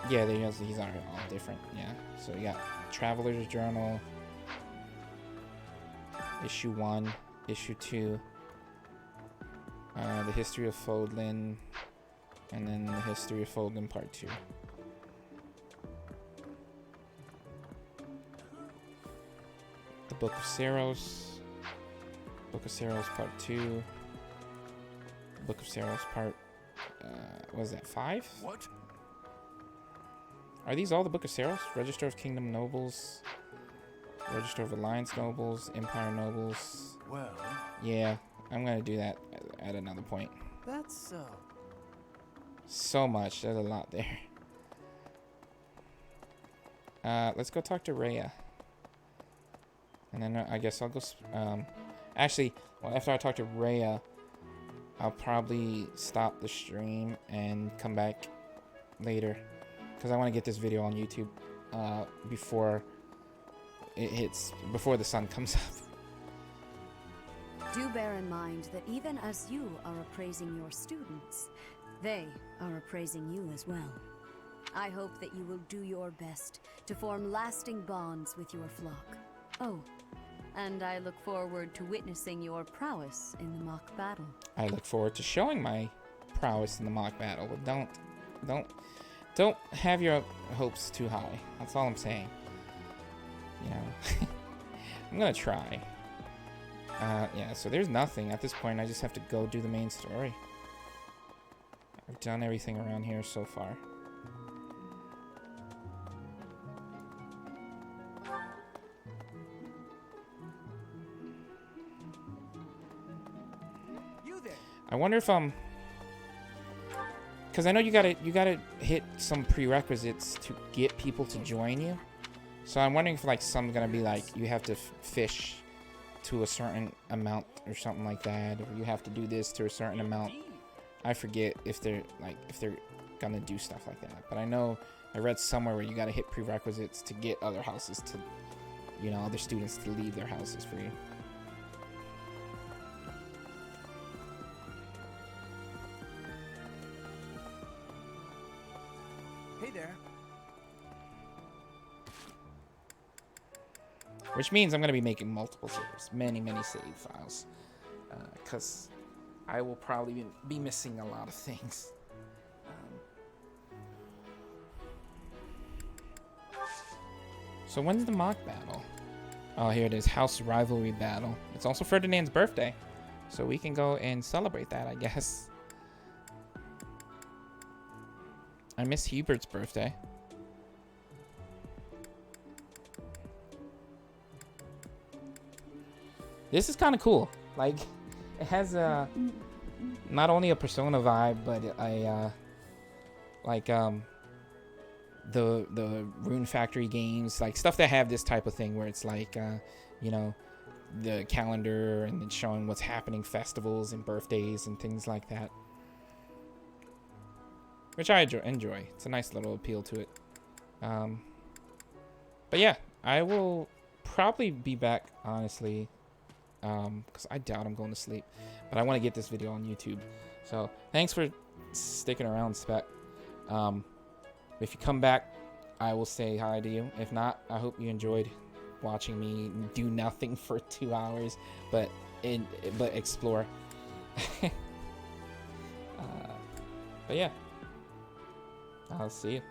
Yeah, he's all different. Yeah. So you got Traveler's Journal, Issue 1, Issue 2, the History of Fodlan, and then the History of Fodlan Part 2. The Book of Seros, Book of Seros Part 2, Book of Seros Part, what is that, 5? What? Are these all the Book of Seros? Register of Kingdom Nobles, Register of Alliance Nobles, Empire Nobles. Well... Yeah, I'm gonna do that at another point. That's so. So much. There's a lot there. Let's go talk to Rhea. And then I guess I'll go... actually, well, after I talk to Rhea, I'll probably stop the stream and come back later. Because I want to get this video on YouTube before the sun comes up. Do bear in mind that even as you are appraising your students, they are appraising you as well. I hope that you will do your best to form lasting bonds with your flock. Oh, and I look forward to witnessing your prowess in the mock battle. I look forward to showing my prowess in the mock battle, but don't have your hopes too high. That's all I'm saying. You know, I'm gonna try. Yeah, so there's nothing at this point. I just have to go do the main story. I've done everything around here so far. I wonder if because I know you gotta hit some prerequisites to get people to join you. So I'm wondering if like some's gonna be like you have to fish to a certain amount or something like that, or you have to do this to a certain amount. I forget if they're gonna do stuff like that, but I know I read somewhere where you gotta hit prerequisites to get other houses to, you know, other students to leave their houses for you. Hey there. Which means I'm going to be making multiple saves. Many save files. Because I will probably be missing a lot of things. So when's the mock battle? Oh, here it is. House rivalry battle. It's also Ferdinand's birthday. So we can go and celebrate that, I guess. I miss Hubert's birthday. This is kind of cool. Like, it has a not only a Persona vibe, but a the Rune Factory games, like stuff that have this type of thing where it's like you know, the calendar and then showing what's happening, festivals and birthdays and things like that, which I enjoy. It's a nice little appeal to it. But yeah, I will probably be back, honestly, because I doubt I'm going to sleep, but I want to get this video on YouTube. So thanks for sticking around, Spec. If you come back, I will say hi to you. If not, I hope you enjoyed watching me do nothing for 2 hours, but explore. But yeah, I'll see you.